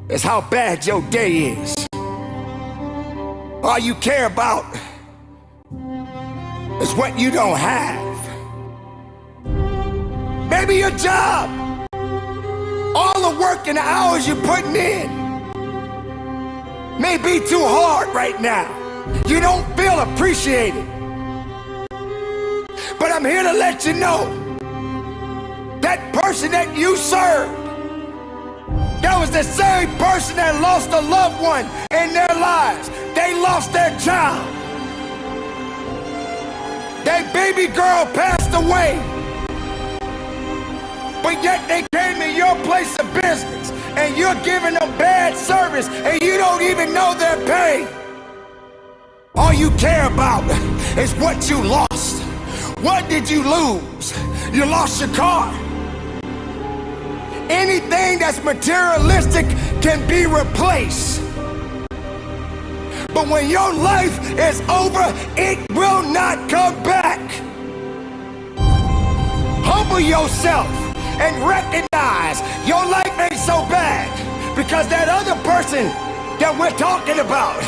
is how bad your day is. All you care about is what you don't have. Maybe your job, all the work and the hours you're putting in may be too hard right now. You don't feel appreciated. But I'm here to let you know, that person that you served, that was the same person that lost a loved one in their lives. They lost their child. That baby girl passed away. But yet they came to your place of business and you're giving them bad service and you don't even know their pain. All you care about is what you lost. What did you lose? You lost your car. Anything that's materialistic can be replaced. But when your life is over, it will not come back. Humble yourself and recognize your life ain't so bad, because that other person that we're talking about,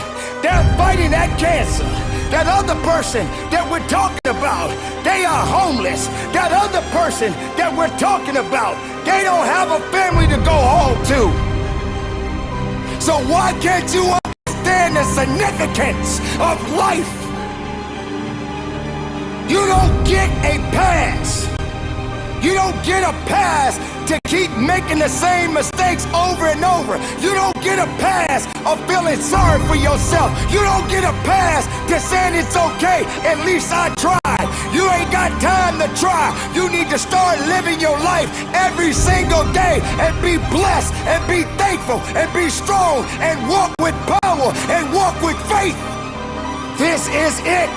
they're fighting that cancer. That other person that we're talking about, they are homeless. That other person that we're talking about, they don't have a family to go home to. So why can't you understand the significance of life? You don't get a pass. You don't get a pass to keep making the same mistakes over and over. You don't get a pass of feeling sorry for yourself. You don't get a pass to saying it's okay, at least I tried. You ain't got time to try. You need to start living your life every single day and be blessed and be thankful and be strong and walk with power and walk with faith. This is it.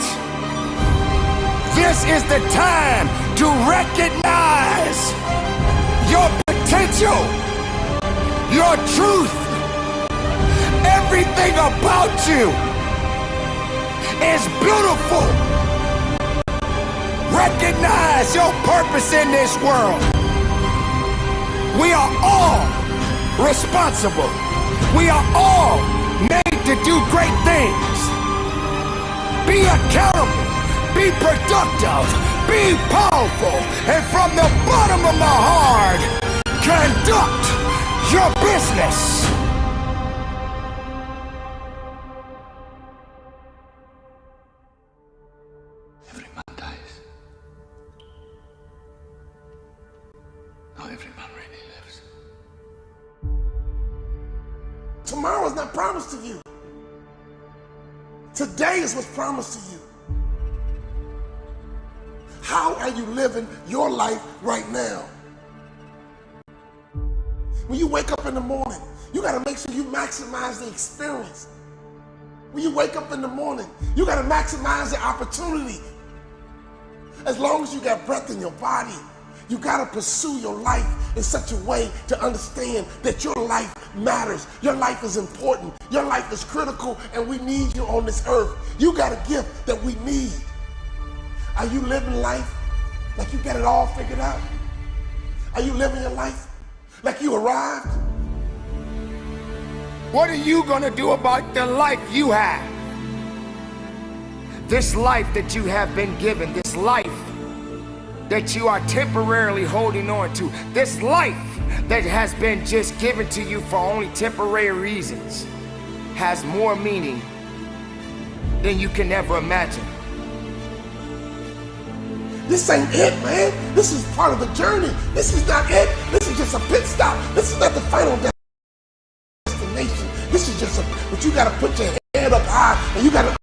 This is the time to recognize your potential, your truth. Everything about you is beautiful. Recognize your purpose in this world. We are all responsible. We are all made to do great things. Be accountable. Be productive, be powerful, and from the bottom of my heart, conduct your business. Every man dies. Not every man really lives. Tomorrow is not promised to you. Today is what's promised to you. How are you living your life right now? When you wake up in the morning, you gotta make sure you maximize the experience. When you wake up in the morning, you gotta maximize the opportunity. As long as you got breath in your body, you gotta pursue your life in such a way to understand that your life matters. Your life is important. Your life is critical, and we need you on this earth. You got a gift that we need. Are you living life like you got it all figured out? Are you living your life like you arrived? What are you gonna do about the life you have? This life that you have been given, this life that you are temporarily holding on to, this life that has been just given to you for only temporary reasons, has more meaning than you can ever imagine. This ain't it, man. This is part of the journey. This is not it. This is just a pit stop. This is not the final destination. This is just but you gotta put your head up high and you gotta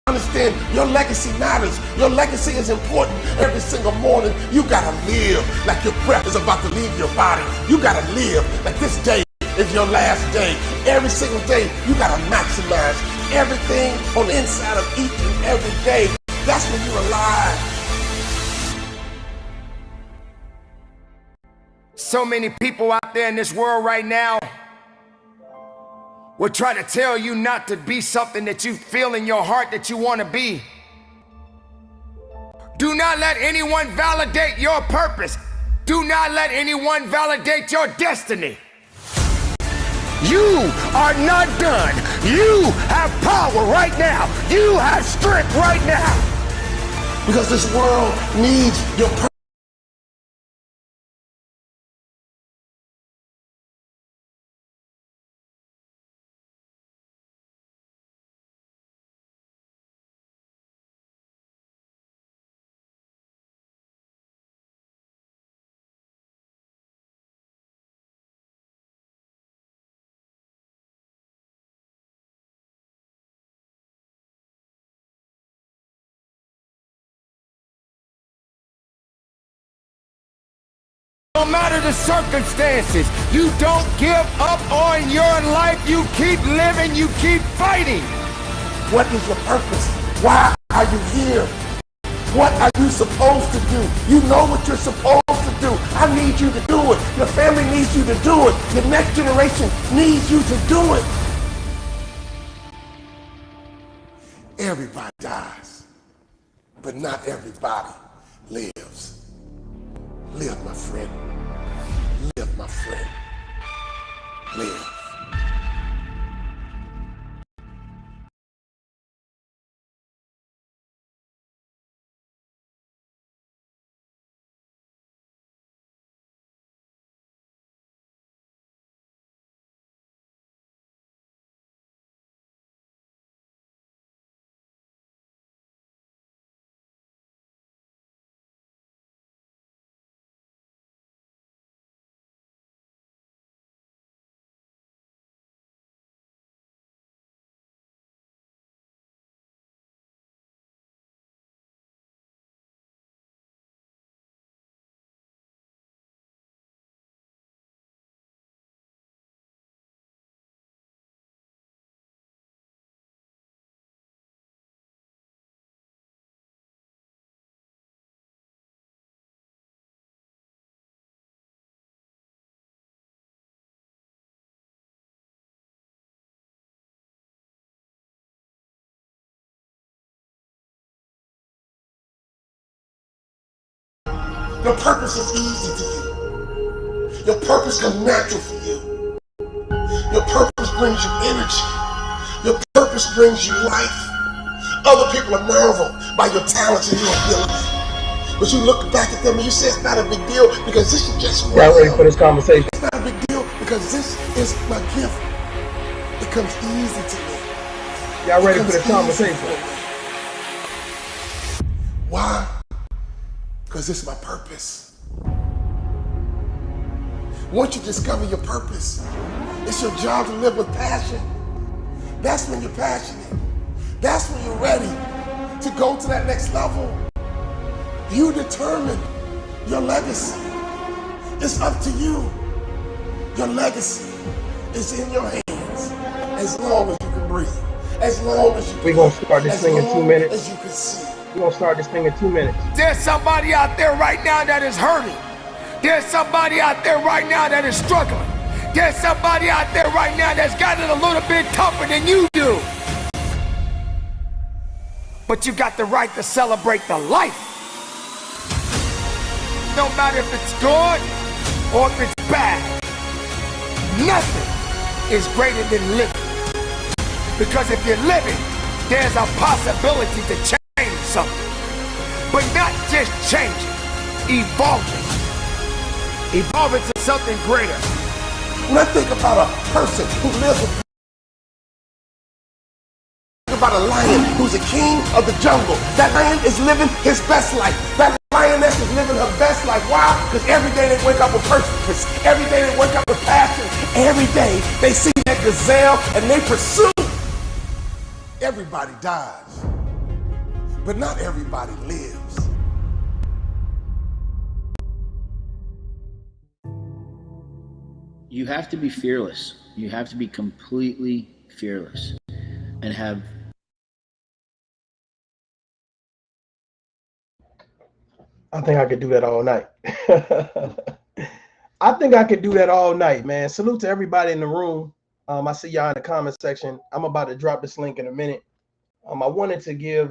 understand your legacy matters. Your legacy is important. Every single morning, you gotta live like your breath is about to leave your body. You gotta live like this day is your last day. Every single day, you gotta maximize everything on the inside of each and every day. That's when you're alive. So many people out there in this world right now will try to tell you not to be something that you feel in your heart that you want to be. Do not let anyone validate your purpose. Do not let anyone validate your destiny. You are not done. You have power right now. You have strength right now. Because this world needs your purpose. No matter the circumstances, you don't give up on your life. You keep living, you keep fighting. What is your purpose? Why are you here? What are you supposed to do? You know what you're supposed to do. I need you to do it. Your family needs you to do it. Your next generation needs you to do it. Everybody dies, but not everybody lives. Live, my friend. Live, my friend. Live. Your purpose is easy to you. Your purpose comes natural for you. Your purpose brings you energy. Your purpose brings you life. Other people are marveled by your talents and your ability. But you look back at them and you say it's not a big deal because this is just what Y'all ready for this conversation? It's not a big deal because this is my gift. It comes easy to me. Y'all ready for this conversation? Why? Because it's my purpose. Once you discover your purpose, it's your job to live with passion. That's when you're passionate. That's when you're ready to go to that next level. You determine your legacy. It's up to you. Your legacy is in your hands as long as you can breathe. As long as you can. We're going to start this thing in 2 minutes. As you can see. We're going to start this thing in 2 minutes. There's somebody out there right now that is hurting. There's somebody out there right now that is struggling. There's somebody out there right now that's got it a little bit tougher than you do. But you got the right to celebrate the life. No matter if it's good or if it's bad. Nothing is greater than living. Because if you're living, there's a possibility to change something. But not just changing, evolving. Evolving to something greater. When I think about a person who lives with, think about a lion who's a king of the jungle. That lion is living his best life. That lioness is living her best life. Why? Because every day they wake up with purpose. Every day they wake up with passion. Every day they see that gazelle and they pursue. Everybody dies, but not everybody lives. You have to be fearless. You have to be completely fearless and have. I think I could do that all night. I think I could do that all night, man. Salute to everybody in the room. I see y'all in the comment section. I'm about to drop this link in a minute. I wanted to give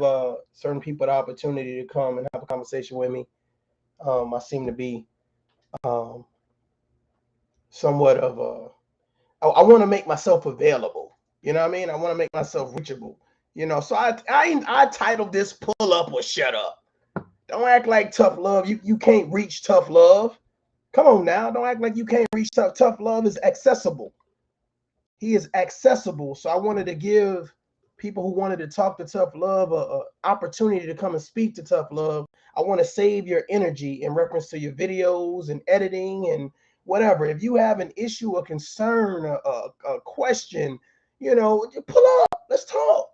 certain people the opportunity to come and have a conversation with me. I seem to be somewhat of I want to make myself available. You know what I mean? I want to make myself reachable. You know, so I titled this "Pull Up or Shut Up." Don't act like tough love. You can't reach tough love. Come on now. Don't act like you can't reach tough. Tough love is accessible. He is accessible. So I wanted to give people who wanted to talk to tough love a opportunity to come and speak to tough love. I want to save your energy in reference to your videos and editing and whatever. If you have an issue, a concern, a question, you know, pull up. Let's talk.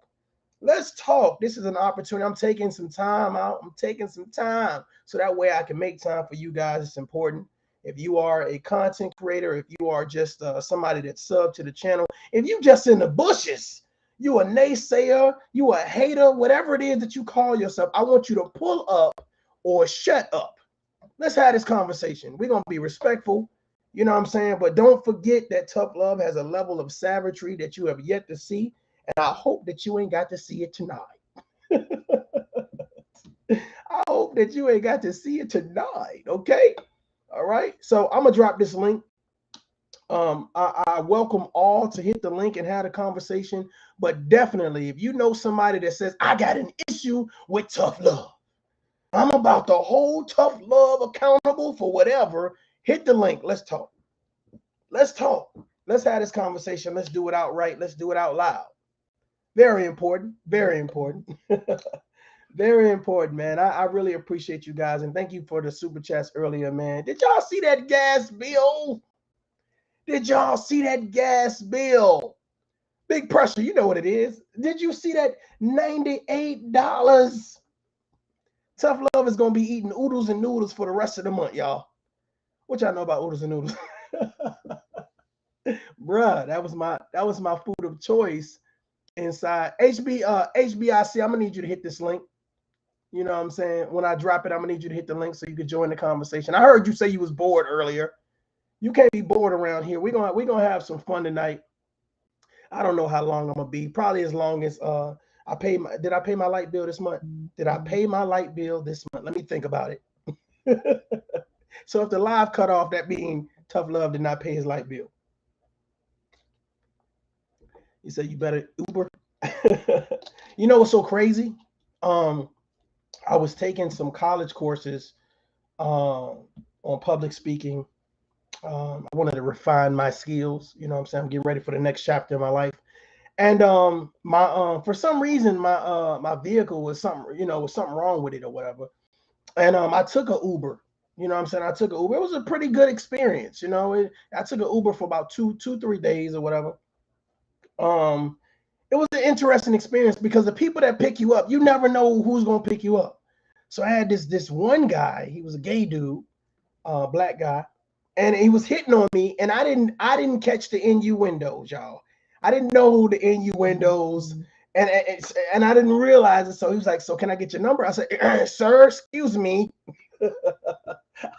Let's talk. This is an opportunity. I'm taking some time out. I'm taking some time so that way I can make time for you guys. It's important. If you are a content creator, if you are just somebody that's sub to the channel, if you just in the bushes, you a naysayer, you a hater, whatever it is that you call yourself, I want you to pull up or shut up. Let's have this conversation. We're going to be respectful. You know what I'm saying? But don't forget that tough love has a level of savagery that you have yet to see. And I hope that you ain't got to see it tonight. I hope that you ain't got to see it tonight. Okay. All right. So I'm going to drop this link. I welcome all to hit the link and have a conversation. But definitely, if you know somebody that says, I got an issue with tough love, I'm about to hold tough love accountable for whatever, hit the link. Let's talk. Let's talk. Let's have this conversation. Let's do it outright. Let's do it out loud. Very important. Very important. Very important, man. I really appreciate you guys. And thank you for the super chats earlier, man. Did y'all see that gas bill? Did y'all see that gas bill? Big pressure. You know what it is. Did you see that $98? Tough love is going to be eating oodles and noodles for the rest of the month, y'all. What y'all know about oodles and noodles? Bruh, that was my food of choice. Inside HBIC, I'm gonna need you to hit this link. You know what I'm saying? When I drop it, I'm gonna need you to hit the link so you can join the conversation. I heard you say you was bored earlier. You can't be bored around here. We're gonna have some fun tonight. I don't know how long I'm gonna be. Probably as long as did I pay my light bill this month? Did I pay my light bill this month? Let me think about it. So if the live cut off, that means tough love did not pay his light bill. He said, you better Uber. You know what's so crazy? I was taking some college courses on public speaking. I wanted to refine my skills. You know what I'm saying? I'm getting ready for the next chapter of my life. And for some reason, my vehicle was something wrong with it or whatever. And I took an Uber. You know what I'm saying? I took an Uber. It was a pretty good experience. You know, I took an Uber for about 2-3 days or whatever. It was an interesting experience because the people that pick you up, you never know who's going to pick you up. So I had this one guy, he was a gay dude, black guy, and he was hitting on me, and I didn't catch the innuendos, y'all. I didn't know the innuendos, and I didn't realize it. So he was like, so can I get your number? I said, sir, excuse me.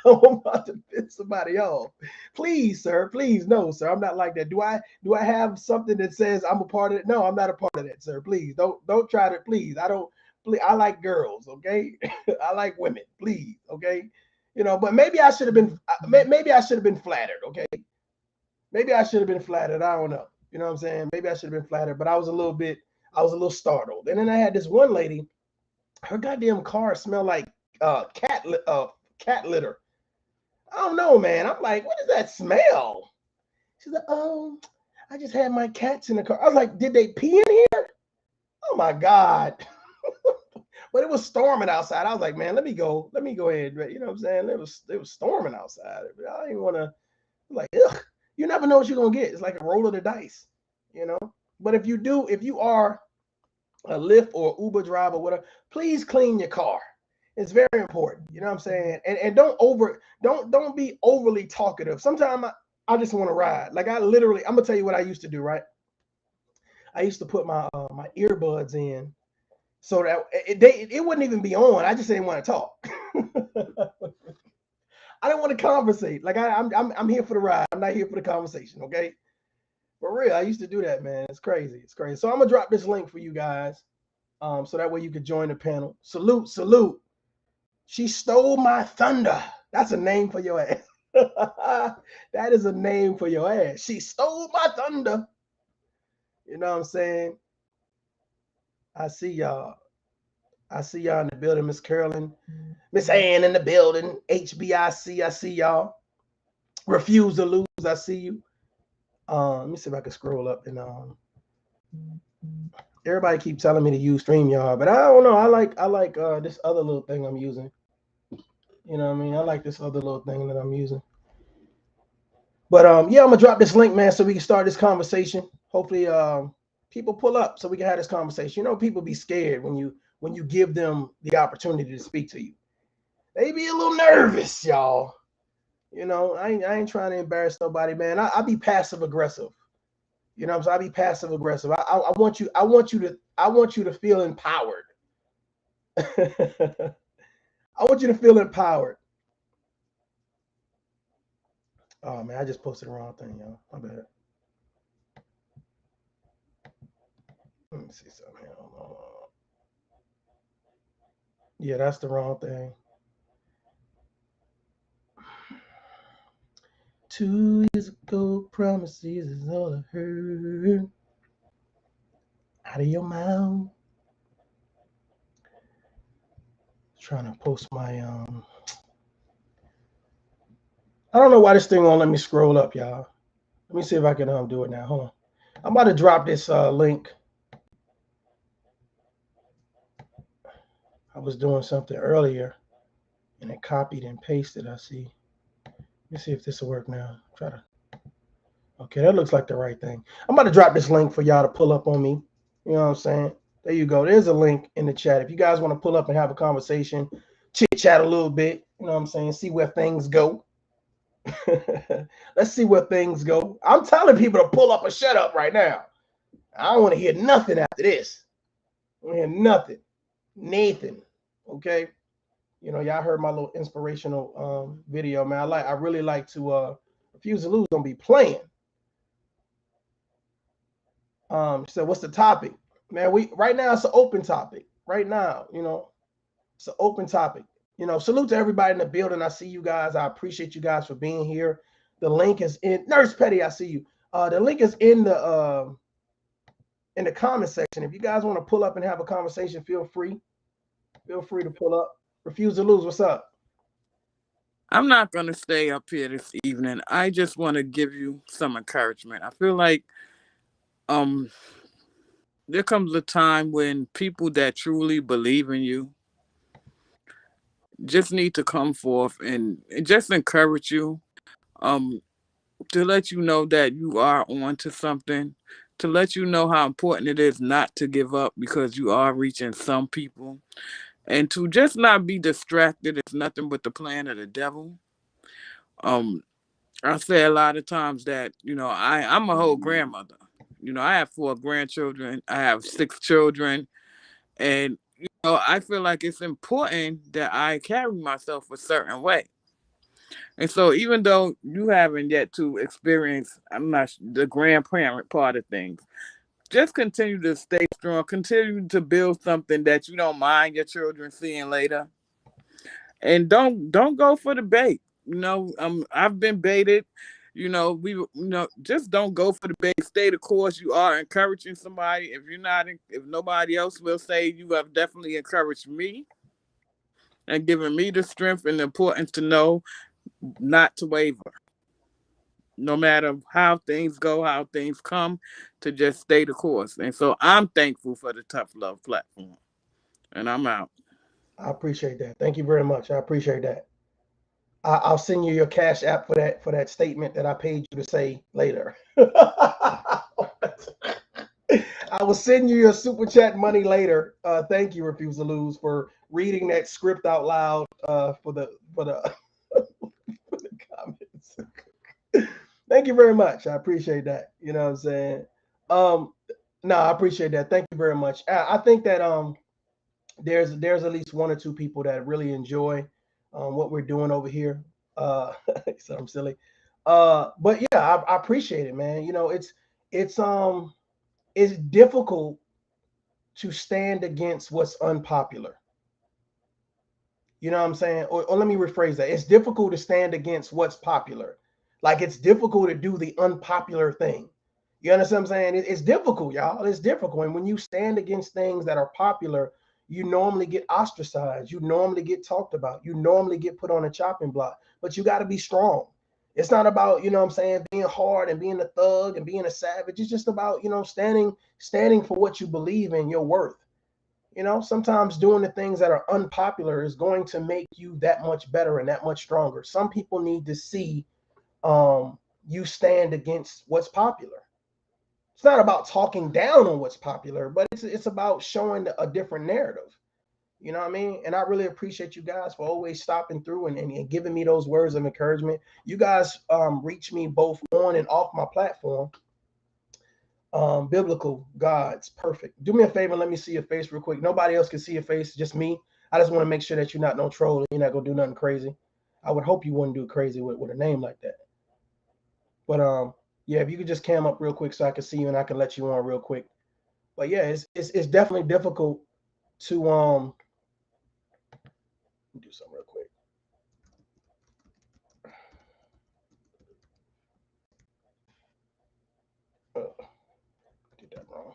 I'm about to piss somebody off. Please, sir. Please, no, sir. I'm not like that. Do I have something that says I'm a part of it? No, I'm not a part of that, sir. Please don't try to. Please, I like girls. Okay, I like women. Please, okay. You know, but maybe I should have been. Maybe I should have been flattered. Okay, maybe I should have been flattered. I don't know. You know what I'm saying? Maybe I should have been flattered, but I was a little startled. And then I had this one lady. Her goddamn car smelled like cat litter. I don't know, man. I'm like, what does that smell? She's like, oh, I just had my cats in the car. I was like, did they pee in here? Oh my God. But it was storming outside. I was like, man, let me go ahead. You know what I'm saying? It was storming outside. I didn't want to, like, ugh. You never know what you're gonna get. It's like a roll of the dice, you know. But if you are a Lyft or Uber driver or whatever, please clean your car. It's very important. You know what I'm saying? And don't be overly talkative. Sometimes I just want to ride. Like I'm gonna tell you what I used to do, right? I used to put my my earbuds in so that it wouldn't even be on. I just didn't want to talk. I didn't want to conversate. Like I'm here for the ride. I'm not here for the conversation, okay? For real, I used to do that, man. It's crazy. It's crazy. So I'm gonna drop this link for you guys. So that way you could join the panel. Salute. She stole my thunder. That's a name for your ass. That is a name for your ass. She stole my thunder. You know what I'm saying? I see y'all. I see y'all in the building, Miss Carolyn. Miss Ann in the building. HBIC, I see y'all. Refuse to lose, I see you. Let me see if I can scroll up and everybody keep telling me to use StreamYard, but I don't know. I like this other little thing I'm using. You know what I mean? I like this other little thing that I'm using. But yeah, I'm gonna drop this link, man, so we can start this conversation. Hopefully, people pull up so we can have this conversation. You know, people be scared when you give them the opportunity to speak to you. They be a little nervous, y'all. You know, I ain't trying to embarrass nobody, man. I be passive aggressive. You know what I'm saying? I be passive aggressive. I want you to feel empowered. I want you to feel empowered. Oh man, I just posted the wrong thing, y'all. My bad. Let me see something here. Yeah, that's the wrong thing. 2 years ago, promises is all I heard out of your mouth. Trying to post my I don't know why this thing won't let me scroll up, y'all. Let me see if I can do it now. Hold on. I'm about to drop this link. I was doing something earlier and it copied and pasted, I see. Let me see if this will work now. Try to. Okay, that looks like the right thing. I'm about to drop this link for y'all to pull up on me. You know what I'm saying? There you go. There's a link in the chat. If you guys want to pull up and have a conversation, chit chat a little bit, you know what I'm saying? See where things go. Let's see where things go. I'm telling people to pull up or shut up right now. I don't want to hear nothing after this. I don't hear nothing. Nathan. Okay. You know, y'all heard my little inspirational video, man. I really like to Refuse to Lose don't be playing. So what's the topic? Man, we right now it's an open topic. Right now, you know, it's an open topic. You know, salute to everybody in the building. I see you guys. I appreciate you guys for being here. The link is in Nurse Petty. I see you. The link is in the comment section. If you guys want to pull up and have a conversation, feel free. Feel free to pull up. Refuse to Lose. What's up? I'm not going to stay up here this evening. I just want to give you some encouragement. I feel like there comes a time when people that truly believe in you just need to come forth and just encourage you, to let you know that you are on to something, to let you know how important it is not to give up because you are reaching some people, and to just not be distracted. It's nothing but the plan of the devil. Um, I say a lot of times that, I'm a whole grandmother. I have 4 grandchildren. I have 6 children. And, I feel like it's important that I carry myself a certain way. And so even though you haven't yet to experience, I'm not the grandparent part of things, just continue to stay strong, continue to build something that you don't mind your children seeing later. And don't go for the bait. I've been baited. Just don't go for the bait. Stay the course. You are encouraging somebody. If nobody else will say, you have definitely encouraged me and given me the strength and the importance to know not to waver. No matter how things go, how things come, to just stay the course. And so I'm thankful for the Tough Love platform. And I'm out. I appreciate that. Thank you very much. I appreciate that. I'll send you your cash app for that statement that I paid you to say later. I will send you your super chat money later. Thank you, Refuse to Lose, for reading that script out loud for the for the comments. Thank you very much. I appreciate that. You know what I'm saying? No, I appreciate that. Thank you very much. I think that there's at least 1 or 2 people that really enjoy what we're doing over here. So I'm silly. But yeah, I appreciate it, man. You know, it's difficult to stand against what's unpopular. You know what I'm saying? Or let me rephrase that. It's difficult to stand against what's popular. Like it's difficult to do the unpopular thing. You understand what I'm saying? It's difficult, y'all. It's difficult. And when you stand against things that are popular, you normally get ostracized. You normally get talked about. You normally get put on a chopping block. But you got to be strong. It's not about, you know what I'm saying, being hard and being a thug and being a savage. It's just about, you know, standing for what you believe in, your worth. You know, sometimes doing the things that are unpopular is going to make you that much better and that much stronger. Some people need to see you stand against what's popular. It's not about talking down on what's popular, but it's about showing a different narrative. You know what I mean? And I really appreciate you guys for always stopping through and giving me those words of encouragement. You guys reach me both on and off my platform. Biblical God's perfect. Do me a favor, let me see your face real quick. Nobody else can see your face, just me. I just want to make sure that you're not no troll and you're not gonna do nothing crazy. I would hope you wouldn't do crazy with a name like that. But yeah, if you could just cam up real quick so I can see you and I can let you on real quick. But yeah, it's definitely difficult to do something real quick. Did that wrong.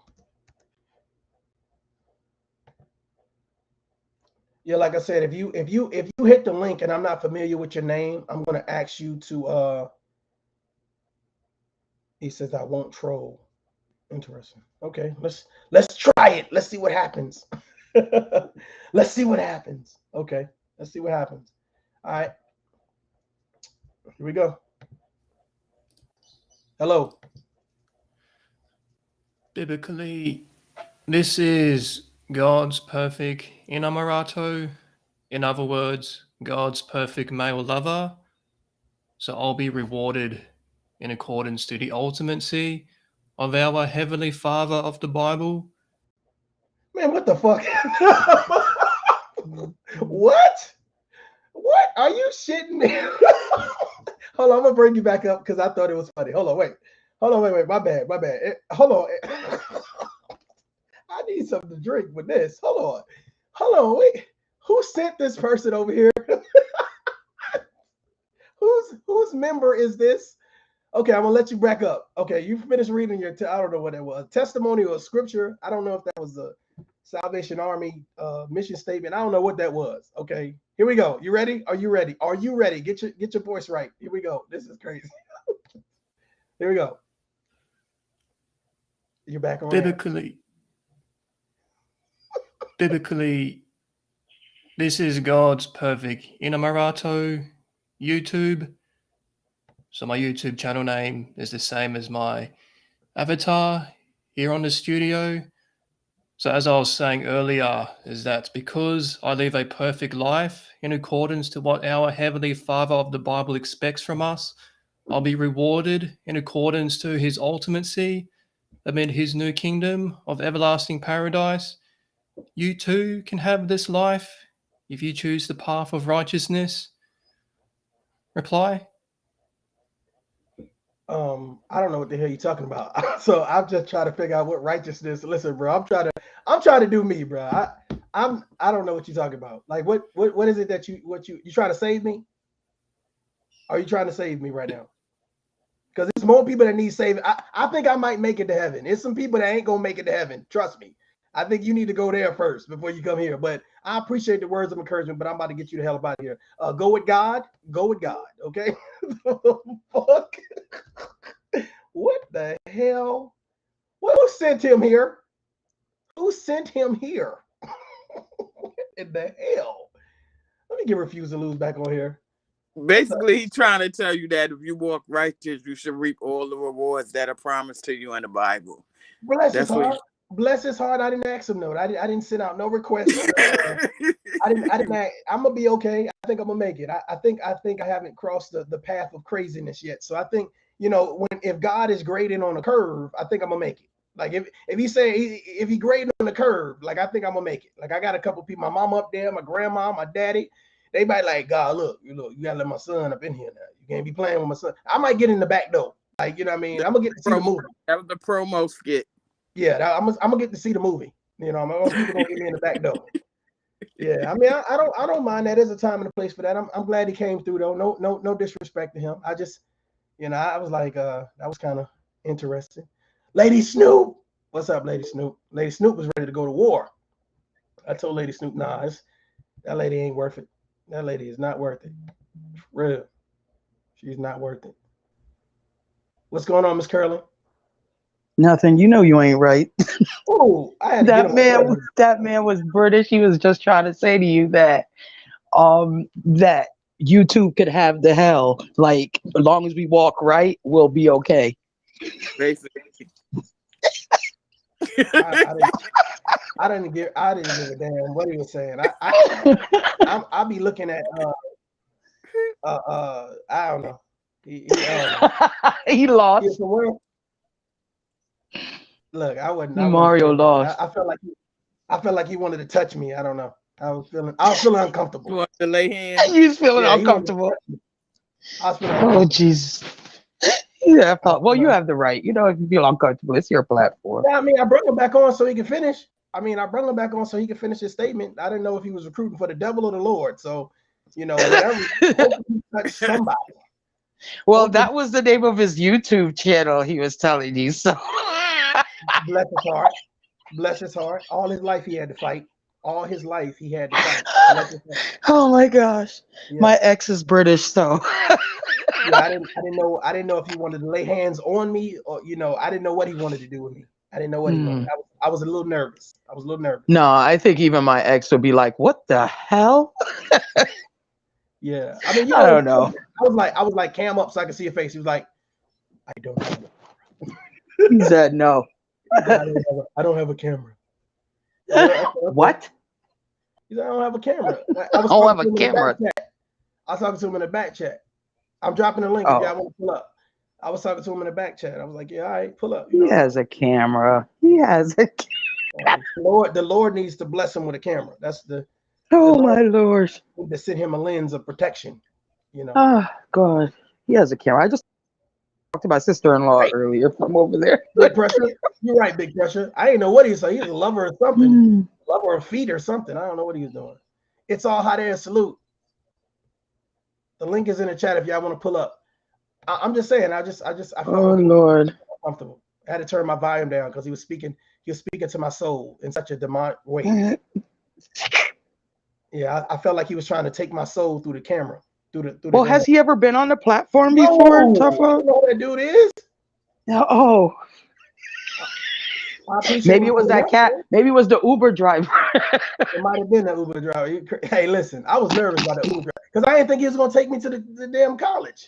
Yeah, like I said, if you hit the link and I'm not familiar with your name, I'm gonna ask you to he says I won't troll. Interesting. Okay, let's try it. Let's see what happens. Let's see what happens. Okay, let's see what happens. All right, here we go. Hello. Biblically, this is God's perfect inamarato. In other words, God's perfect male lover. So I'll be rewarded in accordance to the ultimacy of our Heavenly Father of the Bible. Man, what the fuck? What? What? Are you shitting me? Hold on, I'm gonna bring you back up because I thought it was funny. Hold on, wait. Hold on, wait. My bad. Hold on. I need something to drink with this. Hold on, wait. Who sent this person over here? Whose member is this? Okay, I'm gonna let you back up. Okay, you finished reading your I don't know what that was. Testimony or scripture. I don't know if that was the Salvation Army mission statement. I don't know what that was. Okay, here we go. You ready? Are you ready? Are you ready? Get your voice right. Here we go. This is crazy. Here we go. You're back on. Biblically, this is God's perfect inamarato YouTube. So my YouTube channel name is the same as my avatar here on the studio. So as I was saying earlier, is that because I live a perfect life in accordance to what our Heavenly Father of the Bible expects from us, I'll be rewarded in accordance to his ultimacy amid his new kingdom of everlasting paradise. You too can have this life if you choose the path of righteousness. Reply? I don't know what the hell you're talking about. So I'm just trying to figure out what righteousness. Listen, bro, I'm trying to do me, bro. I don't know what you're talking about. Like what is it that you trying to save me? Are you trying to save me right now? Because there's more people that need saving. I think I might make it to heaven. There's some people that ain't gonna make it to heaven. Trust me. I think you need to go there first before you come here. But I appreciate the words of encouragement, but I'm about to get you the hell out of here. Go with God. Go with God. Okay. Fuck. What the hell? Who sent him here? Who sent him here? What in the hell? Let me get Refuse to Lose back on here. Basically, he's trying to tell you that if you walk righteous, you should reap all the rewards that are promised to you in the Bible. Bless his heart. Bless his heart. I didn't ask him no. I didn't send out no requests. I didn't. I'm gonna be okay. I think I'm gonna make it. I think I haven't crossed the path of craziness yet. So I think, you know, if God is grading on a curve, I think I'm gonna make it. Like if he grading on the curve, like I think I'm gonna make it. Like I got a couple people, my mom up there, my grandma, my daddy. They might like, God, look, you gotta let my son up in here now. You can't be playing with my son. I might get in the back door. Like, you know what I mean? I'm gonna get to see the movie. That was the promo skit. Yeah, I'm gonna get to see the movie. You know, my people gonna get me in the back door. Yeah, I mean, I don't mind that. There's a time and a place for that. I'm glad he came through though. No disrespect to him. I just, I was like, that was kind of interesting. Lady Snoop, what's up, Lady Snoop? Lady Snoop was ready to go to war. I told Lady Snoop, nah, that lady ain't worth it. That lady is not worth it. For real, she's not worth it. What's going on, Miss Curlin? Nothing. You know you ain't right. Oh, I had to get him. That man was British. He was just trying to say to you that that YouTube could have the hell. Like, as long as we walk right, we'll be okay. Basically. I didn't give a damn what he was saying. I'll be looking at I don't know. He lost. Look, I wasn't. Mario lost. I felt like he wanted to touch me. I don't know. I was feeling uncomfortable. You want to lay hands? You was feeling uncomfortable. I was feeling uncomfortable. Oh Jesus. Yeah, well, you have the right. You know, if you feel uncomfortable, it's your platform. Yeah, I mean, I brought him back on so he can finish. Finish his statement. I didn't know if he was recruiting for the devil or the Lord. So, whatever. Touch somebody. Well, that was the name of his YouTube channel. He was telling you so. Bless his heart. Bless his heart. All his life he had to fight. All his life he had to fight. Oh my gosh. Yeah. My ex is British, so yeah, I didn't know if he wanted to lay hands on me or I didn't know what he wanted to do with me. I didn't know what he wanted. I was a little nervous. No, I think even my ex would be like, "What the hell?" Yeah. I mean, I don't know. I was like cam up so I could see your face. He was like, I don't know. He said no. I don't have a camera. What? He said, I don't have a camera. I don't have a camera. I was talking to him in the back chat. I'm dropping a link if y'all want to pull up. I was talking to him in the back chat. I was like, yeah, all right, pull up. He has a camera. He has a camera. The Lord needs to bless him with a camera. That's the my Lord. Need to send him a lens of protection. Oh God. He has a camera. I just talked to my sister-in-law earlier from over there. Big Pressure. You're right, Big Pressure. I didn't know what he was saying. He was a lover of something. Lover of feet or something. I don't know what he was doing. It's all hot air salute. The link is in the chat if y'all want to pull up. I'm just saying, I felt Lord. uncomfortable. I had to turn my volume down because he was speaking to my soul in such a demonic way. Yeah, I felt like he was trying to take my soul through the camera. Well, has he ever been on the platform before? No, Tough Love? You know who that dude is? Oh. Maybe it was that cat. Maybe it was the Uber driver. It might have been the Uber driver. Hey, listen, I was nervous about the Uber driver because I didn't think he was going to take me to the damn college.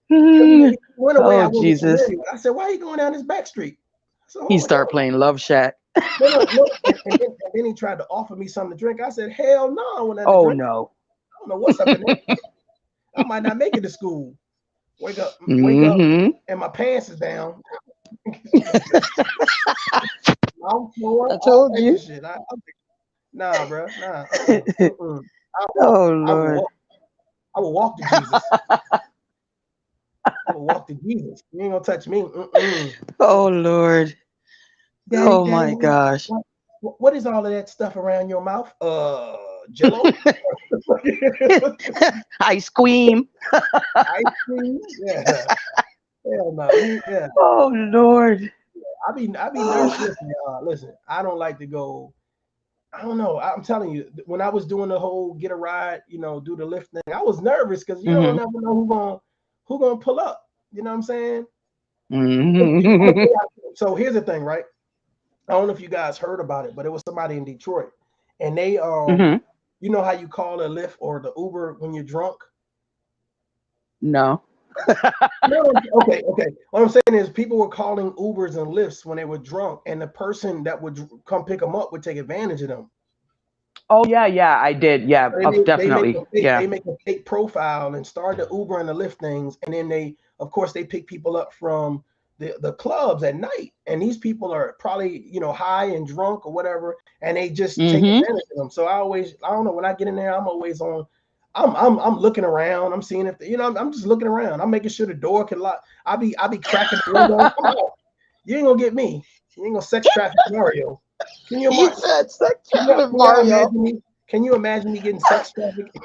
He went away. Oh, Jesus. I said, why are you going down this back street? Said, he started playing Love Shack. And then he tried to offer me something to drink. I said, hell no. I don't know what's up in there. I might not make it to school. Wake up, and my pants is down. I told you. Nah, bro. Nah. Lord. I will walk to Jesus. I will walk to Jesus. You ain't gonna touch me. Oh Lord. Daddy, my gosh. What is all of that stuff around your mouth? Jello? Ice cream. Ice cream? Yeah. Hell no. Yeah. Oh Lord. I be nervous. Listen, I don't like to go. I don't know. I'm telling you, when I was doing the whole get a ride, do the lift thing, I was nervous because you don't never know who gonna pull up. You know what I'm saying? So here's the thing, right? I don't know if you guys heard about it, but it was somebody in Detroit, and they you know how you call a Lyft or the Uber when you're drunk? No. Okay. What I'm saying is people were calling Ubers and Lyfts when they were drunk, and the person that would come pick them up would take advantage of them. Oh yeah, I did. Yeah, definitely. They make a fake profile and start the Uber and the Lyft things, and then they pick people up from the clubs at night, and these people are probably high and drunk or whatever, and they just take advantage of them. So I don't know, when I get in there, I'm always on. I'm looking around. I'm seeing if I'm just looking around. I'm making sure the door can lock. I'll be cracking the window. Come on. You ain't gonna get me. You ain't gonna sex traffic Mario. Can you imagine? Sex traffic Mario. Can you imagine me getting sex trafficked?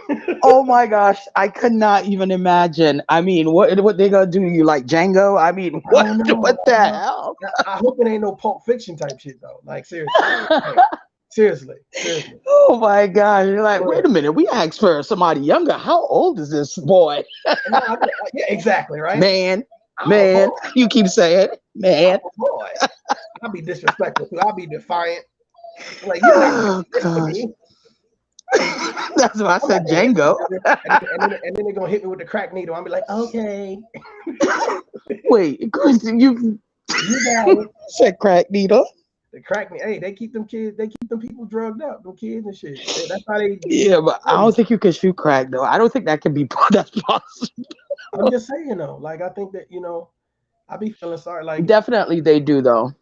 Oh my gosh, I could not even imagine. I mean, what they gonna do to you like Django? I mean, I don't know. what the hell? I hope it ain't no Pulp Fiction type shit though. Like seriously, like, seriously. Oh my gosh, you're like, For wait a real. minute, we asked for somebody younger. How old is this boy? No, yeah, exactly, right? Man, I'm a boy. you keep saying, man. I'm a boy. I'll be disrespectful too. I'll be defiant. Like you're not Oh doing this to gosh. me. That's why I I'm said not doing this. Django. And then they're gonna hit me with the crack needle. I'll be like, okay. Wait, Chris, you You got it. said crack needle. The crack me. Hey, they keep them people drugged up, them kids and shit. That's how they Yeah, but I don't think you can shoot crack though. I don't think that can be that's possible. I'm just saying though. Like I think that, I be feeling sorry. Like Definitely they do though.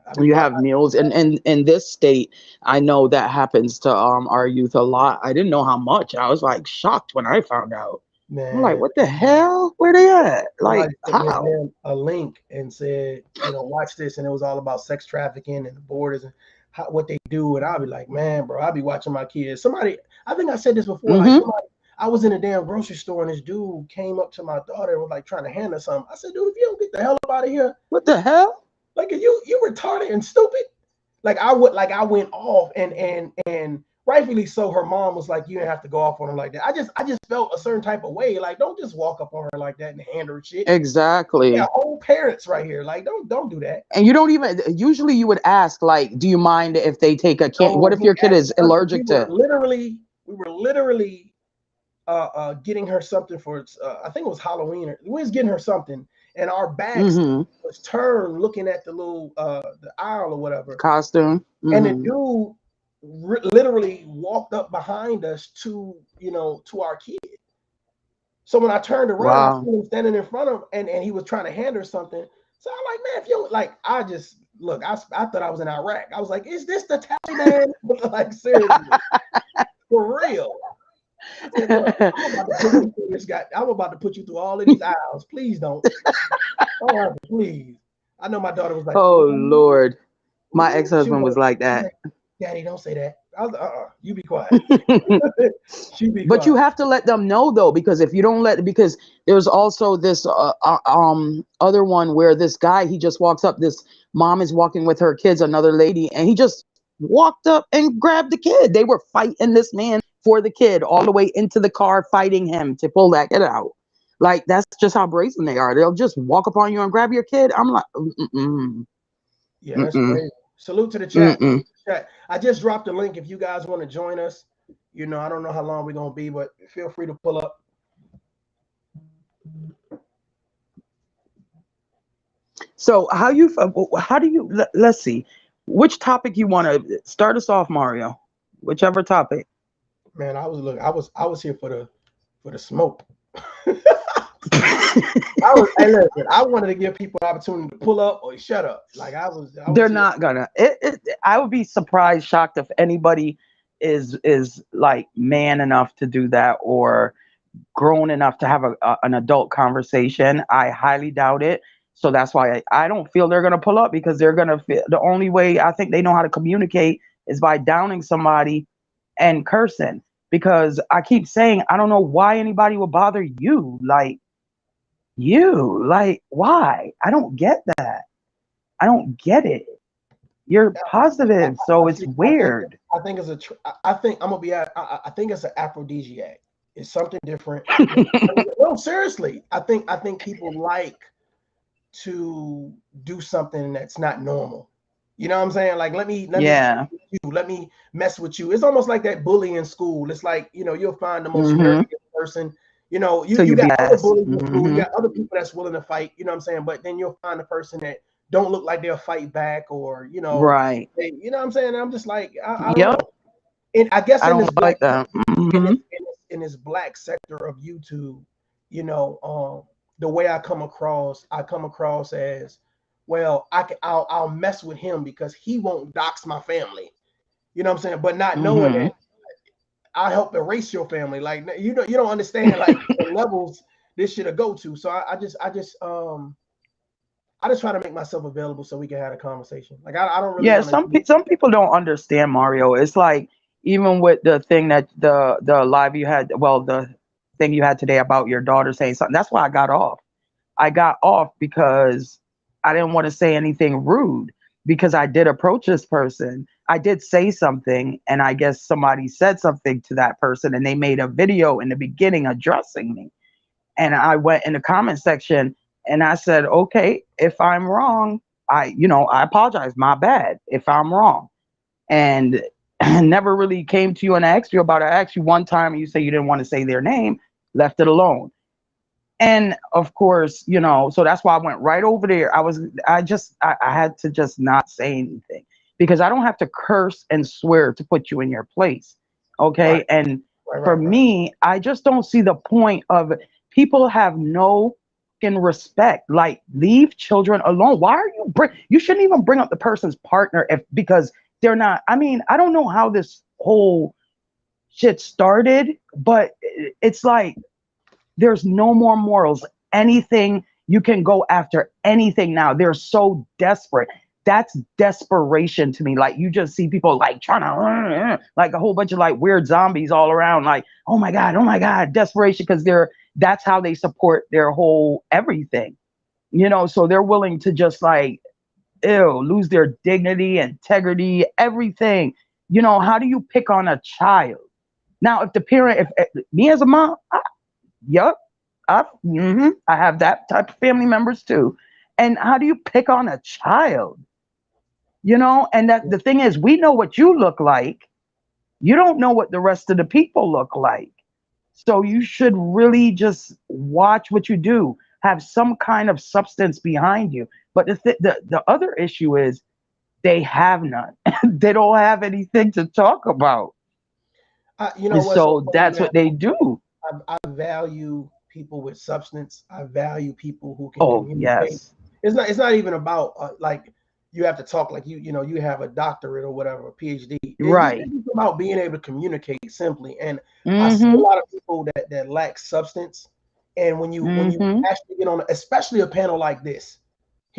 I You have meals and in this state, I know that happens to our youth a lot. I didn't know how much. I was like shocked when I found out. I'm like, man, what the hell? Where they at? Like somebody sent me how? a link and said, watch this, and it was all about sex trafficking and the borders and what they do, and I'll be like, man, bro, I'll be watching my kids. Somebody, I think I said this before, like somebody, I was in a damn grocery store and this dude came up to my daughter and was like trying to hand her something. I said, dude, if you don't get the hell up out of here, What the hell? like you retarded and stupid. Like I went off and rightfully so. Her mom was like, you didn't have to go off on her like that. I just felt a certain type of way. Like don't just walk up on her like that and hand her shit. Exactly. Yeah, whole parents right here. Like don't do that. And you don't even usually you would ask like, do you mind if they take a kid? What if your kid is allergic to? We were literally getting her something for I think it was Halloween. We was getting her something, and our backs was turned looking at the little the aisle or whatever Costume. and the dude literally walked up behind us to our kid. So when I turned around, I see him standing in front of him, and he was trying to hand her something. So I'm like, man, if you like, I just look, I thought I was in Iraq. I was like, is this the Taliban? Like seriously, for real. I said, look, I'm about to put you through all of these aisles. Please don't. Oh, please. I know my daughter was like, oh Lord. My ex-husband was like that. Daddy, don't say that. I was like, you be quiet. But you have to let them know though, because if you don't because there's also this other one where this guy, he just walks up, this mom is walking with her kids, another lady, and he just walked up and grabbed the kid. They were fighting this man for the kid all the way into the car, fighting him to pull that kid out. Like that's just how brazen they are. They'll just walk up on you and grab your kid. I'm like, yeah, that's crazy. Salute to the chat. I just dropped a link if you guys want to join us. I don't know how long we're gonna be, but feel free to pull up. So let's see, which topic you want to start us off, Mario? Whichever topic. Man, I was here for the smoke. I wanted to give people an opportunity to pull up or shut up. Like I was They're not gonna. I would be surprised, shocked if anybody is like man enough to do that or grown enough to have an adult conversation. I highly doubt it. So that's why I don't feel they're gonna pull up, because they're gonna feel the only way I think they know how to communicate is by downing somebody and cursing. Because I keep saying I don't know why anybody would bother you. Like why? I don't get that. I don't get it. You're positive, so it's weird. I think it's I think it's an aphrodisiac. It's something different. No, seriously. I think people like to do something that's not normal. You know what I'm saying? Like let me mess with you. It's almost like that bully in school. It's like, you'll find the most nerdy person. You got other bullies in school, you got other people that's willing to fight, you know what I'm saying? But then you'll find the person that don't look like they'll fight back, or right. You know what I'm saying? And I'm just like, I don't know. And I guess in this black in this black sector of YouTube, the way I come across as, well, I'll mess with him because he won't dox my family. You know what I'm saying? But not knowing that I help erase your family. Like you don't understand like the levels this shit'll go to. So I just try to make myself available so we can have a conversation. Like I don't really. Yeah, some people don't understand, Mario. It's like even with the thing that the live you had, well, the thing you had today about your daughter saying something. That's why I got off. I got off because I didn't want to say anything rude, because I did approach this person. I did say something, and I guess somebody said something to that person, and they made a video in the beginning addressing me. And I went in the comment section and I said, okay, if I'm wrong, I apologize. My bad if I'm wrong. And never really came to you and asked you about it. I asked you one time and you say you didn't want to say their name, left it alone. And of course, so that's why I went right over there. I had to just not say anything, because I don't have to curse and swear to put you in your place. Okay. Right. And Right, for right, right. me, I just don't see the point of people have no fucking respect. Like, leave children alone. Why are you shouldn't even bring up the person's partner because they're not. I mean, I don't know how this whole shit started, but it's like, there's no more morals. Anything, you can go after anything now. They're so desperate. That's desperation to me. Like, you just see people like trying to like a whole bunch of like weird zombies all around, like, oh my God, desperation, because that's how they support their whole everything. So they're willing to just like lose their dignity, integrity, everything. How do you pick on a child? Now, if the parent, if me as a mom, yep, I have that type of family members too. And how do you pick on a child? And that the thing is, we know what you look like. You don't know what the rest of the people look like. So you should really just watch what you do. Have some kind of substance behind you. But the other issue is they have none. They don't have anything to talk about. You know what's so So funny, that's man? what they do. I value people with substance. I value people who can Oh, communicate. yes. It's not even about like you have to talk like you have a doctorate or whatever, a PhD. Right. It's about being able to communicate simply. And I see a Mm-hmm. lot of people that lack substance. And when you Mm-hmm. actually get on, especially a panel like this,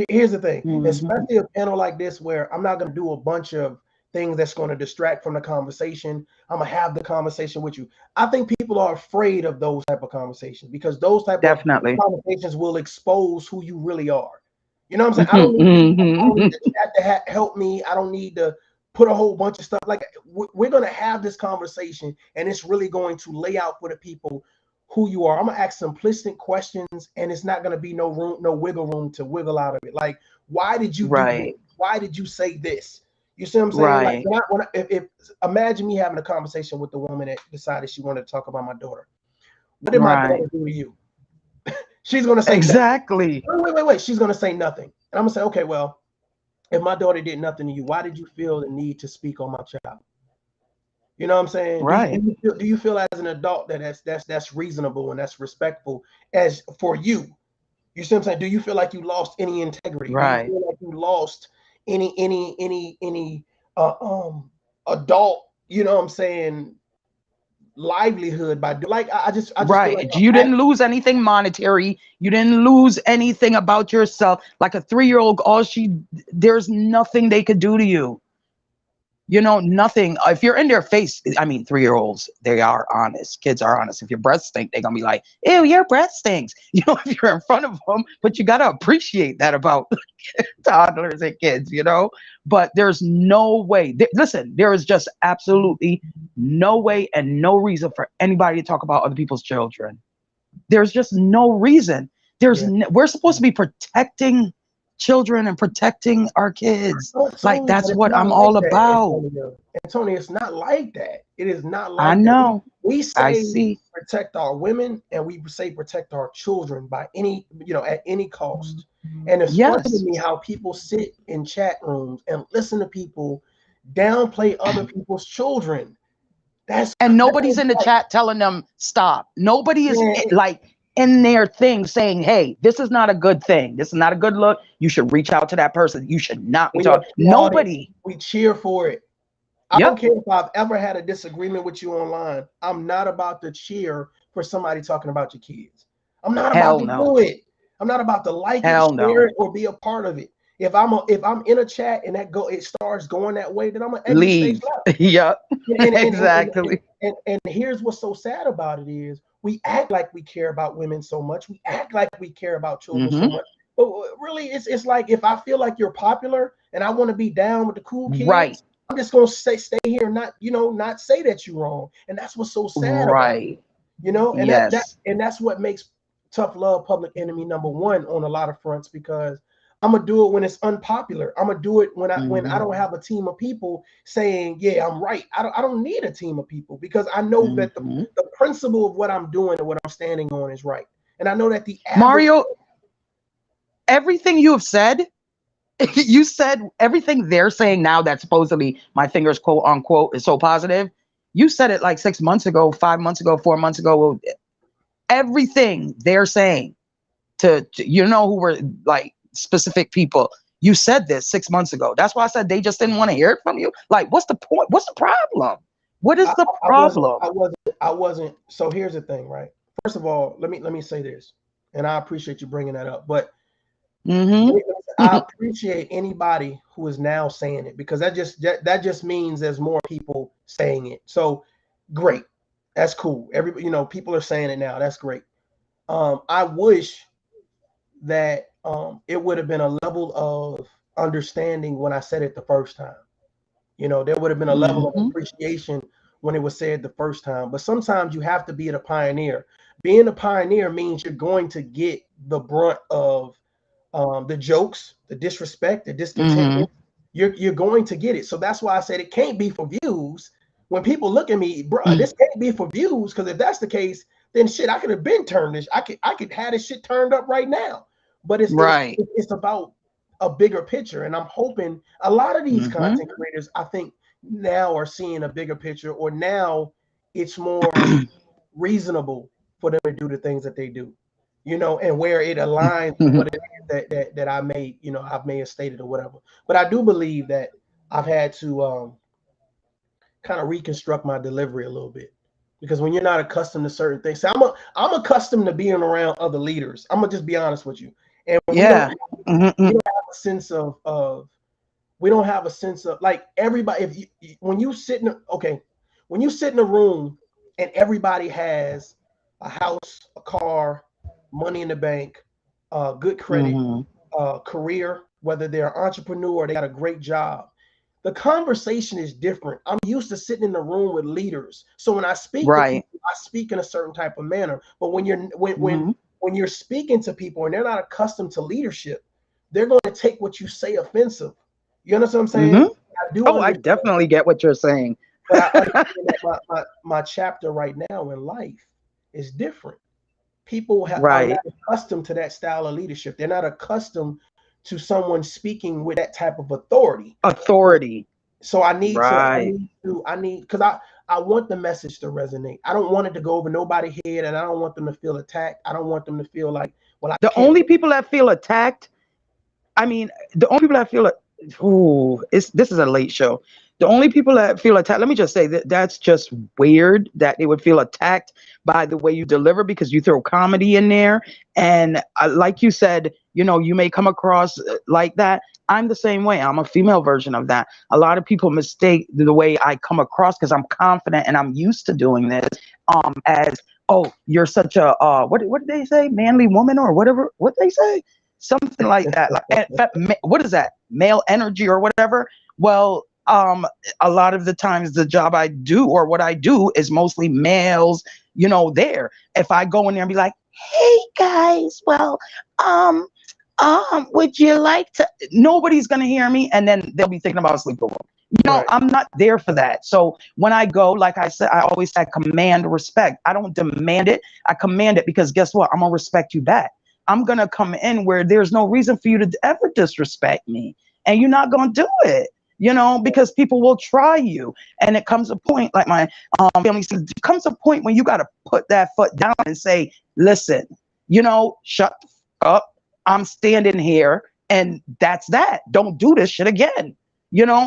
here's the thing, Mm-hmm. especially a panel like this where I'm not going to do a bunch of things that's going to distract from the conversation. I'm gonna have the conversation with you. I think people are afraid of those type of conversations because those type of Definitely. conversations will expose who you really are. You know what I'm saying? I don't need Mm-hmm. the chat to help me. I don't need to put a whole bunch of stuff. Like we're gonna have this conversation, and it's really going to lay out for the people who you are. I'm gonna ask simplistic questions, and it's not gonna be no room, no wiggle room to wiggle out of it. Like, why did you do this? Right. Why did you say this? You see what I'm saying? Like, Right. if imagine me having a conversation with the woman that decided she wanted to talk about my daughter. What did my Right. daughter do to you? She's gonna say nothing. Exactly. Wait. She's gonna say nothing, and I'm gonna say, okay, well, if my daughter did nothing to you, why did you feel the need to speak on my child? You know what I'm saying? Right. Do you feel as an adult that that's reasonable and that's respectful as for you? You see what I'm saying? Do you feel like you lost any integrity? Do you Right. feel like you lost any adult, you know what I'm saying, livelihood by like I just feel like Right. You didn't lose anything monetary. You didn't lose anything about yourself. Like a 3-year-old, there's nothing they could do to you. Nothing. If you're in their face, I mean, 3-year-olds, they are honest. Kids are honest. If your breath stink, they're gonna be like, ew, your breath stinks. If you're in front of them, but you gotta appreciate that about toddlers and kids, But there's no way. Listen, there is just absolutely no way and no reason for anybody to talk about other people's children. There's just no reason. yeah. We're supposed to be protecting children and protecting our kids. Oh, Like, Tony, but that's it's what not I'm like all that, about. Antonio. Antonio, it's not like that. It is not I like that. know. We I say see. protect our women and we say protect our children by any, at any cost. And it's funny to Yes. me how people sit in chat rooms and listen to people downplay other people's children. And nobody's in the Like, chat telling them stop. Nobody is man, like in their thing saying, hey, this is not a good thing. This is not a good look. You should reach out to that person. You should not be we talking. applaud it. Nobody. We cheer for it. I don't Yep. care if I've ever had a disagreement with you online. I'm not about to cheer for somebody talking about your kids. I'm not about Hell to no. do it. I'm not about to like it, Hell share no. it, or be a part of it. If I'm in a chat and it starts going that way, then I'm gonna exit stage Leave. left. Yep. And Exactly. here's what's so sad about it is we act like we care about women so much. We act like we care about children so much. But really, it's like if I feel like you're popular and I want to be down with the cool kids, Right. I'm just gonna stay here and not say that you're wrong. And that's what's so sad about it. And Yes. that's what makes Tough Love public enemy #1 on a lot of fronts, because I'm gonna do it when it's unpopular. I'm gonna do it when I don't have a team of people saying, yeah, I'm right. I don't need a team of people, because I know that the principle of what I'm doing and what I'm standing on is right. And I know that the average Mario, everything you have said, you said everything they're saying now that supposedly my fingers quote unquote is so positive. You said it like 6 months ago, 5 months ago, 4 months ago. Everything they're saying to who were like specific people. You said this 6 months ago. That's why I said they just didn't want to hear it from you. Like, what's the point? What's the problem? What is the problem? I wasn't. So here's the thing, right? First of all, let me say this, and I appreciate you bringing that up. But I appreciate anybody who is now saying it, because that just means there's more people saying it. So great, that's cool. Everybody, people are saying it now. That's great. I wish that it would have been a level of understanding when I said it the first time. There would have been a level of appreciation when it was said the first time. But sometimes you have to be the pioneer. Being a pioneer means you're going to get the brunt of the jokes, the disrespect, the discontentment. You're going to get it. So that's why I said it can't be for views. When people look at me, bro, this can't be for views, because if that's the case, then shit, I could have been turned this. I could have this shit turned up right now. But it's about a bigger picture, and I'm hoping a lot of these content creators, I think, now are seeing a bigger picture, or now it's more reasonable for them to do the things that they do, and where it aligns with what it is that I may, I may have stated or whatever. But I do believe that I've had to kind of reconstruct my delivery a little bit, because when you're not accustomed to certain things, so I'm accustomed to being around other leaders. I'm gonna just be honest with you. And we don't have a sense of we don't have a sense of, like, everybody. When you sit in a room and everybody has a house, a car, money in the bank, good credit, career, whether they're an entrepreneur or they got a great job, the conversation is different. I'm used to sitting in the room with leaders, so when I speak to people, I speak in a certain type of manner. But when you're speaking to people and they're not accustomed to leadership, they're going to take what you say offensive. You understand what I'm saying? I definitely get what you're saying. But I understand that my chapter right now in life is different. People are not accustomed to that style of leadership. They're not accustomed to someone speaking with that type of authority. So I need because I want the message to resonate. I don't want it to go over nobody's head, and I don't want them to feel attacked. I don't want them to feel like, well, the only people that feel attacked, this is a late show. The only people that feel attacked, let me just say that's just weird that they would feel attacked by the way you deliver, because you throw comedy in there. And like you said, you may come across like that. I'm the same way. I'm a female version of that. A lot of people mistake the way I come across, because I'm confident and I'm used to doing this as, oh, you're such a, what did they say? Manly woman or whatever, what they say? Something like that. Like, what is that? Male energy or whatever? Well, a lot of the times the job I do or what I do is mostly males, there. If I go in there and be like, hey guys, well, would you like to, nobody's going to hear me. And then they'll be thinking about a sleepover. I'm not there for that. So when I go, like I said, I always say command respect. I don't demand it. I command it, because guess what? I'm going to respect you back. I'm going to come in where there's no reason for you to ever disrespect me. And you're not going to do it, because people will try you. And it comes a point, like my family says, it comes a point when you got to put that foot down and say, listen, shut the fuck up. I'm standing here, and that's that. Don't do this shit again,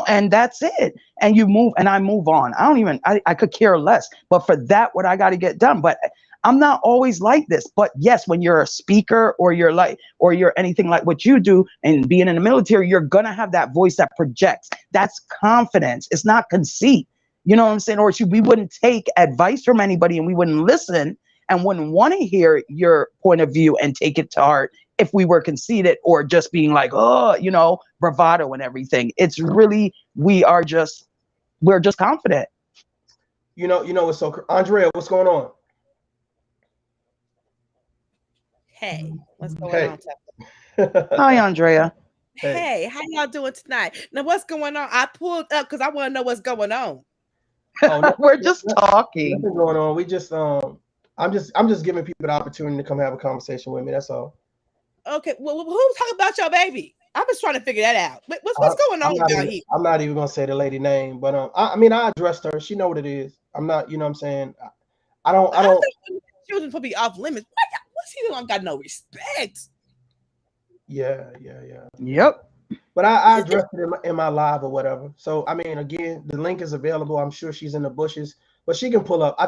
and that's it. And you move, and I move on. I could care less. But for that, what I got to get done. But I'm not always like this. But yes, when you're a speaker or you're anything like what you do and being in the military, you're going to have that voice that projects. That's confidence. It's not conceit. You know what I'm saying? Or we wouldn't take advice from anybody and we wouldn't listen and wouldn't want to hear your point of view and take it to heart if we were conceited or just being like, oh, bravado and everything. It's really, we're just confident. What's so, Andrea, what's going on? Hey, what's going on? Hi, Andrea. Hey, how y'all doing tonight? Now, what's going on? I pulled up because I want to know what's going on. Oh, we're just talking. Nothing going on. We just I'm just giving people the opportunity to come have a conversation with me. That's all. Okay. Well, who's talking about your baby? I'm just trying to figure that out. What's going on down here? I'm not even gonna say the lady name, but I addressed her. She know what it is. I'm not, you know what I'm saying? I don't children will be off limits. What's he doing? Got no respect. Yeah. Yep. But I addressed it in my live or whatever. So I mean, again, the link is available. I'm sure she's in the bushes, but she can pull up. I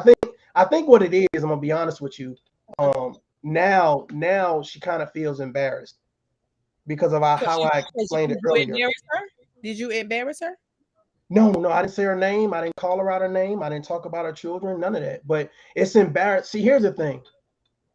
think what it is, I'm gonna be honest with you. Now she kind of feels embarrassed because of how I explained it earlier. Did you embarrass her? No, I didn't say her name. I didn't call her out her name. I didn't talk about her children, none of that. But it's embarrassing. See, here's the thing.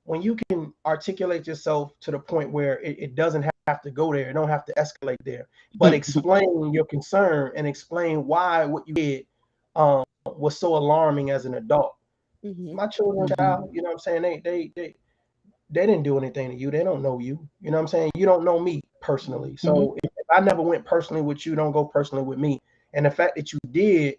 When you can articulate yourself to the point where it doesn't have to go there, it don't have to escalate there, but explain your concern and explain why what you did was so alarming as an adult. My children, child, you know what I'm saying? They didn't do anything to you. They don't know you. You know what I'm saying? You don't know me personally. So if I never went personally with you, don't go personally with me. And the fact that you did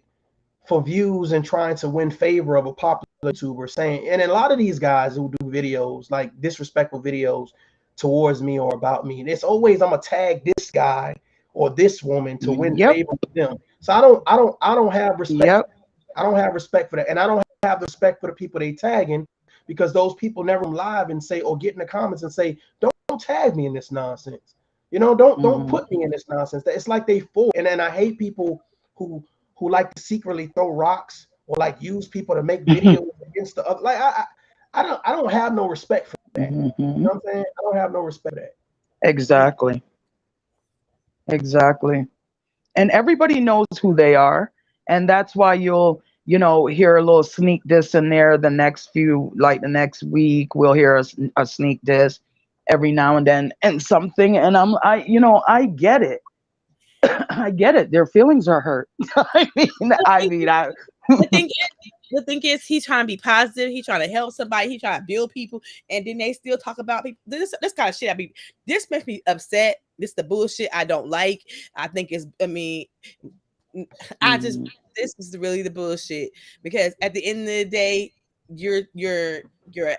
for views and trying to win favor of a popular YouTuber saying, and a lot of these guys who do videos, like disrespectful videos towards me or about me, it's always, I'm gonna tag this guy or this woman to win favor with them. So I don't have respect. I don't have respect for that. And I don't have respect for the people they tagging, because those people never live and say, or get in the comments and say, don't tag me in this nonsense. Don't put me in this nonsense. It's like they fool. And then I hate people who like to secretly throw rocks or like use people to make videos against the other. Like I don't have no respect for that. You know what I'm saying? I don't have no respect for that. Exactly. And everybody knows who they are. And that's why you'll, hear a little sneak diss in there the next next week. We'll hear a sneak diss every now and then and something. And I get it. I get it. Their feelings are hurt. The thing is, he's trying to be positive. He's trying to help somebody. He's trying to build people, and then they still talk about people. This kind of shit. This makes me upset. This is the bullshit I don't like. I think it's. This is really the bullshit, because at the end of the day, you're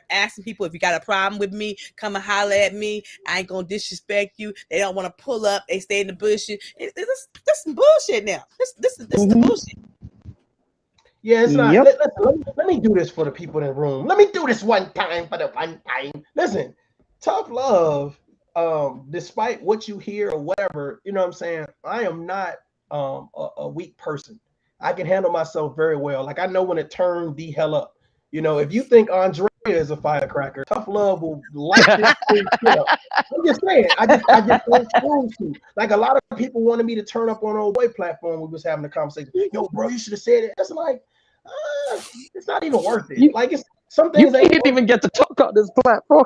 asking people, if you got a problem with me, come and holler at me. I ain't gonna disrespect you. They don't want to pull up. They stay in the bushes. This some bullshit now. This is the bullshit. Yeah, it's not. Let me do this for the people in the room. Let me do this one time for the one time. Listen, tough love. Despite what you hear or whatever, you know what I'm saying, I am not a weak person. I can handle myself very well. Like, I know when to turn the hell up. If you think Andrea is a firecracker, tough love will light this thing up. I'm just saying, I just don't choose to. Like, a lot of people wanted me to turn up on Old Boy platform. We was having a conversation. Yo, bro, you should have said it. It's like, it's not even worth it. Like, it's some things you didn't even get to talk on this platform.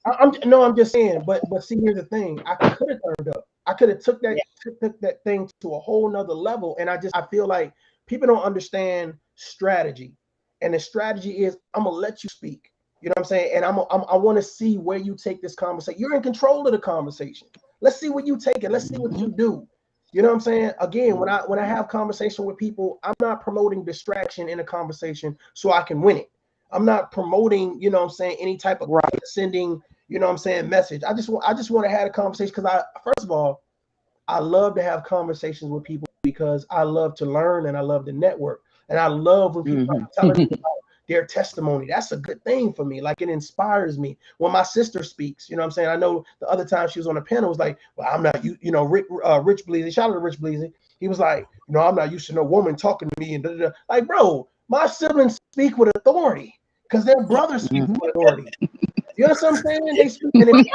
I'm just saying. But see, here's the thing. I could have turned up. I could have took that thing to a whole nother level. And I feel like people don't understand strategy. And the strategy is, I'm gonna let you speak. You know what I'm saying? And I want to see where you take this conversation. You're in control of the conversation. Let's see where you take it. Let's see what you do. You know what I'm saying? Again, when I have conversation with people, I'm not promoting distraction in a conversation so I can win it. I'm not promoting, you know what I'm saying, any type of sending, you know what I'm saying, message. I just want to have a conversation, because first of all, I love to have conversations with people because I love to learn and I love to network. And I love when people are telling me about their testimony. That's a good thing for me. Like, it inspires me. When my sister speaks, you know what I'm saying? I know the other time she was on the panel, was like, well, I'm not, Rich Bleezy, shout out to Rich Bleezy. He was like, I'm not used to no woman talking to me. And like, bro, my siblings speak with authority. because their brothers speak with authority. You know what I'm saying? They speak. And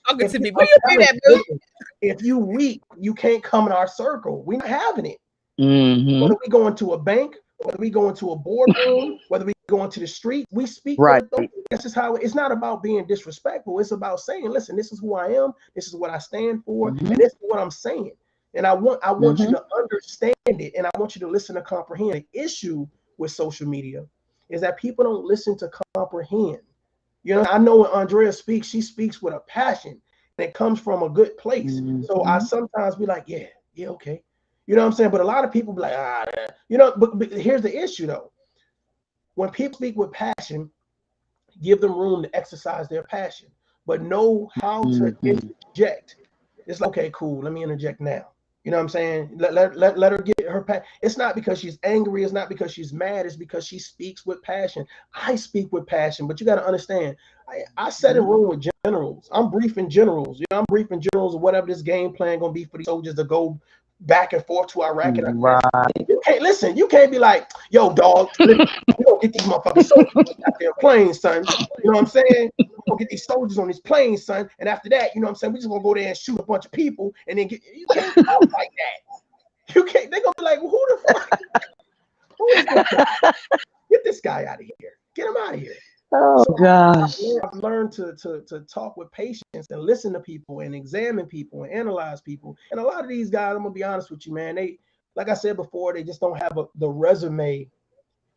talking to me. Where you see that, bro? if you weak, you can't come in our circle. We're not having it. Mm-hmm. Whether we go into a bank, whether we go into a boardroom, whether we go into the street, we speak. Right. That's just how it's not about being disrespectful. It's about saying, listen, this is who I am. This is what I stand for. Mm-hmm. And this is what I'm saying. And I want Mm-hmm. you to understand it. And I want you to listen to comprehend. The issue with social media is that people don't listen to comprehend. You know, I know when Andrea speaks, she speaks with a passion and it comes from a good place. Mm-hmm. So I sometimes be like, yeah, okay. You know what I'm saying? But a lot of people be like, you know, but here's the issue though. When people speak with passion, give them room to exercise their passion, but know how to interject. It's like, okay, cool, let me interject now. You know what I'm saying? Let her get her passion. It's not because she's angry. It's not because she's mad. It's because she speaks with passion. I speak with passion, but you got to understand, I sat in a room with generals. I'm briefing generals. You know, I'm briefing generals of whatever this game plan going to be for these soldiers to go back and forth to Iraq. And right. You can't listen. You can't be like, yo, dog, we don't get these motherfucking soldiers out there playing, son. You know what I'm saying? We don't get these soldiers on these planes, son. And after that, you know what I'm saying? We just gonna go there and shoot a bunch of people and then you can't talk like that. You can't. They're gonna be like, well, who the fuck? Who is this guy? Get this guy out of here. Get him out of here. Oh gosh. I've learned to talk with patience and listen to people and examine people and analyze people. And a lot of these guys, I'm gonna be honest with you, man, they, like I said before, they just don't have the resume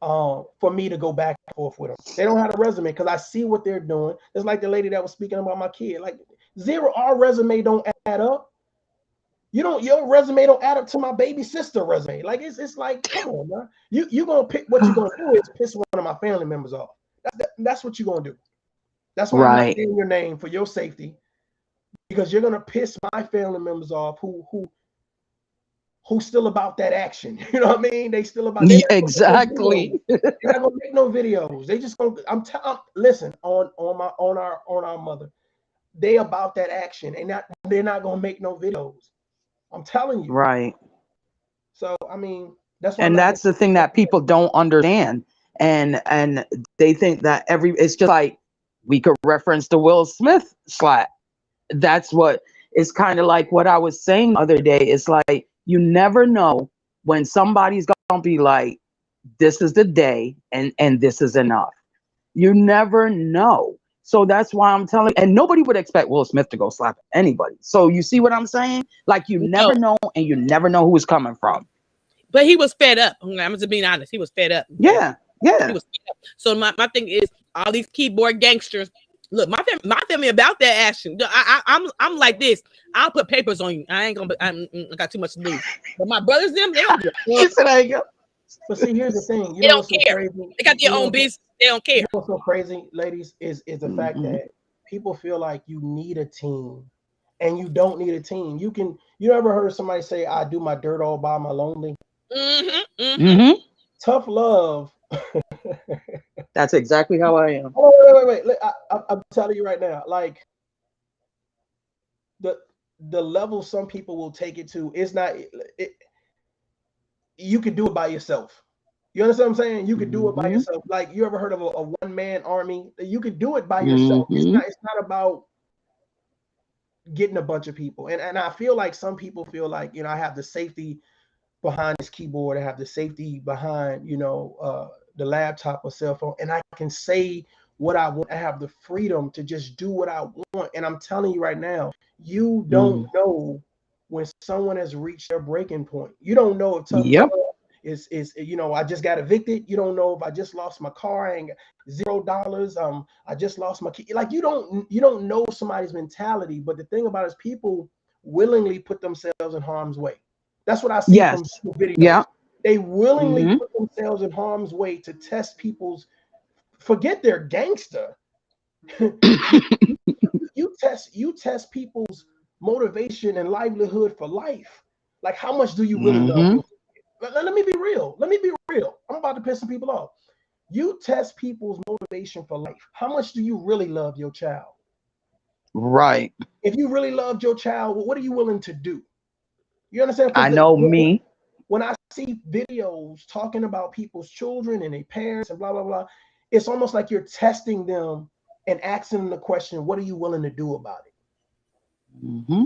for me to go back and forth with them. They don't have a resume because I see what they're doing. It's like the lady that was speaking about my kid. Like our resume don't add up. Your resume don't add up to my baby sister resume. Like it's like, come on, man. You gonna pick what you're gonna do is piss one of my family members off. That's what you're gonna do. That's why I'm not saying your name for your safety, because you're gonna piss my family members off who's still about that action. You know what I mean? They still about exactly. They're not gonna make no videos. They just gonna. Listen on our mother. They about that action, and they're not gonna make no videos. I'm telling you. Right. So I mean, that's why. And that's the thing that people don't understand, and they think that it's just like we could reference the Will Smith slap. That's what it's kind of like what I was saying the other day. It's like you never know when somebody's gonna be like, "This is the day," and this is enough. You never know. So that's why I'm telling, and nobody would expect Will Smith to go slap anybody. So you see what I'm saying? Like you never know, and you never know who it's coming from. But he was fed up. I'm just being honest. He was fed up. Yeah. He was fed up. So my thing is, all these keyboard gangsters. Look, my family about that action. I'm like this. I'll put papers on you. I got too much to lose. But my brothers, them, they don't. But see, here's the thing. They don't care. They got their own business. They don't care. You know what's so crazy, ladies, is the fact that people feel like you need a team, and you don't need a team. You ever heard somebody say, "I do my dirt all by my lonely"? Tough love. That's exactly how I am. Oh, wait. I'm telling you right now, like the level some people will take it to is not. You could do it by yourself. You understand what I'm saying? You could do it by yourself. Like, you ever heard of a one-man army? You could do it by yourself. It's not about getting a bunch of people. And I feel like some people feel like, I have the safety behind this keyboard. I have the safety behind, the laptop or cell phone. And I can say what I want. I have the freedom to just do what I want. And I'm telling you right now, you don't know when someone has reached their breaking point. You don't know if tough love is I just got evicted. You don't know if I just lost my car. I ain't got $0. I just lost my key. Like, you don't know somebody's mentality. But the thing about it is, people willingly put themselves in harm's way. That's what I see from videos. Yeah. They willingly put themselves in harm's way to test people's, forget their gangster. you test people's motivation and livelihood for life. Like, how much do you really love? Let me be real. I'm about to piss some people off. You test people's motivation for life. How much do you really love your child? Right. If you really loved your child, what are you willing to do? You understand? I know me. when I see videos talking about people's children and their parents and blah, blah, blah, it's almost like you're testing them and asking them the question, what are you willing to do about it? Mm-hmm.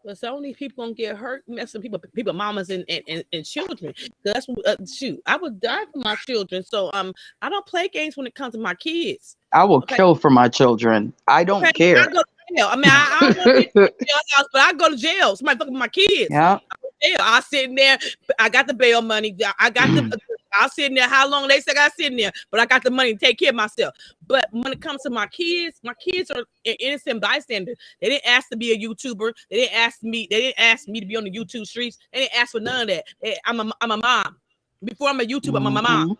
But so many people gonna get hurt, messing people, mamas and children. That's shoot. I would die for my children. So I don't play games when it comes to my kids. I will kill for my children. I don't care. I go to jail. I mean, I don't want to be in the jailhouse, but I go to jail. Somebody fucking my kids. Yeah. I sit in there. I got the bail money. I got the. I'll sit in there. How long they say I sit in there, but I got the money to take care of myself. But when it comes to my kids are innocent bystanders. They didn't ask to be a YouTuber. They didn't ask me to be on the YouTube streets. They didn't ask for none of that. I'm a mom. Before I'm a YouTuber, I'm a mom,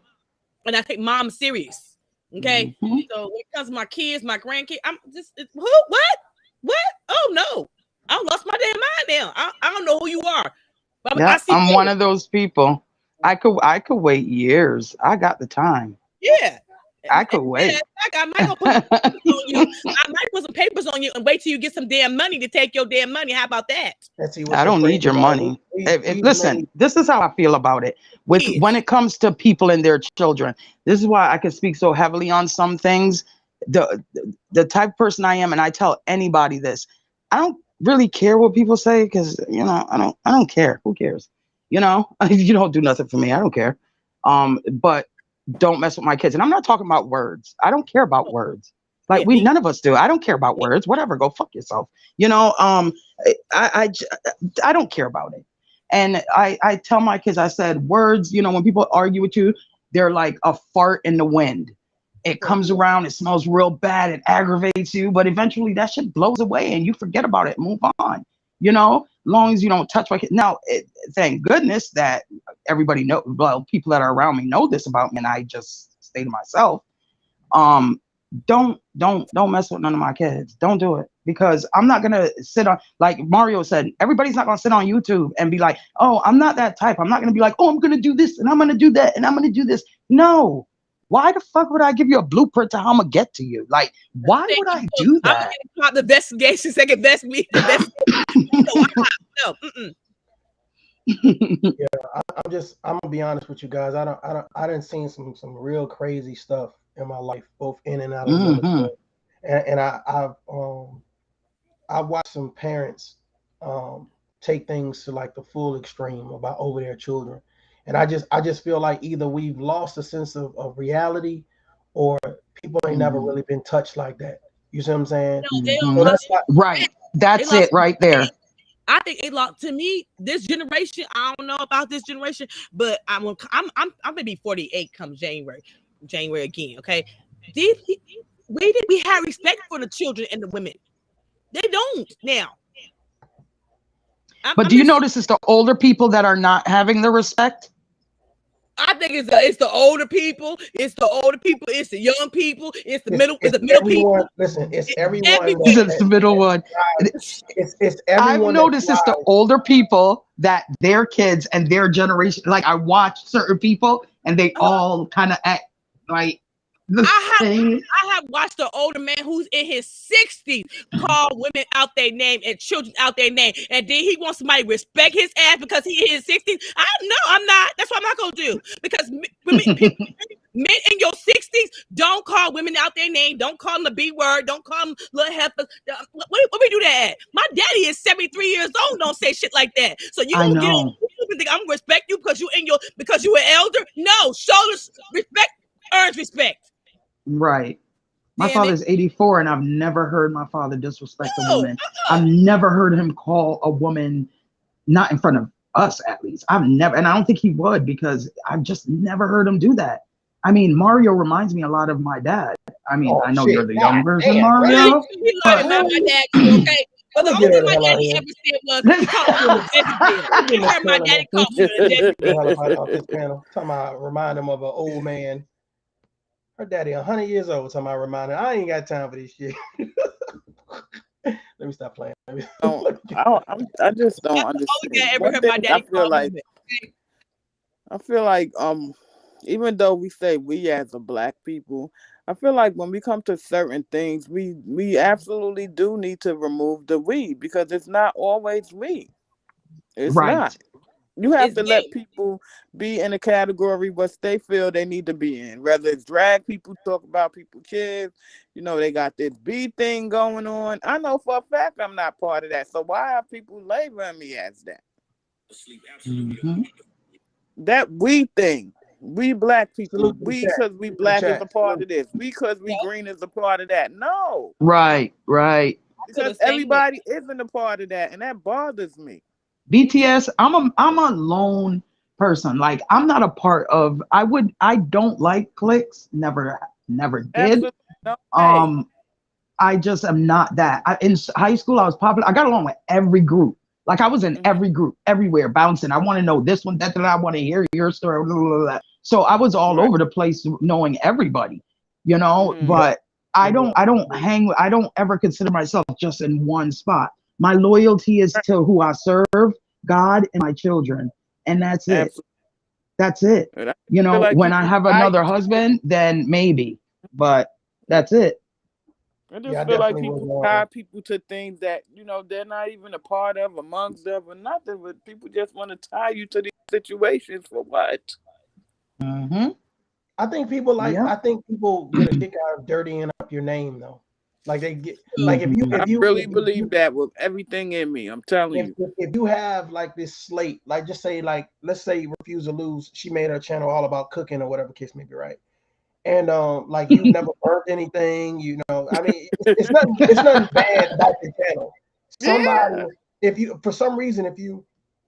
and I take mom serious. Okay, so when it comes to my kids, my grandkids, I'm just who? What? Oh no, I lost my damn mind now. I don't know who you are. But yeah, I'm one of those people. I could wait years. I got the time. Yeah. I could wait. I might put some papers on you. I might put some papers on you and wait till you get some damn money to take your damn money. How about that? I don't need your money. Listen, this is how I feel about it. When it comes to people and their children, this is why I can speak so heavily on some things. The type of person I am, and I tell anybody this, I don't really care what people say because I don't care. Who cares? You don't do nothing for me. I don't care. But don't mess with my kids. And I'm not talking about words. I don't care about words. Like none of us do. I don't care about words. Whatever. Go fuck yourself. I don't care about it. And I tell my kids, I said, words, when people argue with you, they're like a fart in the wind. It comes around, it smells real bad, it aggravates you, but eventually that shit blows away and you forget about it and move on. Long as you don't touch my kid. Now, thank goodness that everybody people that are around me know this about me, and I just stay to myself. Don't mess with none of my kids. Don't do it, because I'm not gonna sit on, like Mario said, everybody's not gonna sit on YouTube and be like, oh, I'm not that type. I'm not gonna be like, oh, I'm gonna do this and I'm gonna do that and I'm gonna do this. No. Why the fuck would I give you a blueprint to how I'm gonna get to you? Like, why would I do that? I'm the investigation, second best me. The best. Yeah, I'm gonna be honest with you guys. I done seen some real crazy stuff in my life, both in and out of the military. And I've watched some parents take things to like the full extreme about over their children. And I just feel like either we've lost a sense of reality, or people ain't never really been touched like that. You see what I'm saying? Right. That's it right there. I think to me, this generation, I don't know about this generation, but I'm gonna be 48 come January again. Okay. We have respect for the children and the women. They don't now. But do you notice it's the older people that are not having the respect? I think it's the older people. It's the older people. It's the young people. It's the middle. It's the middle people. Listen, it's everyone. It's the middle one. It's everyone. I've noticed it's the older people that their kids and their generation. Like, I watch certain people and they all kind of act like the same. I have watched an older man who's in his 60s call women out their name and children out their name, and then he wants somebody to respect his ass because he in his 60s. I'm not. That's what I'm not gonna do, because men in your 60s don't call women out their name. Don't call them the B word. Don't call them little heifers. What we do that at? My daddy is 73 years old. Don't say shit like that. So you don't get on. You think I'm gonna respect you because you an elder? No, show respect earns respect. Right. My father's 84, and I've never heard my father disrespect a woman. I've never heard him call a woman, not in front of us at least. I've never, and I don't think he would, because I've just never heard him do that. I mean, Mario reminds me a lot of my dad. I mean, I know you're the young version, Mario. My dad too, okay? But the only thing my daddy ever said was, he called me a Jezebel. You heard my daddy call me a Jezebel. Talking about remind him of an old man. Her daddy 100 years old. Talking about reminding, I ain't got time for this shit. Let me stop playing. I just don't understand. I feel like even though we say we as a black people, I feel like when we come to certain things, we absolutely do need to remove the we, because it's not always we. It's not. You have It's to let gay. people be in a category what they feel they need to be in. Whether it's drag people, talk about people, kids, they got this B thing going on. I know for a fact I'm not part of that. So why are people labeling me as that? Mm-hmm. That we thing. We black people. Salute to the We chat. because we To the black is chat. a part Salute. of this. We because we green is a part of that. No. Right, right. I feel Because the same way. everybody isn't a part of that. And that bothers me. BTS, I'm a lone person. Like I'm not a part of I don't like cliques. Never did. Absolutely no way. Um I just am not that. In high school I was popular. I got along with every group. Like I was in Mm-hmm. every group, everywhere, bouncing. I want to know this one, that, I want to hear your story. Blah, blah, blah. So I was all Right. over the place knowing everybody, Mm-hmm. but I don't ever consider myself just in one spot. My loyalty is to who I serve, God and my children. And that's it. Absolutely. That's it. And I feel like When I people have tie another you to things. husband, then maybe, but that's it. I Yeah, just I feel like definitely people was. tie people to things that they're not even a part of, amongst them, or nothing. But people just want to tie you to these situations for what? Mm-hmm. I Yep. think people get a kick out of dirtying up your name though. Like they get like Mm-hmm. I really believe that with everything in me. I'm telling you. if you have like this slate, like just say like let's say Refuse to Lose, she made her channel all about cooking or whatever case may be, right? And like you've never burnt anything, I mean it's nothing bad about the channel. Somebody Yeah. if you for some reason if you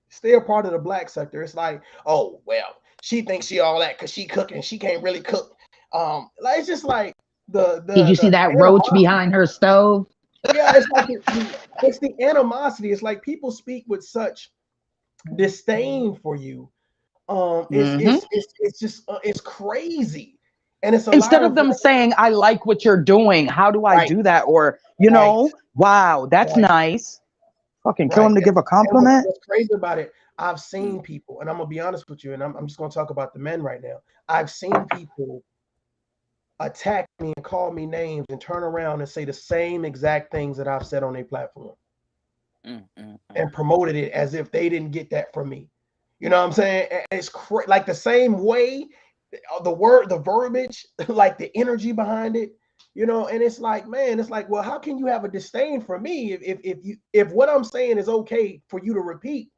stay a part of the black sector, it's like, oh well, she thinks she all that because she cooking, she can't really cook. Like it's just like the Did the you see the that roach animosity. behind her stove? Yeah, it's like it's the animosity. It's like people speak with such disdain for you. Mm-hmm. It's just it's crazy, and it's a lot Instead of of them like, saying, I like what you're doing, how do I right, do that? Or, right, wow, that's right, nice. Fucking kill right. him to give a And compliment. what's crazy about it, I've Mm. seen people, and I'm gonna be honest with you, and I'm just gonna talk about the men right now. I've seen people attack me and call me names and turn around and say the same exact things that I've said on a platform and promoted it as if they didn't get that from me. You know what I'm saying? It's like the same way, the verbiage, like the energy behind it, and it's like, man, it's like, well, how can you have a disdain for me if what I'm saying is okay for you to repeat?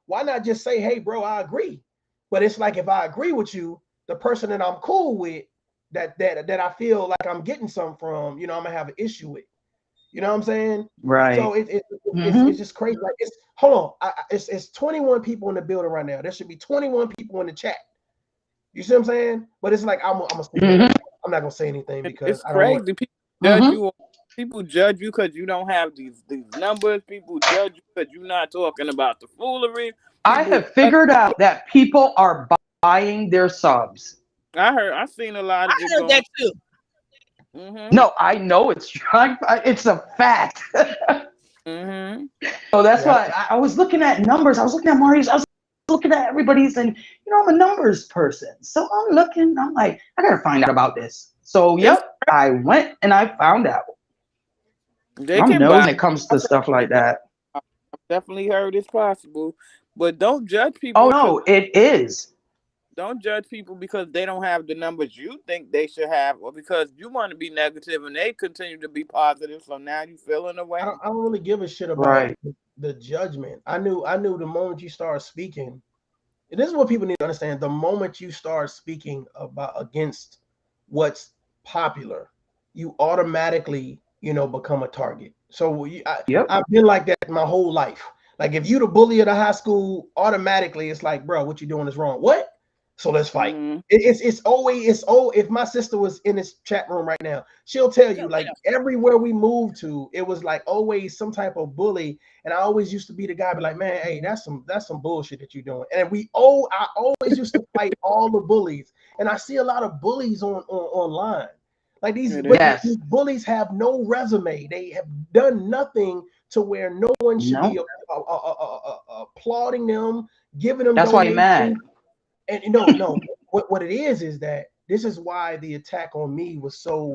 Why not just say, hey, bro, I agree? But it's like if I agree with you, the person that I'm cool with, that I feel like I'm getting something from, I'm gonna have an issue with. You know what I'm saying? So Right. it's just crazy. Like hold on, it's 21 people in the building right now. There should be 21 people in the chat. You see what I'm saying? But it's like I'm gonna stay here. Mm-hmm. I'm not gonna say anything because It's I don't want. crazy. People judge Mm-hmm. you. People judge you because you don't have these numbers. People judge you because you're not talking about the foolery. I People have judge. figured out that people are buying their subs. I seen a lot I of it heard going. that too. Mhm. No, I know it's it's a fact. Mhm. So that's Yeah, why I was looking at numbers. I was looking at Marius. I was looking at everybody's, and I'm a numbers person. So I'm looking. I'm like, I gotta find out about this. So It's yep, I went and I found out. they I'm can nosy buy. when it comes I to stuff like that. definitely heard it's possible, but don't judge Oh people because no, it is. don't judge people because they don't have the numbers you think they should have, or because you want to be negative and they continue to be positive. So now you feeling away. I don't really give a shit about Right. the judgment. I knew the moment you start speaking. And this is what people need to understand. The moment you start speaking about against what's popular, you automatically, become a target. So Yep. I've been like that my whole life. Like if you the bully of the high school, automatically it's like, bro, what you doing is wrong. What? So let's fight. Mhm. If my sister was in this chat room right now, she'll tell you like everywhere we moved to, it was like always some type of bully. And I always used to be the guy, be like, man, hey, that's some bullshit that you're doing. And I always used to fight all the bullies. And I see a lot of bullies online. Like It is. Yes. these bullies have no resume. They have done nothing to where no one should be No. applauding them, giving them That's why you're mad. donations. And no, what it is that this is why the attack on me was so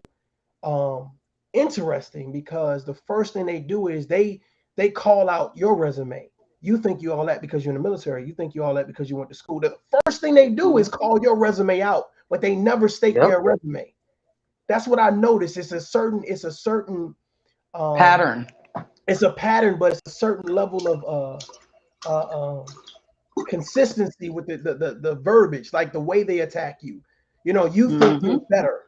interesting, because the first thing they do is they call out your resume. You think you all that because you're in the military. You think you all that because you went to school. The first thing they do is call your resume out, but they never state their resume. That's what I noticed. It's a certain pattern. It's a pattern, but it's a certain level of consistency with the verbiage, like the way they attack you. You know, you think you're better.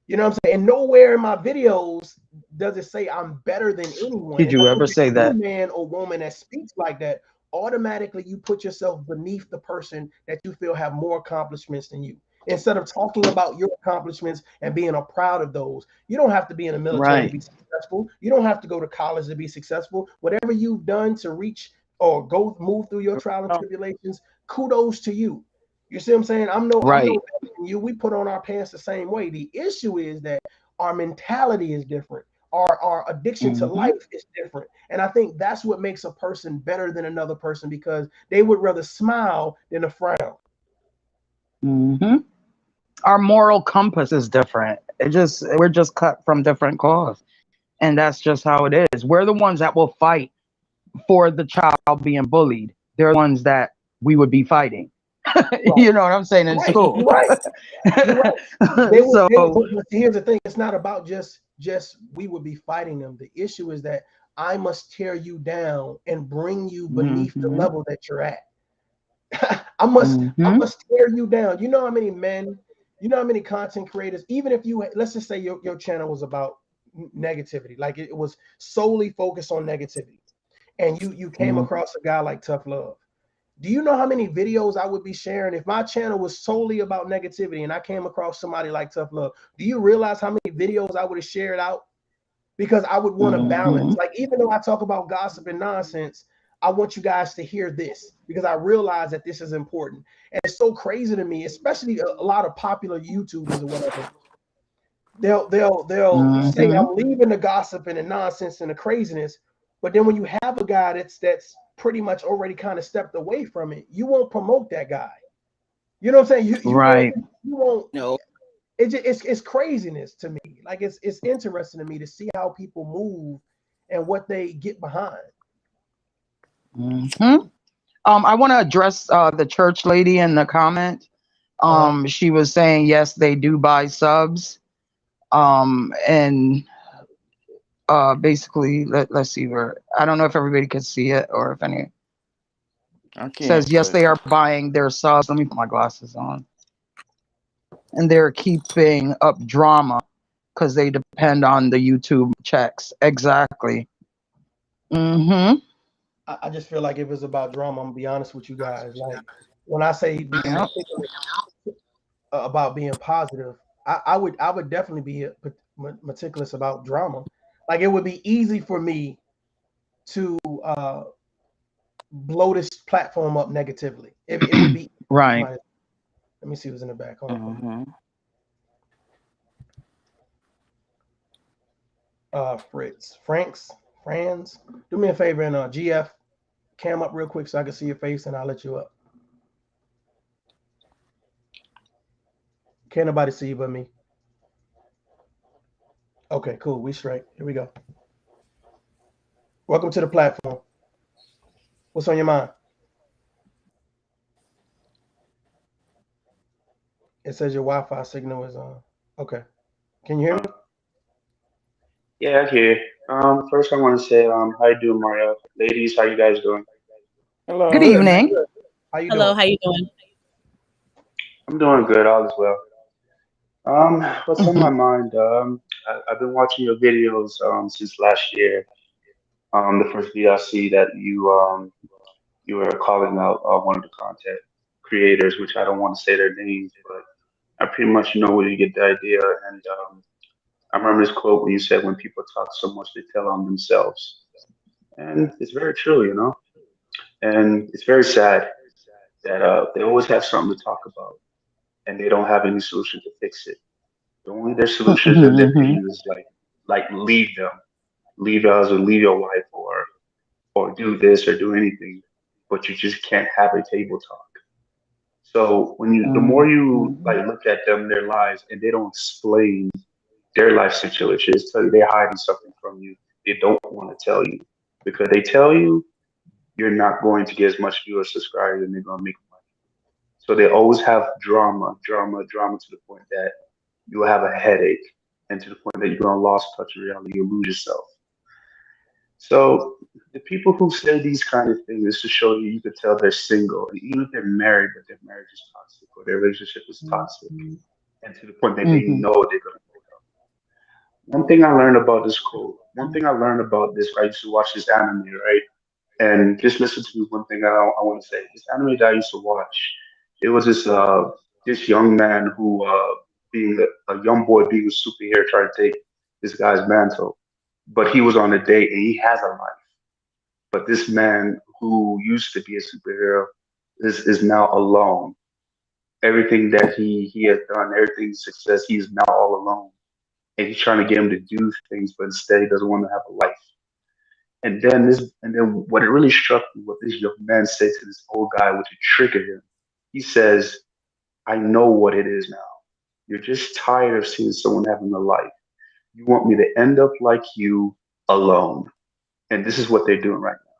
You know what I'm saying? And nowhere in my videos does it say I'm better than anyone. Did you ever say that? Man or woman that speaks like that, automatically you put yourself beneath the person that you feel have more accomplishments than you. Instead of talking about your accomplishments and being proud of those, you don't have to be in the military to be successful. You don't have to go to college to be successful. Whatever you've done to reach or move through your trials and tribulations, kudos to you. You see what I'm saying? I'm no better than you. We put on our pants the same way. The issue is that our mentality is different. Our addiction to life is different. And I think that's what makes a person better than another person, because they would rather smile than a frown. Our moral compass is different. We're just cut from different cloths. And that's just how it is. We're the ones that will fight for the child being bullied. They're the ones that we would be fighting. You know what I'm saying? In school. Right. Here's the thing. It's not about just we would be fighting them. The issue is that I must tear you down and bring you beneath the level that you're at. I must tear you down. You know how many men, you know how many content creators, even if you, let's just say your channel was about negativity, like it was solely focused on negativity, and you came across a guy like Tough Love. Do you know how many videos I would be sharing if my channel was solely about negativity and I came across somebody like Tough Love? Do you realize how many videos I would have shared out? Because I would want to balance. Like, even though I talk about gossip and nonsense, I want you guys to hear this, because I realize that this is important. And it's so crazy to me, especially a lot of popular YouTubers or whatever. They'll say, I'm leaving the gossip and the nonsense and the craziness. But then when you have a guy that's pretty much already kind of stepped away from it, you won't promote that guy. You know what I'm saying? You won't. No. It's craziness to me. Like, it's interesting to me to see how people move and what they get behind. I want to address the church lady in the comment. She was saying, yes, they do buy subs. And basically, let's see where, I don't know if everybody can see it or if any. Says, yes, they are buying their subs. Let me put my glasses on. And they're keeping up drama because they depend on the YouTube checks. Exactly. I just feel like if it's about drama, I'm gonna be honest with you guys. Like, when I say about being positive, I would definitely be meticulous about drama. Like, it would be easy for me to blow this platform up negatively. It would be right. Let me see who's in the back. Hold on. Franz, do me a favor and GF, cam up real quick so I can see your face, and I'll let you up. Can't nobody see you but me. Okay, cool. We straight. Here we go. Welcome to the platform. What's on your mind? It says your Wi-Fi signal is on. Okay. Can you hear me? Yeah, I hear you. First I want to say, how you doing, Mario? Ladies, how you guys doing? Hello. Good evening. How you Hello, doing? how you doing? I'm doing good, all is well. What's on my mind? I've been watching your videos since last year. The first video I see that you were calling out one of the content creators, which I don't want to say their names, but I pretty much know where you get the idea. And I remember this quote when you said, "When people talk so much, they tell on themselves," and it's very true, you know. And it's very sad that they always have something to talk about, and they don't have any solution to fix it. The only their solutions that they can use is like leave them, leave your husband, leave your wife, or do this or do anything, but you just can't have a table talk. So when you, the more you like look at them, their lives, and they don't explain their life situation, it's tell you they're hiding something from you. They don't want to tell you because they tell you, you're not going to get as much view or subscribers and they're going to make money. So they always have drama, drama, drama to the point that you'll have a headache and to the point that you're going to lose touch of reality, you'll lose yourself. So the people who say these kind of things is to show you you could tell they're single, and even if they're married, but their marriage is toxic or their relationship is toxic, and to the point that they know they're gonna break up. One thing I learned about this quote, one thing I learned about this, I used to watch this anime, right? And just listen to me one thing I want to say. This anime that I used to watch, it was this young man who being a young boy being a superhero trying to take this guy's mantle, but he was on a date and he has a life. But this man who used to be a superhero is now alone. Everything that he has done, everything success, he's now all alone. And he's trying to get him to do things, but instead he doesn't want to have a life. And then what it really struck me, what this young man said to this old guy, which triggered him, he says, I know what it is now. You're just tired of seeing someone having a life. You want me to end up like you alone. And this is what they're doing right now.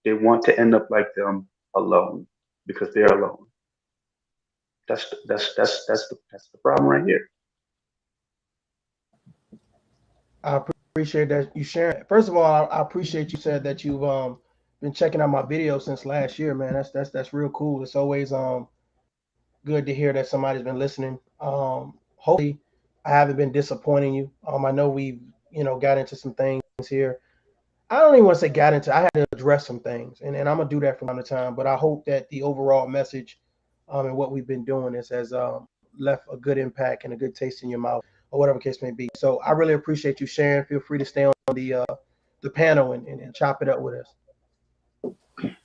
They want to end up like them alone because they're alone. That's the problem right here. I appreciate that you sharing. First of all, I appreciate you said that you've been checking out my videos since last year, man. That's real cool. It's always good to hear that somebody's been listening. Hopefully I haven't been disappointing you. I know we've got into some things here. I don't even want to say got into. I had to address some things, and I'm gonna do that from time to time. But I hope that the overall message and what we've been doing has left a good impact and a good taste in your mouth, or whatever case may be. So I really appreciate you sharing. Feel free to stay on the panel and chop it up with us.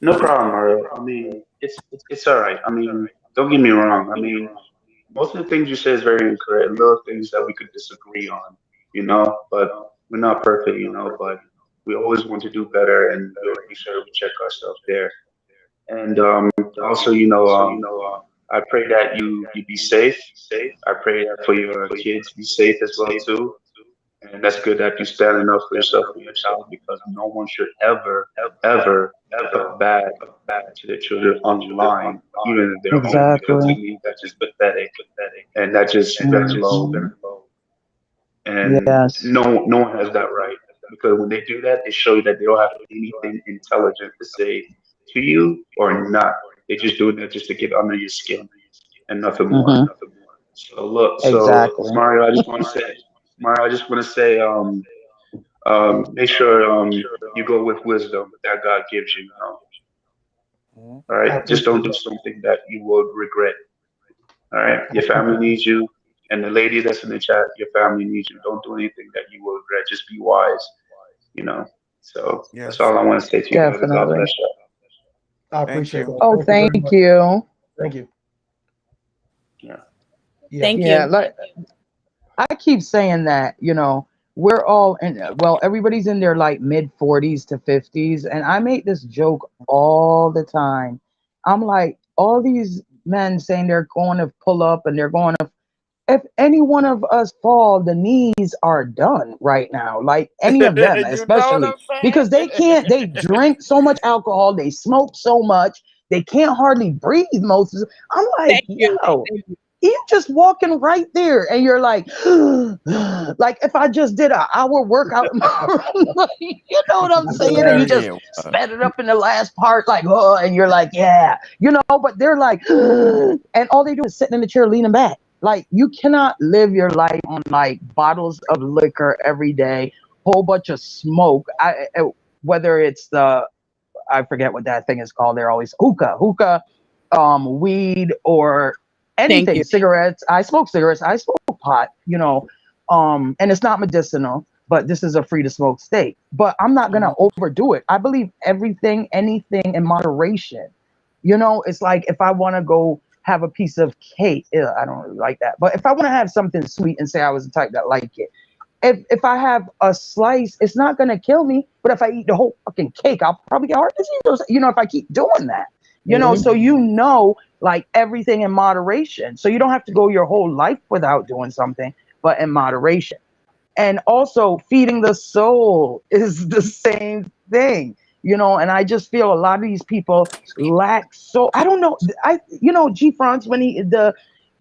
No problem, Mario. I mean, it's all right. I mean, don't get me wrong. I mean, most of the things you say is very incorrect. Little things that we could disagree on, but we're not perfect, but we always want to do better, and we always make sure we check ourselves there. And also, I pray that you be safe. I pray that for your kids be safe as well too. And that's good that you're standing up for yourself and your child because no one should ever, ever talk bad to their children online, even in their home, because to Exactly. me that's just pathetic, and that's just very low. And Yes. no one has that right because when they do that, they show you that they don't have anything intelligent to say to you or not. They're just doing that just to get under your skin and nothing more. So look, so Exactly. Mario, I just want to say, make sure you go with wisdom that God gives you. All I right, just don't appreciate do that. something that you will regret. All right, I your family appreciate needs you, and the lady that's in the chat, your family needs you. Don't do anything that you will regret. Just be wise. You know. So that's all I want to say to you brothers. God Definitely. bless you. I Thank appreciate you. that. Oh, Thank you very thank much. you. Thank you. Yeah. Yeah. Thank Yeah, you. like I keep saying that, we're all in, well, everybody's in their like mid 40s to 50s. And I make this joke all the time. I'm like, all these men saying they're going to pull up and they're going to, if any one of us fall, the knees are done right now. Like any of them, You know what especially I'm saying? because they drink so much alcohol, they smoke so much, they can't hardly breathe most of the, I'm like, Thank you. yo, Thank you. you just walking right there and you're like like if I just did an hour workout in my room, like, you know what I'm saying, and you Hell just yeah. sped it up in the last part like, oh, and you're like, yeah, but they're like and all they do is sitting in the chair leaning back. Like, you cannot live your life on like bottles of liquor every day, whole bunch of smoke. Whether it's the, I forget what that thing is called. They're always hookah, weed, or Thank anything, you. cigarettes. I smoke cigarettes. I smoke pot. And it's not medicinal, but this is a free to smoke state. But I'm not gonna overdo it. I believe anything in moderation. It's like if I want to go have a piece of cake, I don't really like that. But if I want to have something sweet and say I was the type that like it, if I have a slice, it's not gonna kill me. But if I eat the whole fucking cake, I'll probably get heart disease. If I keep doing that, so like everything in moderation. So you don't have to go your whole life without doing something, but in moderation. And also feeding the soul is the same thing. And I just feel a lot of these people lack. So I don't know. G. France, when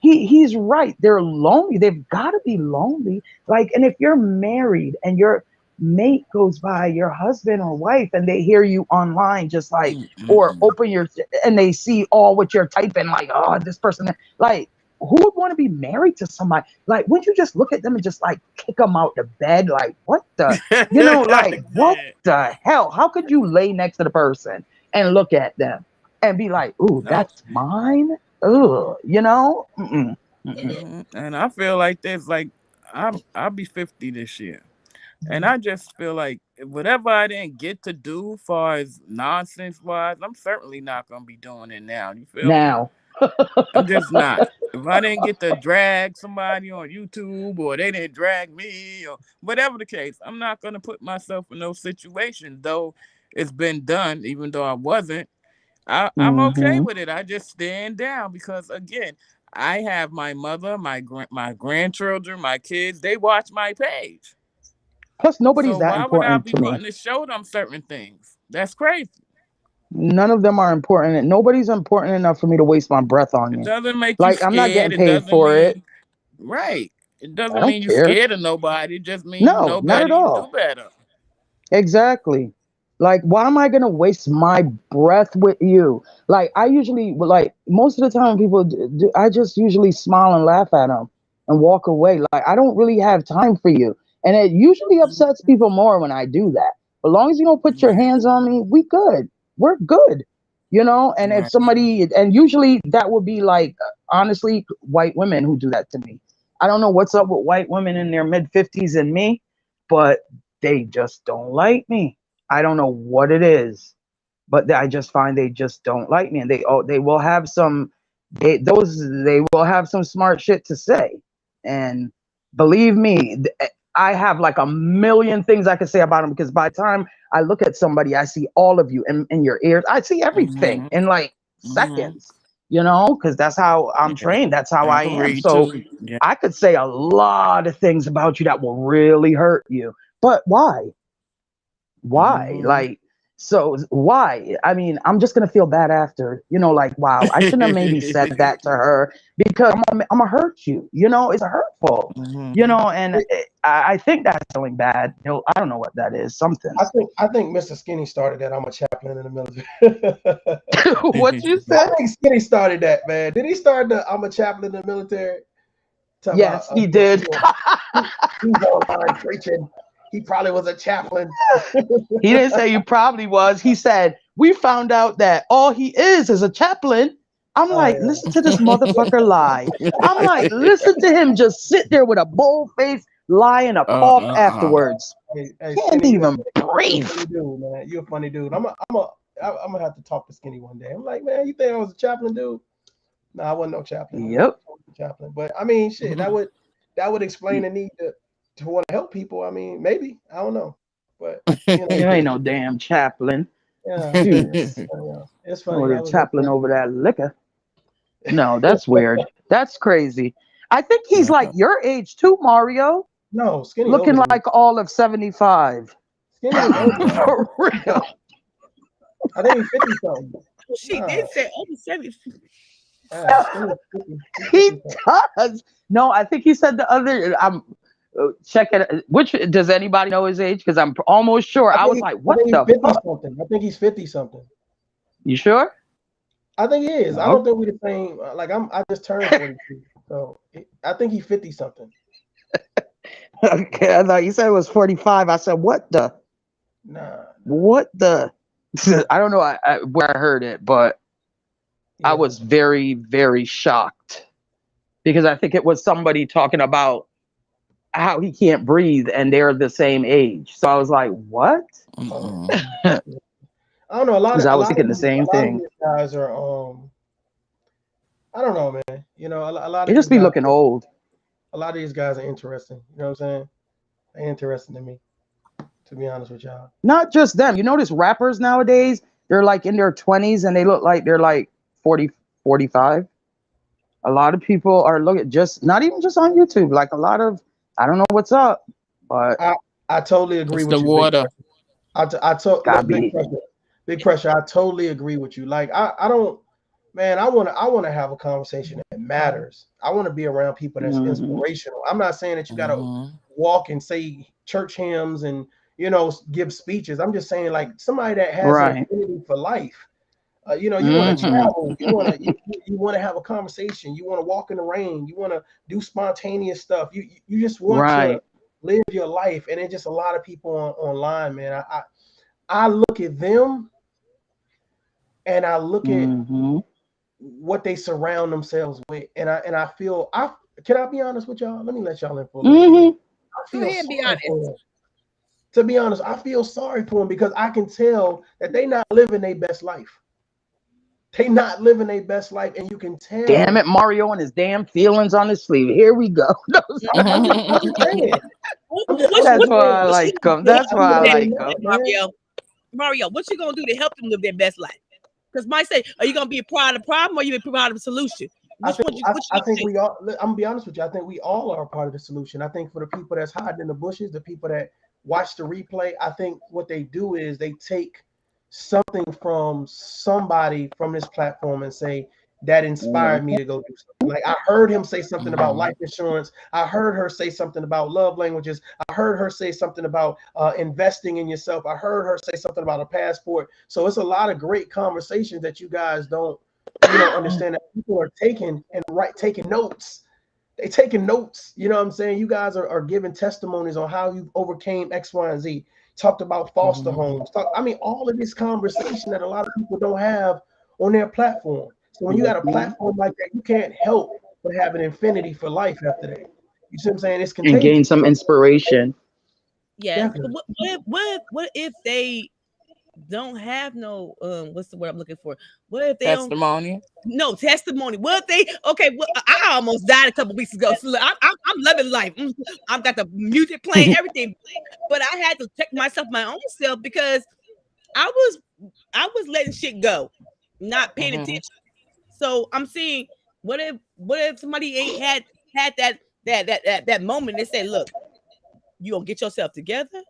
he's right. They're lonely. They've got to be lonely. Like, and if you're married and your mate goes by, your husband or wife, and they hear you online, just like, or open and they see all what you're typing, like, oh, this person, like, who would want to be married to somebody? Like, wouldn't you just look at them and just like kick them out the bed? Like, what the, like, what the hell? How could you lay next to the person and look at them and be like, ooh, that's mine? Ugh, Mm-mm. And I feel like this, like, I'll be 50 this year. And I just feel like whatever I didn't get to do as far as nonsense wise, I'm certainly not gonna be doing it now. You feel me? Now. I'm just not. If I didn't get to drag somebody on YouTube, or they didn't drag me, or whatever the case, I'm not gonna put myself in those situations. Though it's been done, even though I wasn't. I'm okay with it. I just stand down because, again, I have my mother, my grandchildren, my kids. They watch my page. Plus, nobody's So that why would I important be to me. wanting to show them certain things? That's crazy. None of them are important. Nobody's important enough for me to waste my breath on It you. doesn't make you Like, I'm not scared. getting It paid doesn't for it. mean right. It I doesn't don't mean you care. scared of nobody. It just means you No, know not better. at You do all. better. Exactly. Like, why am I gonna waste my breath with you? Like, I usually, like, most of the time people do, I just usually smile and laugh at them and walk away. Like, I don't really have time for you, and it usually upsets people more when I do that. As long as you don't put your hands on me, we good. We're good. And if Right. somebody, and usually that would be like, honestly, white women who do that to me. I don't know what's up with white women in their mid-50s and me, but they just don't like me. I don't know what it is, but I just find they just don't like me, and they will have they will have some smart shit to say, and believe me, I have like a million things I could say about them, because by the time I look at somebody, I see all of you in your ears. I see everything in like seconds, because that's how I'm trained. That's how I I can am. read So too. Yeah. I could say a lot of things about you that will really hurt you. But why? Why? Like, so why? I mean, I'm just gonna feel bad after, like, wow, I shouldn't have maybe said that to her, because I'm gonna hurt you. It's hurtful. And I think that's feeling bad. I don't know what that is. Something. I think Mr. Skinny started that. I'm a chaplain in the military. What you I said? think Skinny started that, man. Did he start the I'm a chaplain in the military? Yes, he did. He's online preaching. He probably was a chaplain. He didn't say he probably was. He said, we found out that all he is a chaplain. I'm like, listen to this motherfucker lie. I'm like, listen to him just sit there with a bold face, lie, and a cough afterwards. Hey, Can't Skinny, even breathe. You're a funny dude, man. You're a funny dude. I'm gonna have to talk to Skinny one day. I'm like, man, you think I was a chaplain, dude? No, I wasn't no chaplain. Yep. Chaplain. But I mean, shit, that would explain the need to want to help people. I mean, maybe, I don't know, but You ain't no damn chaplain. yeah, it's funny. Oh, the chaplain over that liquor. No, that's weird. That's crazy. I think he's like your age too, Mario. No, Skinny looking older like all of 75. Skinny is older. For real. I think he's 50 something. She did say over 70. He does. No, I think he said the other. I'm check it. Which does anybody know his age? Because I'm almost sure. I was like, what the fuck? I think he's 50 something. You sure? I think he is. I don't think we're the same. Like I just turned 42, so I think he's 50 something. Okay, I thought you said it was 45. I said, what the? Nah. What the? I don't know where I heard it, but I was very, very shocked, because I think it was somebody talking about how he can't breathe and they're the same age. So I was like, what? I don't know. I was thinking the same thing. These guys are I don't know, man. A lot of they just be looking old. A lot of these guys are interesting. You know what I'm saying? They're interesting to me, to be honest with y'all. Not just them. You notice rappers nowadays, they're like in their 20s and they look like they're like 40, 45. A lot of people are looking, just not even just on YouTube, like a lot of, I don't know what's up, but I totally agree with the you. Water. I told Big Pressure. Big Pressure, I totally agree with you. Like I don't, man, I wanna have a conversation that matters. I want to be around people that's inspirational. I'm not saying that you gotta walk and say church hymns and give speeches. I'm just saying like somebody that has an Right. affinity for life. You want to travel. You want to have a conversation. You want to walk in the rain. You want to do spontaneous stuff. You just want to live your life. And it's just a lot of people online, man. I look at them and I look at what they surround themselves with, and I feel can I be honest with y'all? Let me let y'all in for a little bit. I feel Go ahead and be honest. To be honest, I feel sorry for them because I can tell that they not living their best life. They not living their best life, and you can tell. Damn it, Mario and his damn feelings on his sleeve. Here we go. I'm just saying. That's why I like him. That's why I like him. Mario, what you gonna do to help them live their best life? Because Mike say, are you gonna be a part of the problem or you be a part of the solution? I think we all. I'm gonna be honest with you. I think we all are a part of the solution. I think for the people that's hiding in the bushes, the people that watch the replay, I think what they do is they take something from somebody from this platform and say that inspired me to go do something. Like I heard him say something about life insurance. I heard her say something about love languages. I heard her say something about investing in yourself. I heard her say something about a passport. So it's a lot of great conversations that you guys don't understand, that people are taking notes. They taking notes. You know what I'm saying? You guys are giving testimonies on how you overcame X, Y, and Z. Talked about foster homes. All of this conversation that a lot of people don't have on their platform. So when you got a platform like that, you can't help but have an infinity for life after that. You see what I'm saying? It's contagious. And gain some inspiration. Yeah. What if they don't have no what's the word I'm looking for? What if they testimony? No testimony. What if they I almost died a couple weeks ago. So I'm loving life. I've got the music playing, everything, but I had to check my own self because I was letting shit go, not paying attention. So I'm seeing what if somebody ain't had that moment and say, look, you gonna get yourself together,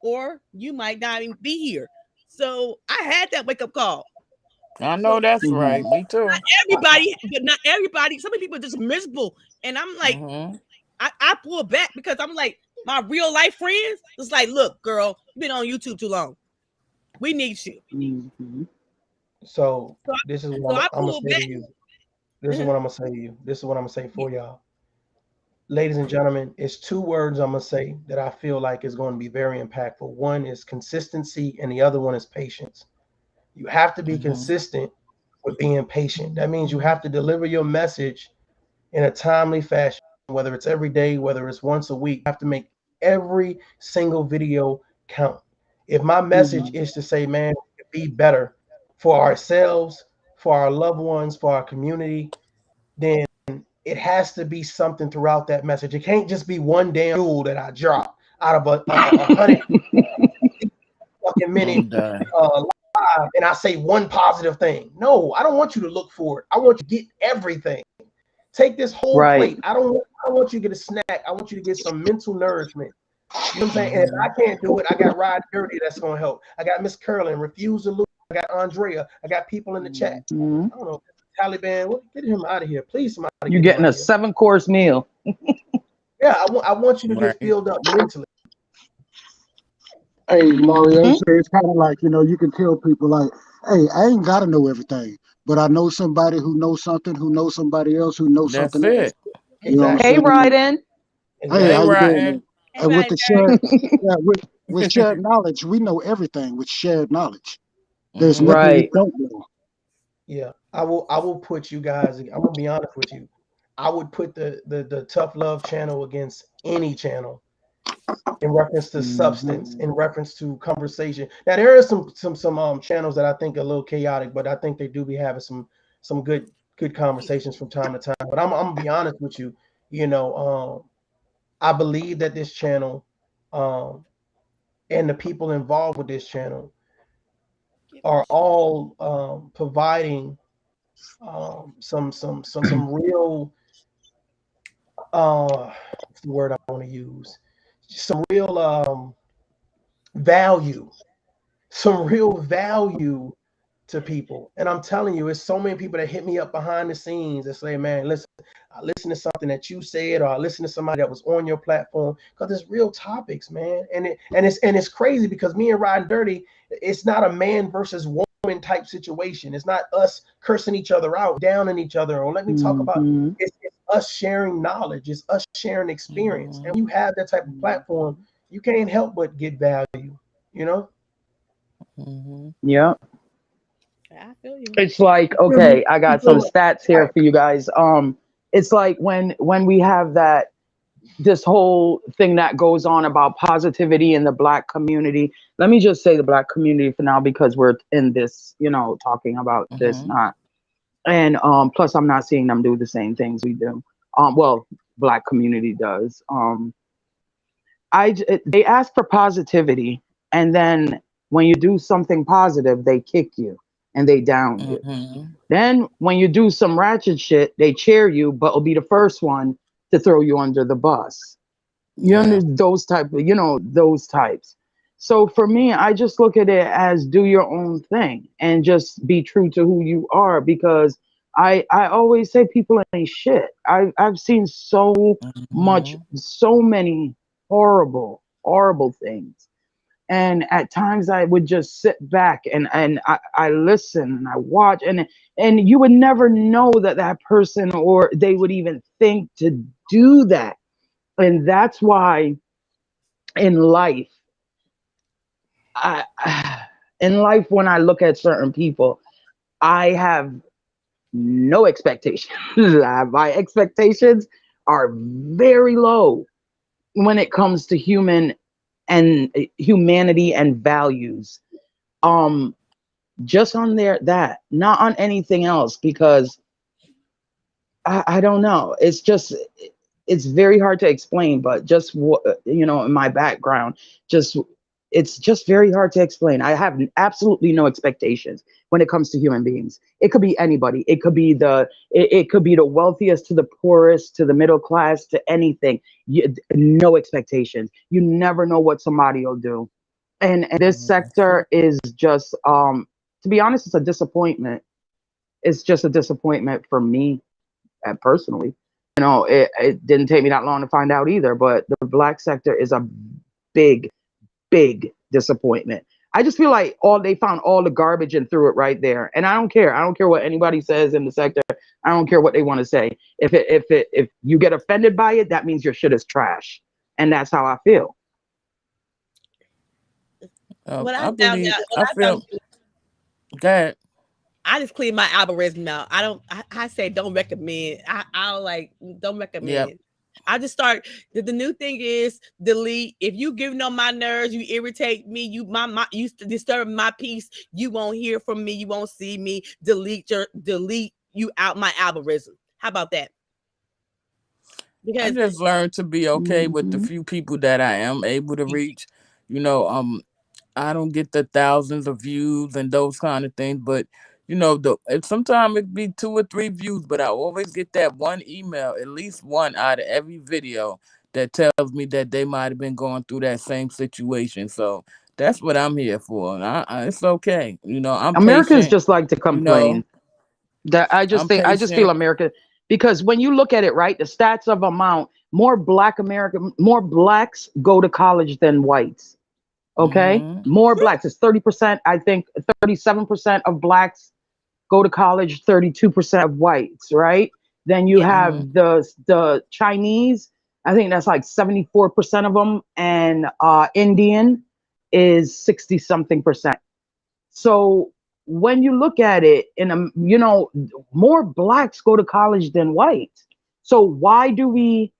or you might not even be here. So I had that wake up call. I know that's right. Me too. Not everybody, but not everybody. Some people are just miserable, and I'm like, I pull back because I'm like, my real life friends. It's like, look, girl, you've been on YouTube too long. We need you. So this is what I'm gonna say to you. This is what I'm gonna say to you. This is what I'm gonna say for y'all. Ladies and gentlemen, it's two words I'm gonna say that I feel like is going to be very impactful. One is consistency, and the other one is patience. You have to be consistent with being patient. That means you have to deliver your message in a timely fashion, whether it's every day, whether it's once a week. You have to make every single video count. If my message is to say, man, be better for ourselves, for our loved ones, for our community, then it has to be something throughout that message. It can't just be one damn jewel that I drop out of a 100 fucking minute live and I say one positive thing. No, I don't want you to look for it. I want you to get everything. Take this whole plate. I don't want you to get a snack. I want you to get some mental nourishment. You know what I'm saying? And if I can't do it, I got Rod Dirty that's gonna help. I got Miss Curlin, Refuse to Lose. I got Andrea. I got people in the chat. I don't know. Taliban, get him out of here, please. Somebody. You're getting a 7-course meal. Yeah, I want you to get filled up mentally. Hey, Mario, so it's kind of like, you can tell people like, hey, I ain't got to know everything, but I know somebody who knows something, who knows somebody else, who knows something else. You know what I'm saying? Hey, Ryden. Hey, how you doing? And with the shared, with shared knowledge, we know everything with shared knowledge. There's nothing we don't know. Yeah, I will put you guys, I'm gonna be honest with you. I would put the Tough Love channel against any channel in reference to substance, in reference to conversation. Now there are some channels that I think are a little chaotic, but I think they do be having some good conversations from time to time. But I'm gonna be honest with you. I believe that this channel and the people involved with this channel are all providing some real what's the word I want to use? Some real value, some real value to people. And I'm telling you, it's so many people that hit me up behind the scenes and say, man, listen, I listened to something that you said, or I listened to somebody that was on your platform, because it's real topics, man. And it's crazy because me and Riding Dirty, it's not a man versus woman type situation. It's not us cursing each other out, downing each other, or let me talk about it's us sharing knowledge, it's us sharing experience. And when you have that type of platform, you can't help but get value, you know? Yeah. I feel you. It's like, okay, I got some stats here for you guys. It's like when we have this whole thing that goes on about positivity in the Black community. Let me just say the Black community for now, because we're in this, talking about this, not. And plus I'm not seeing them do the same things we do. Well, Black community does. They ask for positivity, and then when you do something positive, they kick you and they down you. Then when you do some ratchet shit, they cheer you, but will be the first one to throw you under the bus. Those types. So for me, I just look at it as do your own thing and just be true to who you are, because I always say people ain't shit. I've seen so many horrible things. And at times I would just sit back and I listen and I watch, and you would never know that person, or they would even think to do that. And that's why in life, when I look at certain people, I have no expectations. My expectations are very low when it comes to humanity and values. Just on that, not on anything else, because I don't know. It's very hard to explain, but just in my background, it's just very hard to explain. I have absolutely no expectations when it comes to human beings. It could be anybody. It could be it could be the wealthiest to the poorest to the middle class to anything. No expectations. You never know what somebody will do. And this sector is just, to be honest, it's a disappointment. It's just a disappointment for me personally. It didn't take me that long to find out either, but the Black sector is a big disappointment. I just feel like they found all the garbage and threw it right there. And I don't care. I don't care what anybody says in the sector. I don't care what they want to say. If you get offended by it, that means your shit is trash. And that's how I feel. I feel that I just clean my algorithm out. I say don't recommend. I'll don't recommend. Yep. I just start. The new thing is delete. If you giving on my nerves, you irritate me. You disturb my peace. You won't hear from me. You won't see me. Delete you out my algorithm. How about that? Because I just learned to be okay with the few people that I am able to reach. I don't get the thousands of views and those kind of things, but sometimes it be 2 or 3 views, but I always get that one email, at least one out of every video, that tells me that they might have been going through that same situation. So that's what I'm here for. It's okay. Americans just like to complain. That I just feel America, because when you look at it, right, the stats of amount, more blacks go to college than whites. Okay, more blacks. It's 30%. I think 37% of blacks go to college. 32% of whites. Right. Then you have the Chinese. I think that's like 74% of them, and Indian is 60-something%. So when you look at it, more blacks go to college than whites. So why do we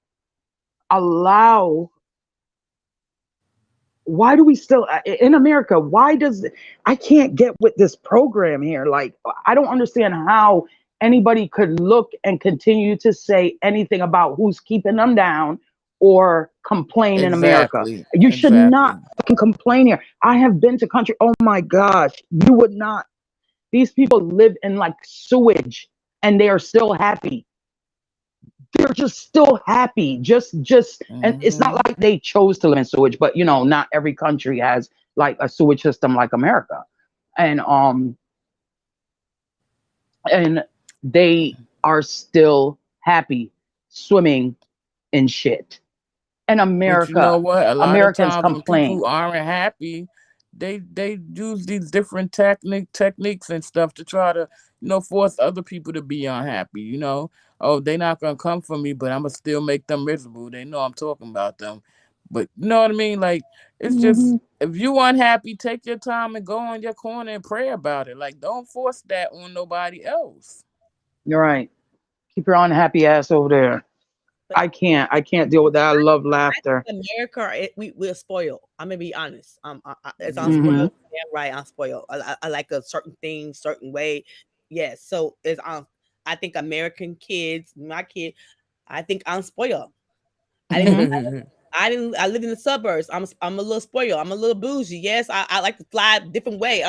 still in America? I can't get with this program here. Like, I don't understand how anybody could look and continue to say anything about who's keeping them down or complain in America. You should not fucking complain here. I have been to country. Oh my gosh, you would not. These people live in like sewage and they are still happy. They're just still happy. And it's not like they chose to live in sewage, but not every country has like a sewage system like America. And they are still happy swimming in shit. And But you know what? A lot of Americans times when complain. people aren't happy, they use these different techniques and stuff to try to, force other people to be unhappy. Oh, they not gonna come for me, but I'm gonna still make them miserable. They know I'm talking about them. But you know what I mean? Like, it's just, if you unhappy, take your time and go in your corner and pray about it. Like, don't force that on nobody else. You're right. Keep your unhappy ass over there. But I can't deal with that. I love laughter. America, we're spoiled. I'm gonna be honest. As I'm Mhm. spoiled, yeah, right. I'm spoiled. I like a certain thing, certain way. Yes. So it's I think American kids, my kid, I think I'm spoiled. I didn't. I didn't. I live in the suburbs. I'm a little spoiled. I'm a little bougie. Yes, I like to fly a different way.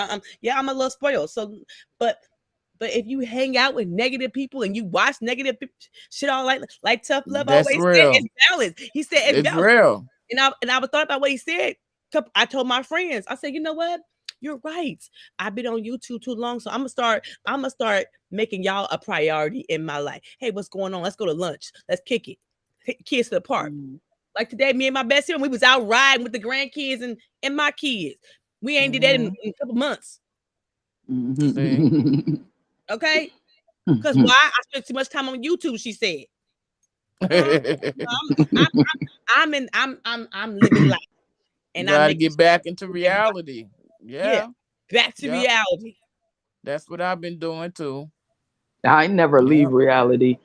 Yeah, I'm a little spoiled. So, but if you hang out with negative people and you watch negative shit, all like Tough Love That's always said, real. it's balance. He said it's It's balance. real. And I was thought about what he said. I told my friends, I said, you know what? You're right. I've been on YouTube too long, so I'm gonna start making y'all a priority in my life. Hey, what's going on? Let's go to lunch. Let's kick it. Take the kids to the park. Like today, me and my best friend, we was out riding with the grandkids and my kids. We ain't did that in a couple months. See? Okay? Because why? I spent too much time on YouTube, she said. I'm living life. And Gotta get back into reality. Yeah. Yeah. Back to reality. That's what I've been doing too. I never leave reality.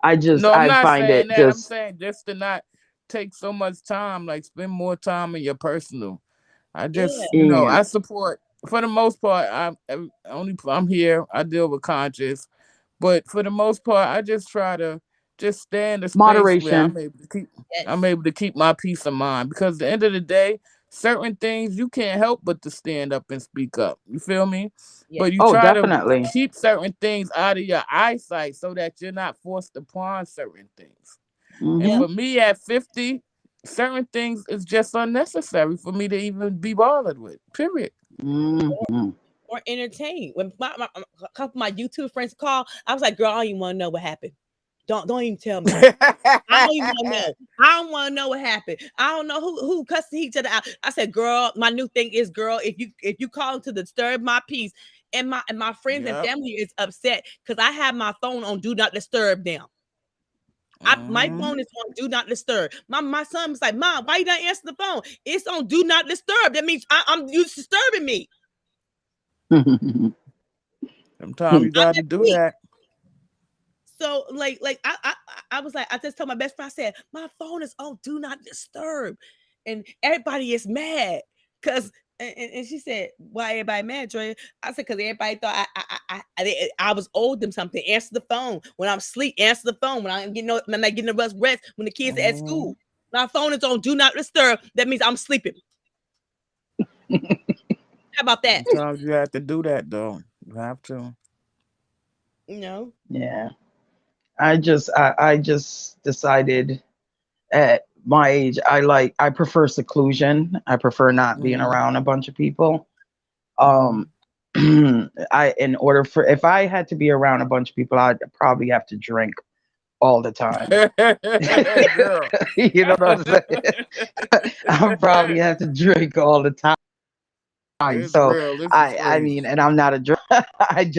No, I'm I not find saying it that. I'm just saying just to not take so much time, like spend more time in your personal. I just, yeah. I support, for the most part. I'm here. I deal with conscious, but for the most part, I just try to just stay in a space where Moderation. I'm able to keep my peace of mind. Because at the end of the day, certain things you can't help but to stand up and speak up. You feel me? Yeah. But you Oh, try to definitely. keep certain things out of your eyesight so that you're not forced upon certain things. And for me at 50, certain things is just unnecessary for me to even be bothered with. Period. Or entertained. When a couple of my YouTube friends call, I was like, girl, I don't even want to know what happened. Don't even tell me. I don't even want to know. I don't want to know what happened. I don't know who cussed each other out. I said, girl, my new thing is, girl, if you call to disturb my peace, and my friends and family is upset because I have my phone on do not disturb them. My phone is on do not disturb. My son was like, Mom, why you not answering the phone? It's on do not disturb. That means you disturbing me. Sometimes you got to do that. So like I was like, I just told my best friend, I said, my phone is on do not disturb. And everybody is mad because and she said, why everybody mad, Dre? I said, because everybody thought I was owed them something. Answer the phone. When I'm asleep, answer the phone. When I'm not getting the rest when the kids are at school. My phone is on do not disturb. That means I'm sleeping. How about that? Sometimes you have to do that though. You have to. Yeah. I just decided at my age I prefer seclusion. I prefer not being around a bunch of people. If I had to be around a bunch of people, I'd probably have to drink all the time. You know what I'm saying? I probably have to drink all the time. It's So real. This is I crazy. mean, and I'm not a drink. I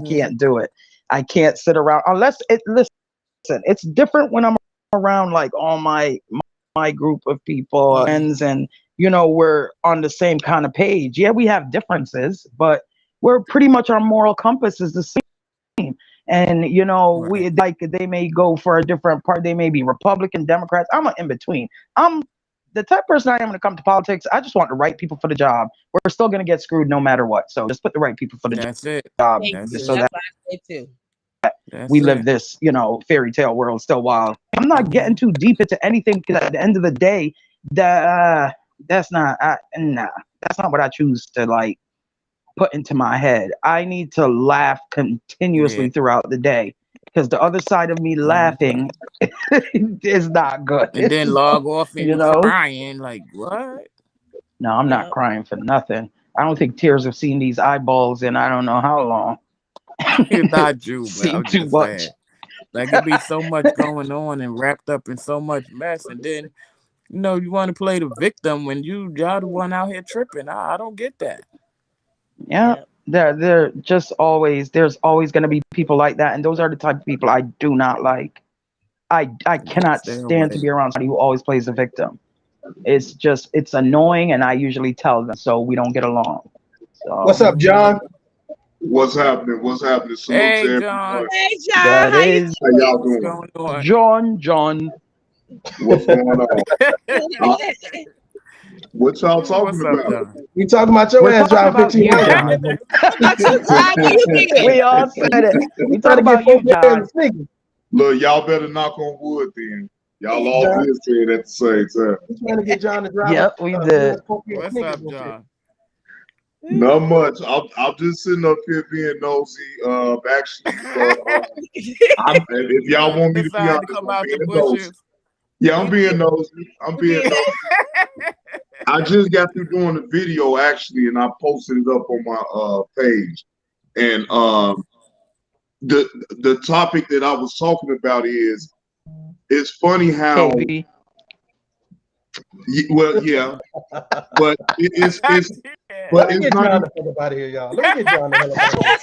can't do it. I can't sit around unless listen, it's different when I'm around like all my group of people, friends, and we're on the same kind of page. Yeah, we have differences, but we're pretty much, our moral compass is the same. And we like, they may go for a different part. They may be Republican, Democrats. I'm in between. I'm the type of person I am when it comes to politics. I just want the right people for the job. We're still gonna get screwed no matter what. So just put the right people for the job. That's it. Just so that That's what I say too. we live this, fairy tale world still while I'm not getting too deep into anything, because at the end of the day, that's not what I choose to like put into my head. I need to laugh continuously throughout the day, because the other side of me laughing is not good. And then log off and you crying like, what? No, I'm not crying for nothing. I don't think tears have seen these eyeballs in I don't know how long. It's not you, but Seen I'm too just much. saying. Like it be so much going on and wrapped up in so much mess, and then you want to play the victim when y'all the one out here tripping. I don't get that. Yeah. They're just always there's always gonna be people like that, and those are the type of people I do not like. I cannot Stay stand to away. be around somebody who always plays the victim. It's annoying, and I usually tell them so we don't get along. What's So up, John? What's happening? What's happening? Salute to Hey, everyone. John. Hey, John, that how you is How y'all What's doing? going on? John. What's going on? Uh, doing? what y'all talking What's up, about? John? We talking about your We're ass talking driving about 15 you, minutes. John. What about you, John? Where you been? We all said it. We Trying talking to get about you, folks in John. sneaky. Look, y'all better knock on wood then. Y'all all John, good saying at the same time. we trying to get John to drive Yep, we a did. Scorpio What's sneakers up, and shit. John? Not much. I'm just sitting up here being nosy. Actually, if y'all want me to be Decide to honest, come I'm out the being nosy. bushes. Yeah, I'm being nosy. I'm being nosy. I just got through doing a video actually, and I posted it up on my page. And the topic that I was talking about is it's funny how KB. well yeah, but it's Let but me it's get not John the fuck up out of here, y'all. Let me get John the hell up out of here.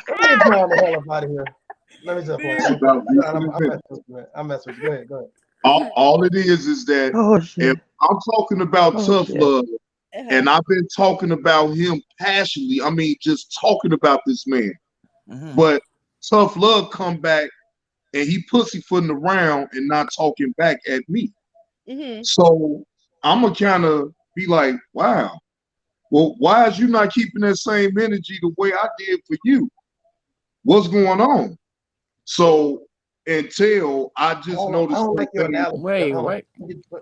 Let me get John the hell up out of here. Let me just play. about I'm messing with you, man. I'm messing with you. Go ahead, go ahead. all it is that Oh if shit. I'm talking about Oh tough shit. love and I've been talking about him passionately, I mean just talking about this man. But tough love come back and he pussyfooting around and not talking back at me. So I'm gonna kind of be like, wow, well, why is you not keeping that same energy the way I did for you? What's going on? So until I just I noticed don't like your thing. analogy. Wait. Let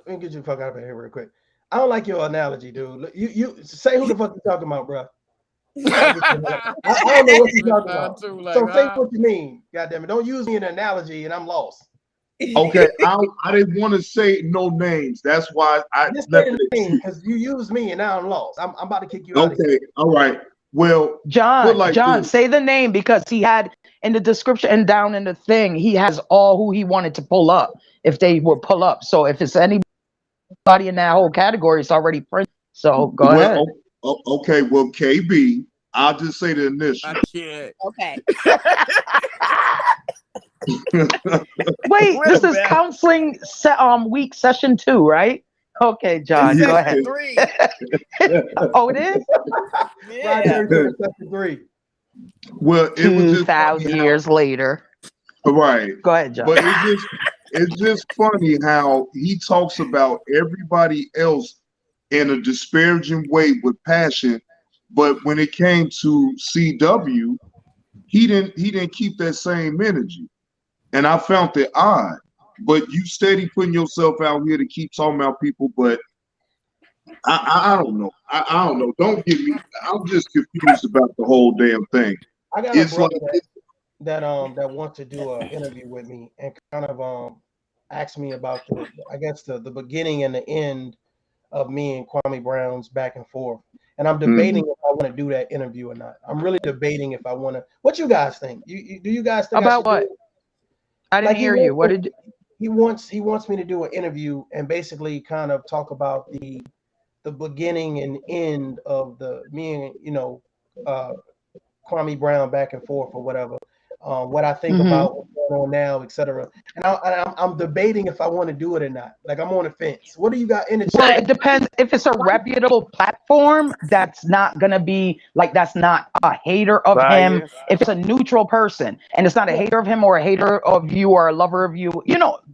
me get you the fuck out of here real quick. I don't like your analogy, dude. Look, you say who the fuck you talking about, bro. I don't know what you're talking about. So say what you mean. Goddamn it! Don't use me in an analogy, and I'm lost. Okay, I didn't want to say no names. That's why I Just left say it the at name you. because you used me, and now I'm lost. I'm about to kick you out of Okay, here. all right. Well, John, like John, this. say the name because he had in the description and down in the thing, he has all who he wanted to pull up if they would pull up. So if it's anybody in that whole category, it's already printed. So go ahead. Okay, well, KB, I'll just say the initial. I can't. Okay. Wait, this is counseling week session 2, right? Okay, John, go ahead. 3. Oh, it is? Right there, session 3. Well, it was just 2,000 years later. Right. Go ahead, John. But it's just funny how he talks about everybody else in a disparaging way with passion, but when it came to CW, he didn't keep that same energy. And I found it odd. But you steady putting yourself out here to keep talking about people, but I don't know. I don't know. Don't get me. I'm just confused about the whole damn thing. I got a brother that wants to do an interview with me and kind of ask me about the beginning and the end of me and Kwame Brown's back and forth. And I'm debating if I want to do that interview or not. I'm really debating if I want to. What you guys think? Do you guys think about what? I didn't hear you. What did he wants me to do an interview and basically kind of talk about the beginning and end of me and Kwame Brown back and forth or whatever. What I think about what's going on now, etc. And I'm debating if I want to do it or not. Like I'm on the fence. What do you got in the chat? Well, it depends. If it's a reputable platform, that's not gonna be like that's not a hater of him. If it's a neutral person and it's not a hater of him or a hater of you or a lover of you,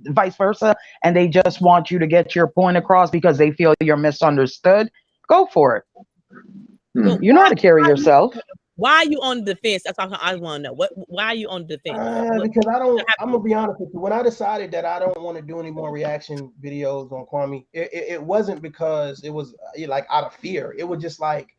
vice versa, and they just want you to get your point across because they feel you're misunderstood, go for it. You know how to carry yourself. Why are you on the defense? That's what I want to know. Why are you on the defense? Because I'm gonna be honest with you. When I decided that I don't want to do any more reaction videos on Kwame, it wasn't because it was like out of fear. It was just like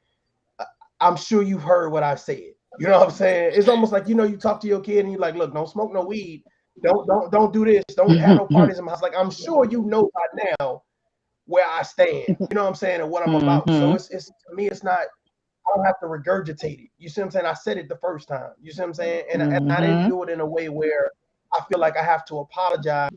I'm sure you've heard what I said. You know what I'm saying? It's almost like you talk to your kid and you're like, look, don't smoke no weed, don't do this, don't have no parties in my house. Like I'm sure you know by now where I stand. You know what I'm saying, and what I'm about. So it's to me, it's not. I don't have to regurgitate it. You see what I'm saying? I said it the first time. You see what I'm saying? And I didn't do it in a way where I feel like I have to apologize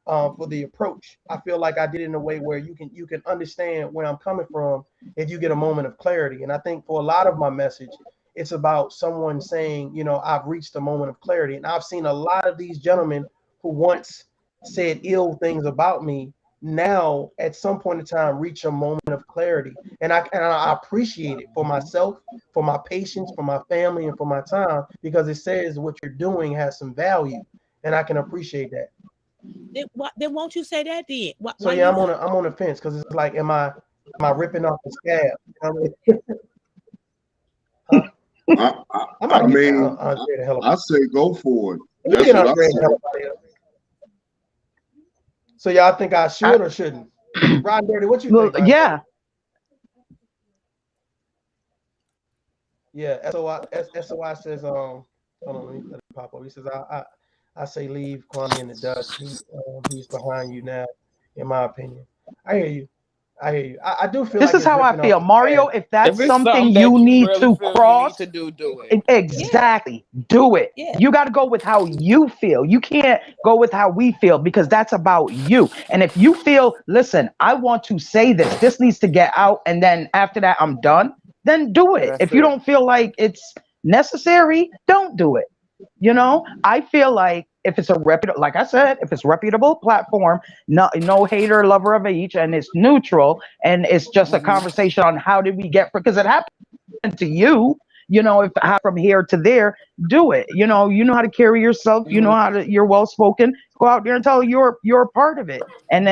for the approach. I feel like I did it in a way where you can understand where I'm coming from if you get a moment of clarity. And I think for a lot of my message, it's about someone saying, you know, I've reached a moment of clarity. And I've seen a lot of these gentlemen who once said ill things about me now at some point in time reach a moment of clarity. And I appreciate it for myself, for my patience, for my family, and for my time, because it says what you're doing has some value, and I can appreciate that. Then won't you say that then? So yeah, I'm on the fence, because it's like, am I ripping off the scab? Huh? I mean, I say go for it. That's what I say. So y'all think I should or shouldn't? Ron Dirty, what you think? Ron? Yeah. Yeah, SOI says, hold on, let it pop up. He says, I say leave Kwame in the dust. He's behind you now, in my opinion. I hear you. I do feel this like is how I feel, Mario. If that's it's something that you need really to feel cross, you need to do it. exactly, do it. Yeah. You got to go with how you feel. You can't go with how we feel, because that's about you. And if you feel, listen, I want to say this, this needs to get out, and then after that I'm done, then do it. If you don't feel like it's necessary, don't do it. You know, I feel like if it's a reputable, like I said, if it's a reputable platform, no hater, lover of each, and it's neutral, and it's just a conversation on how did we get, because it happened to you. You know, if from here to there, do it. You know how to carry yourself. You know how to. You're well spoken. Go out there and tell you're a part of it, and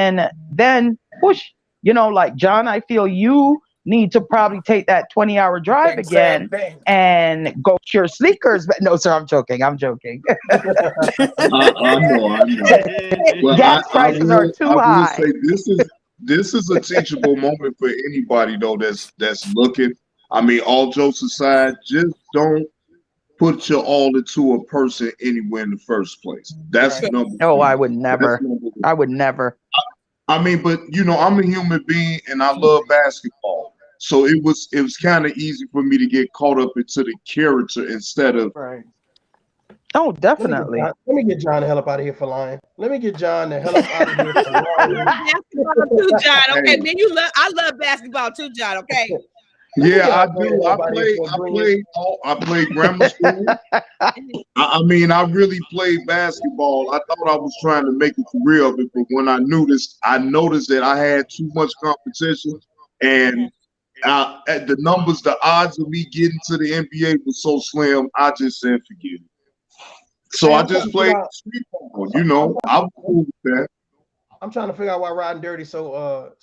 then push. You know, like John, I feel you need to probably take that 20-hour drive again and go to your sneakers. But no, sir, I'm joking. I know. Well, gas prices are too I will high. say this is a teachable moment for anybody though that's looking. I mean, all jokes aside, just don't put your all into a person anywhere in the first place. That's number Oh, one. I would never. I would never. I mean, but I'm a human being and I love basketball. So it was kind of easy for me to get caught up into the character instead of Oh, definitely. Let me get John the hell up out of here for lying. Let me get John the hell up out of here for lying. Basketball too, John. Okay, man, I love basketball too, John. Okay. Yeah, I do. I played grammar school. I mean, I really played basketball. I thought I was trying to make a career of it, but when I noticed that I had too much competition, and at the numbers, the odds of me getting to the NBA was so slim, I just said forget it. So I just played street ball. I was cool with that. I'm trying to figure out why Riding Dirty so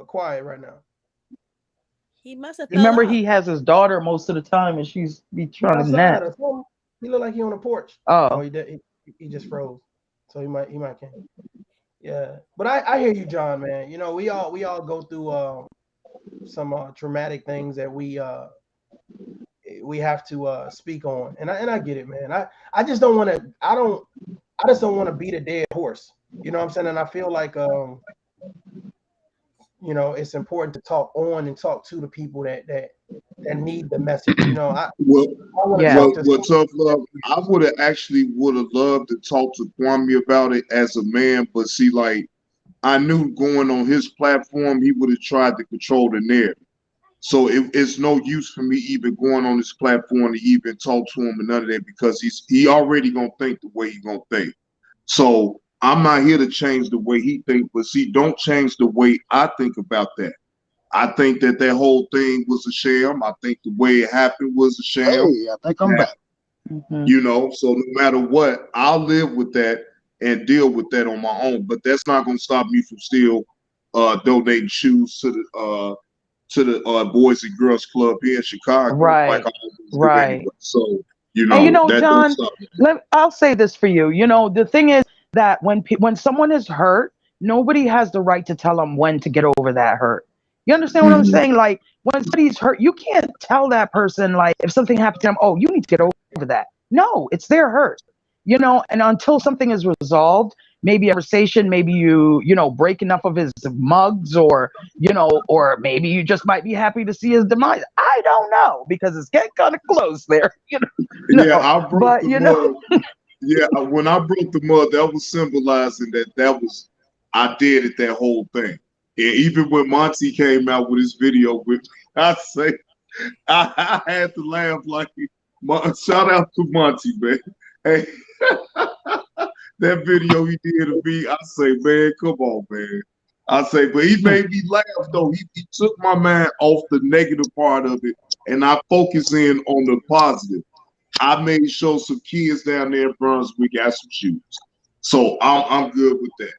quiet right now. He must have. Remember, he has his daughter most of the time, and she's be trying to net. He look like he on a porch. Oh, he just froze, so he might can't. Yeah, but I hear you, John, man. You know, we all go through some traumatic things that we have to speak on, and I get it, man. I just don't want to. I just don't want to beat a dead horse. You know what I'm saying? And I feel like it's important to talk on and talk to the people that need the message. Tough love. I would have loved to talk to Kwame about it as a man, but see, like, I knew going on his platform, he would have tried to control the narrative. So it's no use for me even going on his platform to even talk to him and none of that, because he already gonna think the way he gonna think. So I'm not here to change the way he think, but see, don't change the way I think about that. I think that whole thing was a sham. I think the way it happened was a sham. Hey, I think I'm back. So no matter what, I'll live with that and deal with that on my own. But that's not going to stop me from still donating shoes to the Boys and Girls Club here in Chicago. Right. Anyway. So and John, I'll say this for you. The thing is that when someone is hurt, nobody has the right to tell them when to get over that hurt. You understand what I'm saying? Like, when somebody's hurt, you can't tell that person, like, if something happened to them, oh, you need to get over that. No, it's their hurt. And until something is resolved, maybe a conversation, maybe you know, break enough of his mugs, or, you know, or maybe you just might be happy to see his demise. I don't know, because it's getting kind of close there, you know. Yeah, I broke But the you know, mud. Yeah, when I broke the mud, that was symbolizing that was I did it that whole thing. And even when Monty came out with his video, with I say I had to laugh like shout out to Monty, man. Hey, that video he did of me, I say, man, come on, man. I say, but he made me laugh though. He took my mind off the negative part of it, and I focus in on the positive. I made sure some kids down there in Brunswick got some shoes, so I'm good with that.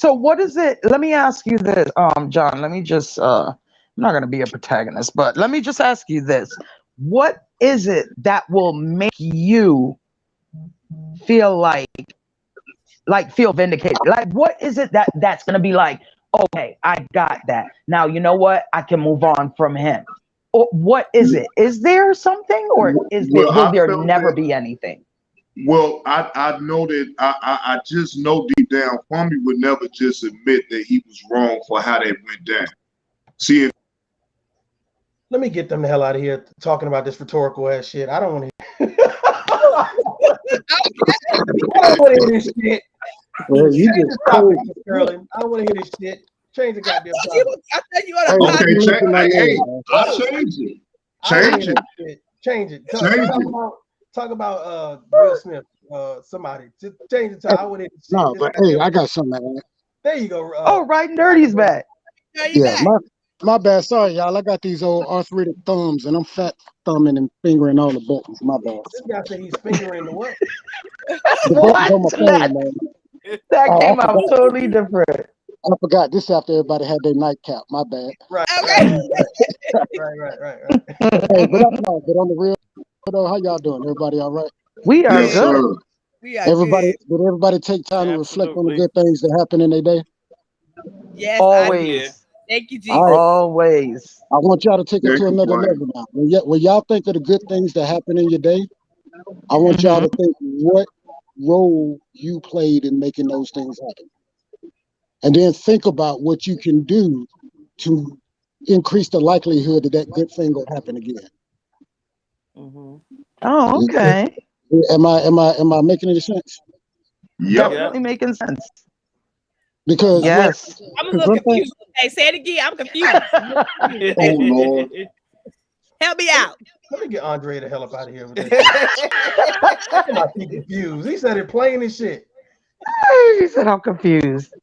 so what is it? Let me ask you this, John. Let me just I'm not gonna be a protagonist, but let me just ask you this. What is it that will make you feel feel vindicated? Like, what is it that's gonna be like, okay, I got that. Now you know what? I can move on from him. Or what is it? Is there something, or will there never be anything? Well, I know that I just know deep down, Kwame would never just admit that he was wrong for how that went down. See, let me get them the hell out of here talking about this rhetorical ass shit. I don't want to. I don't want to hear this shit. Well, you Change just the topic, Sterling. I don't want to hear this shit. Change the goddamn topic. Hey, I'll change it. Change it. Change it. Change it. Talk about Will Smith. Somebody. Just change the topic. I want to hear this shit. No, but hey, I got something to add. There you go. Oh, right and dirty's back. Yeah, my bad. Sorry, y'all. I got these old arthritic thumbs, and I'm fat thumbing and fingering all the buttons. My bad. This guy said he's fingering the what? The buttons on my phone, man. That came I out forgot. totally different. I forgot. This after everybody had their nightcap. My bad. Right. Hey, but on the real though, how y'all doing? Everybody all right? We are Yes, good. sir. We are Everybody, good. did everybody take time to reflect on the Absolutely. good things that happen in their day? Yes, I did. Always. Thank you, Jesus. All right. Always. I want y'all to take it Thank to you, another Brian. level now. When y'all think of the good things that happen in your day, I want y'all to think what role you played in making those things happen. And then think about what you can do to increase the likelihood that that good thing will happen again. Oh, okay. Am I making any sense? Yep. Definitely making sense. Because yes. I'm a little confused. Hey, say it again. I'm confused. Oh Lord. Help me out. Let me get Andre the hell up out of here with this. I'm not confused. He said it plain as shit. He said I'm confused.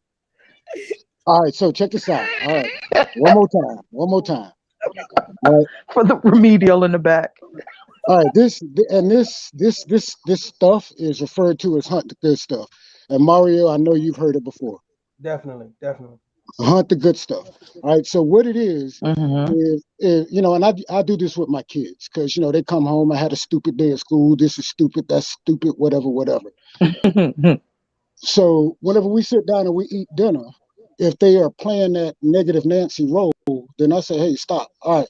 All right, so check this out. All right, one more time. All right. For the remedial in the back. All right, this stuff is referred to as hunt the good stuff. And Mario, I know you've heard it before. Definitely. Hunt the good stuff. All right, so what it is you know, and I do this with my kids because you know they come home. I had a stupid day at school. This is stupid. That's stupid. Whatever. So whenever we sit down and we eat dinner, if they are playing that negative Nancy role, then I say, hey, stop. All right,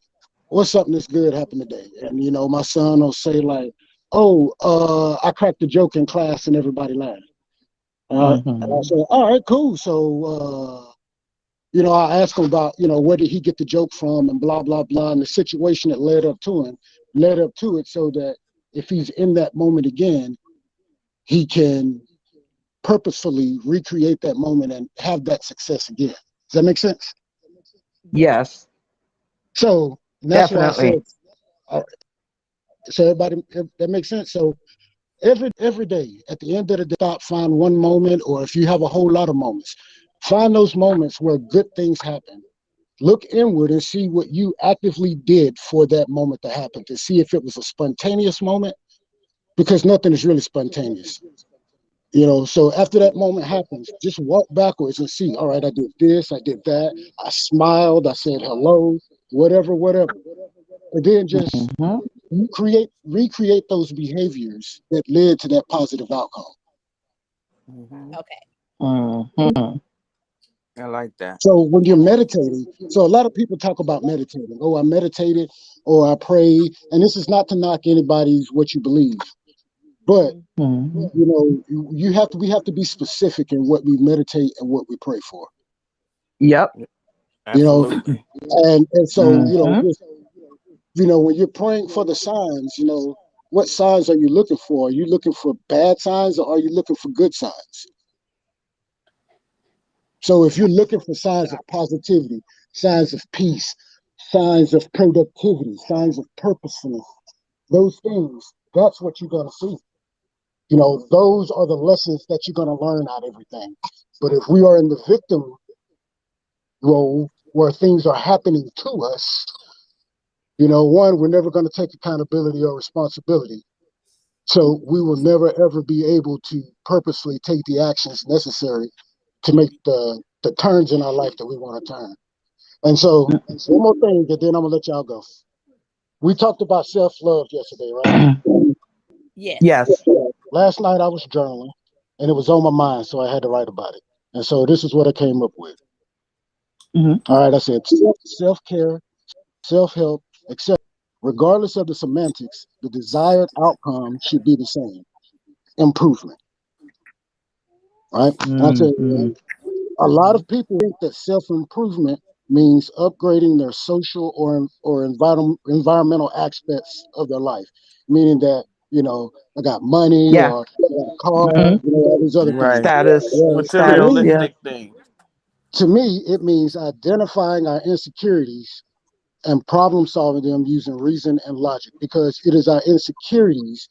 what's something that's good happened today? And you know, my son will say like, oh, I cracked a joke in class and everybody laughed. And I say, all right, cool. So you know, I ask him about, you know, where did he get the joke from and blah, blah, blah, and the situation that led up to it so that if he's in that moment again, he can purposefully recreate that moment and have that success again. Does that make sense? Yes. So that's definitely. Why I said, so everybody, that makes sense. So every day at the end of the day, find one moment, or if you have a whole lot of moments, find those moments where good things happen. Look inward and see what you actively did for that moment to happen, to see if it was a spontaneous moment, because nothing is really spontaneous. You know, so after that moment happens, just walk backwards and see, all right, I did this, I did that, I smiled, I said hello, whatever. And then just recreate those behaviors that led to that positive outcome. Okay. I like that. So when you're meditating, so a lot of people talk about meditating. Oh, I meditated or I prayed. And this is not to knock anybody's what you believe. But Mhm. you know, we have to be specific in what we meditate and what we pray for. Yep. You know, Absolutely. and so you know, Mhm. just when you're praying for the signs, what signs are you looking for? Are you looking for bad signs or are you looking for good signs? So if you're looking for signs of positivity, signs of peace, signs of productivity, signs of purposefulness, those things, that's what you're going to see. Those are the lessons that you're going to learn out of everything. But if we are in the victim role where things are happening to us, one, we're never going to take accountability or responsibility. So we will never, ever be able to purposely take the actions necessary to make the turns in our life that we want to turn. And so, one more thing, and then I'm going to let y'all go. We talked about self-love yesterday, right? Yes. Yes. Last night I was journaling, and it was on my mind, so I had to write about it. And so this is what I came up with. Mhm. All right, I said self-care, self-help, etc. Regardless of the semantics, the desired outcome should be the same: improvement. Right? And I said Mhm. a lot of people think that self-improvement means upgrading their social or environmental aspects of their life, meaning that I got money Yeah. or I got a car, Mhm. all these other things. Right. Status. Whereas Status. Yeah. Materialistic thing. to me, it means identifying our insecurities and problem solving them using reason and logic, because it is our insecurities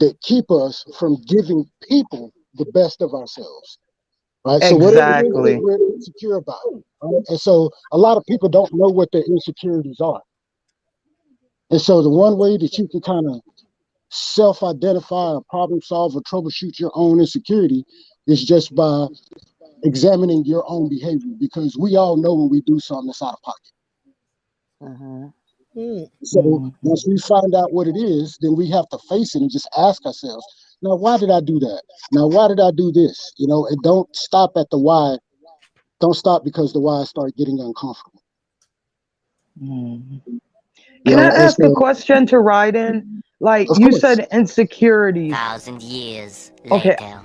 that keep us from giving people the best of ourselves. Right. So whatever it is that Exactly. we're insecure about. Right? And so a lot of people don't know what their insecurities are. And so the one way that you can kind of self-identify or problem solve or troubleshoot your own insecurity is just by examining your own behavior, because we all know when we do something that's out of pocket. Mm. So once we find out what it is, then we have to face it and just ask ourselves, now, why did I do that? Now, why did I do this? And don't stop at the why. Don't stop because the why start getting uncomfortable. Mhm. You Can I know, and ask a so, question to ride in? Like of you course, said, insecurities. 1,000 years Okay. later.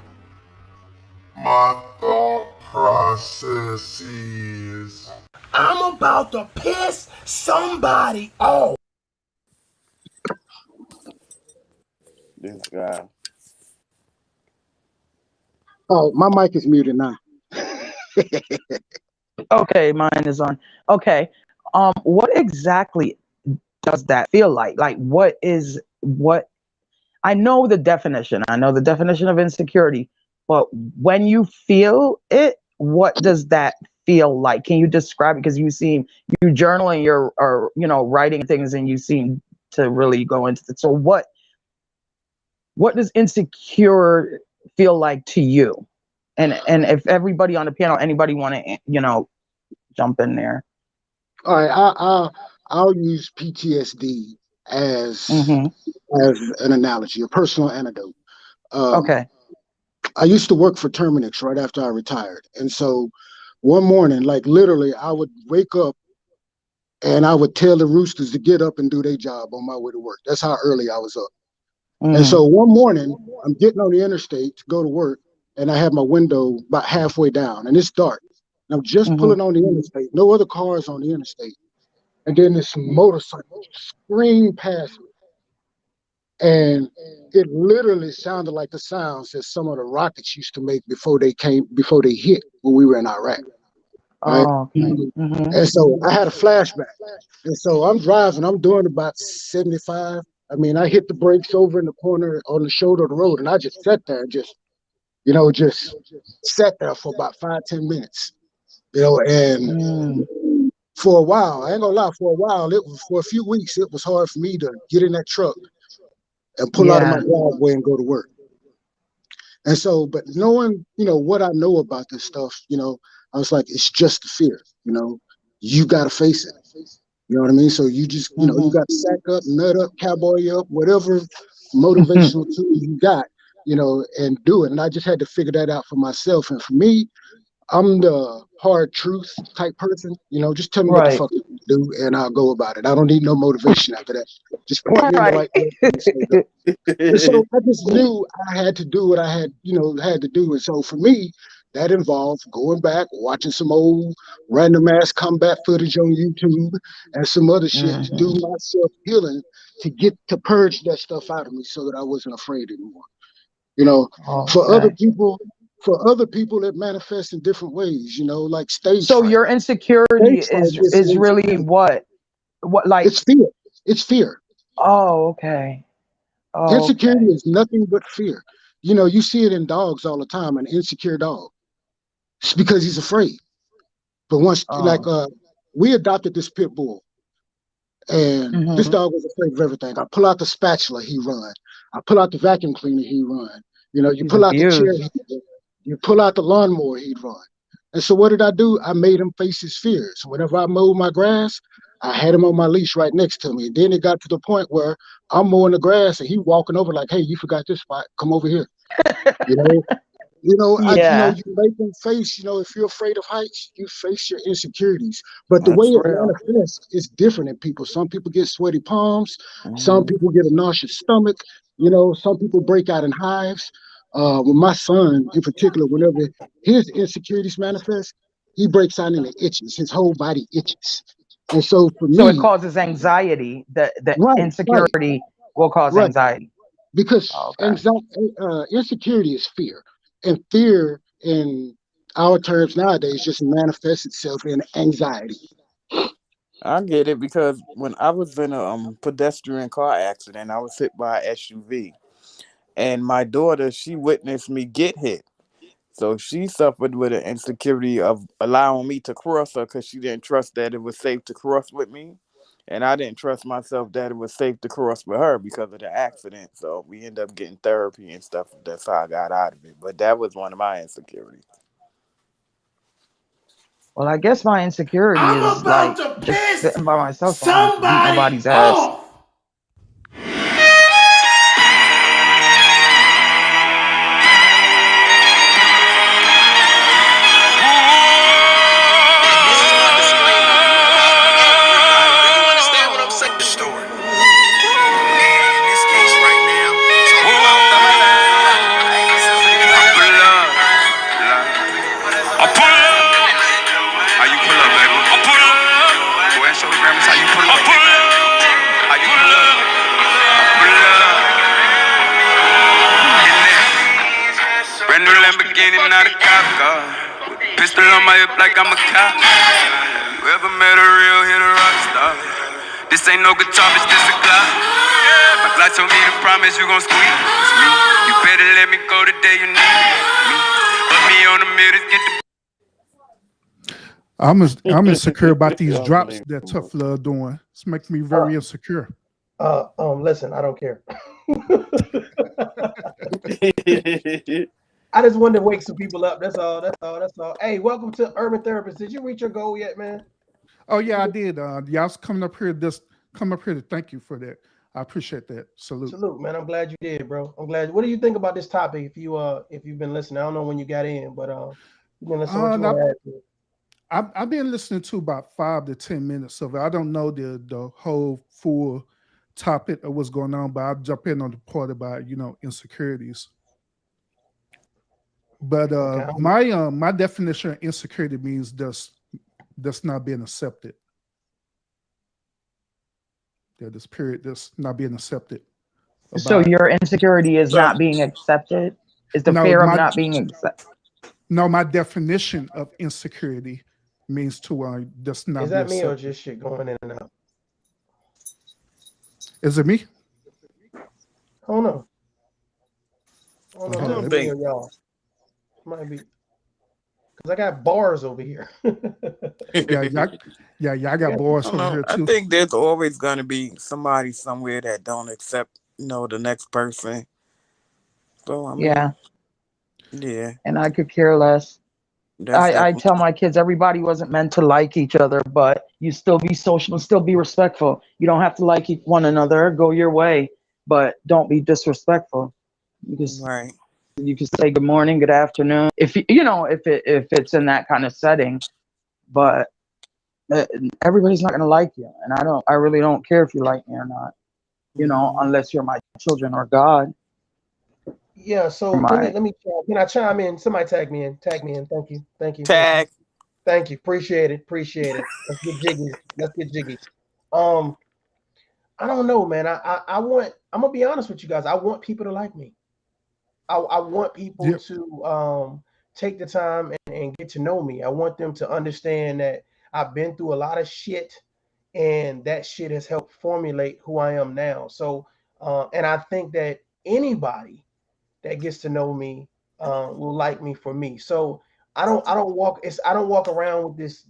My thought process is I'm about to piss somebody off. This guy. oh, my mic is muted now. Okay. Mine is on. Okay. What exactly does that feel like? Like, what? I know the definition. I know the definition of insecurity, but when you feel it, what does that feel like? Can you describe it? Because you journaling, you're or writing things, and you seem to really go into it. So what does insecure feel like to you? And if everybody on the panel, anybody want to jump in there? All right, I'll use PTSD as Mm-hmm. an analogy, a personal anecdote. Um, Okay. I used to work for Terminix right after I retired, and so one morning, like literally, I would wake up and I would tell the roosters to get up and do their job on my way to work. That's how early I was up. And Mm-hmm. so one morning, I'm getting on the interstate to go to work, and I have my window about halfway down, and it's dark. And I'm just Mm-hmm. pulling on the interstate, no other cars on the interstate. And then this motorcycle screamed past me. And it literally sounded like the sounds that some of the rockets used to make before they hit when we were in Iraq. Right. Oh, okay. Mm-hmm. And so I had a flashback. And so I'm driving, I'm doing about 75. I mean, I hit the brakes over in the corner on the shoulder of the road, and I just sat there and just sat there for about 5, 10 minutes, and Mm. for a while, I ain't gonna lie, for a few weeks, it was hard for me to get in that truck and pull out of my Yeah. driveway and go to work. And so, but knowing, what I know about this stuff, I was like, it's just the fear, you got to face it. You know what I mean? So you just, you Mm-hmm. got to sack up, nut up, cowboy up, whatever motivational tool you got, and do it. And I just had to figure that out for myself. And for me, I'm the hard truth type person. Just tell me what the Right. fuck to do, and I'll go about it. I don't need no motivation after that. Just point me in the Right. right direction and say go. And so I just knew I had to do what I had to do. And so for me, that involved going back, watching some old random ass combat footage on YouTube and some other shit to do my self healing to purge that stuff out of me so that I wasn't afraid anymore. For other Okay. people, it manifests in different ways, like stage So fright. your insecurity Stage fright is really what? What, like? it's fear. It's fear. Oh, okay. Oh, Insecurity okay. is nothing but fear. You see it in dogs all the time, an insecure dog. It's because he's afraid. But once, like, Oh. we adopted this pit bull, and this Mm-hmm. dog was afraid of everything. I pull out the spatula, he run. I pull out the vacuum cleaner, he run. You He's pull out the chair, abused. he'd run. You pull out the lawnmower, he'd run. And so what did I do? I made him face his fears. Whenever I mowed my grass, I had him on my leash right next to me. And then it got to the point where I'm mowing the grass and he walking over like, hey, you forgot this spot. Come over here. You know, Yeah. you make them face, if you're afraid of heights, you face your insecurities. But the way That's it real. manifests is different in people. Some people get sweaty palms, some Mhm. people get a nauseous stomach, some people break out in hives. With my son in particular, whenever his insecurities manifest, he breaks out in the itches. His whole body itches. And so for So it me, causes anxiety. The right, right, insecurity will cause right. anxiety. Because Okay. anxiety, insecurity is fear, and fear in our terms nowadays just manifests itself in anxiety. I get it because when I was in a pedestrian car accident, I was hit by a SUV, and my daughter, she witnessed me get hit. So she suffered with an insecurity of allowing me to cross her because she didn't trust that it was safe to cross with me. And I didn't trust myself that it was safe to cross with her because of the accident. So we ended up getting therapy and stuff. That's how I got out of it. But that was one of my insecurities. Well, I guess my insecurity I'm is about like to just piss sitting by myself, so I don't have to beat somebody nobody's ass. off. Brand new Lamborghini, not a cop car. Pistol on my hip like I'm a cop. Whoever met a real hit a rock star. This ain't no guitar, bitch, this a Glock. My Glock told me to promise you gon' squeeze me. You better let me go the day you need me. Put me on the mirrors, get the. I'm insecure about these drops that Unbelievable. Tough Love doing. It's making me Uh, very insecure. Listen, I don't care. I just wanted to wake some people up. That's all. That's all. That's all. Hey, welcome to Urban Therapist. Did you reach your goal yet, man? Oh yeah, I did. Y'all's coming up here. Come up here to thank you for that. I appreciate that. Salute. Salute, man. I'm glad you did, bro. I'm glad. What do you think about this topic? If you've been listening, I don't know when you got in, but you've been listening. What you want to add to it? I've been listening to about 5 to 10 minutes of it. I don't know the whole full topic of what's going on, but I'll jump in on the part about insecurities. But Okay. my definition of insecurity means that's not being accepted. That this period that's not being accepted. So your insecurity is So not being accepted? Is the No, fear of not being accepted? no, my definition of insecurity means to just not Is be that me or accepted. just shit going in and out? Is it me? I don't know. I don't know I if don't it's me think. or y'all. Might be because I got bars over here. Yeah, y'all got boys I don't over know. here I too. think there's always gonna be somebody somewhere that don't accept, the next person. So I Yeah, mean, yeah, and I could care less. that's I tell definitely my kids everybody wasn't meant to like each other, but you still be social and still be respectful. You don't have to like one another. Go your way, but don't be disrespectful. Because right. You can say good morning, good afternoon, if if it's in that kind of setting. But everybody's not gonna like you, and I really don't care if you like me or not. Unless you're my children or God. Yeah, so let me can I chime in? Somebody tag me in. Tag me in. Thank you. Thank you. Tag. Thank you. Appreciate it. Appreciate it. Let's get jiggy. Let's get jiggy. I don't know, man. I'm gonna be honest with you guys. I want people to like me. I want people to take the time and get to know me. I want them to understand that I've been through a lot of shit, and that shit has helped formulate who I am now. So, and I think that anybody that gets to know me will like me for me. So I don't walk around with this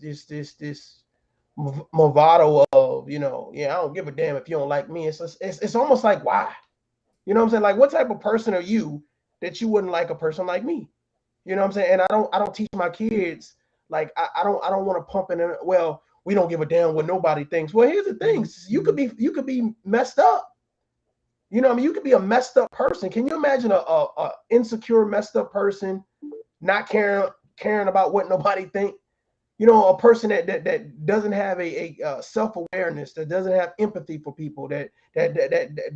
bravado of I don't give a damn if you don't like me. It's almost like, why? You know what I'm saying? Like, what type of person are you that you wouldn't like a person like me? You know what I'm saying? And I don't teach my kids, like, I don't want to pump in them. Well, we don't give a damn what nobody thinks. Well, here's the thing: you could be messed up. You know what I mean? You could be a messed up person. Can you imagine a insecure, messed up person not caring about what nobody think? A person that doesn't have a self-awareness, that doesn't have empathy for people, that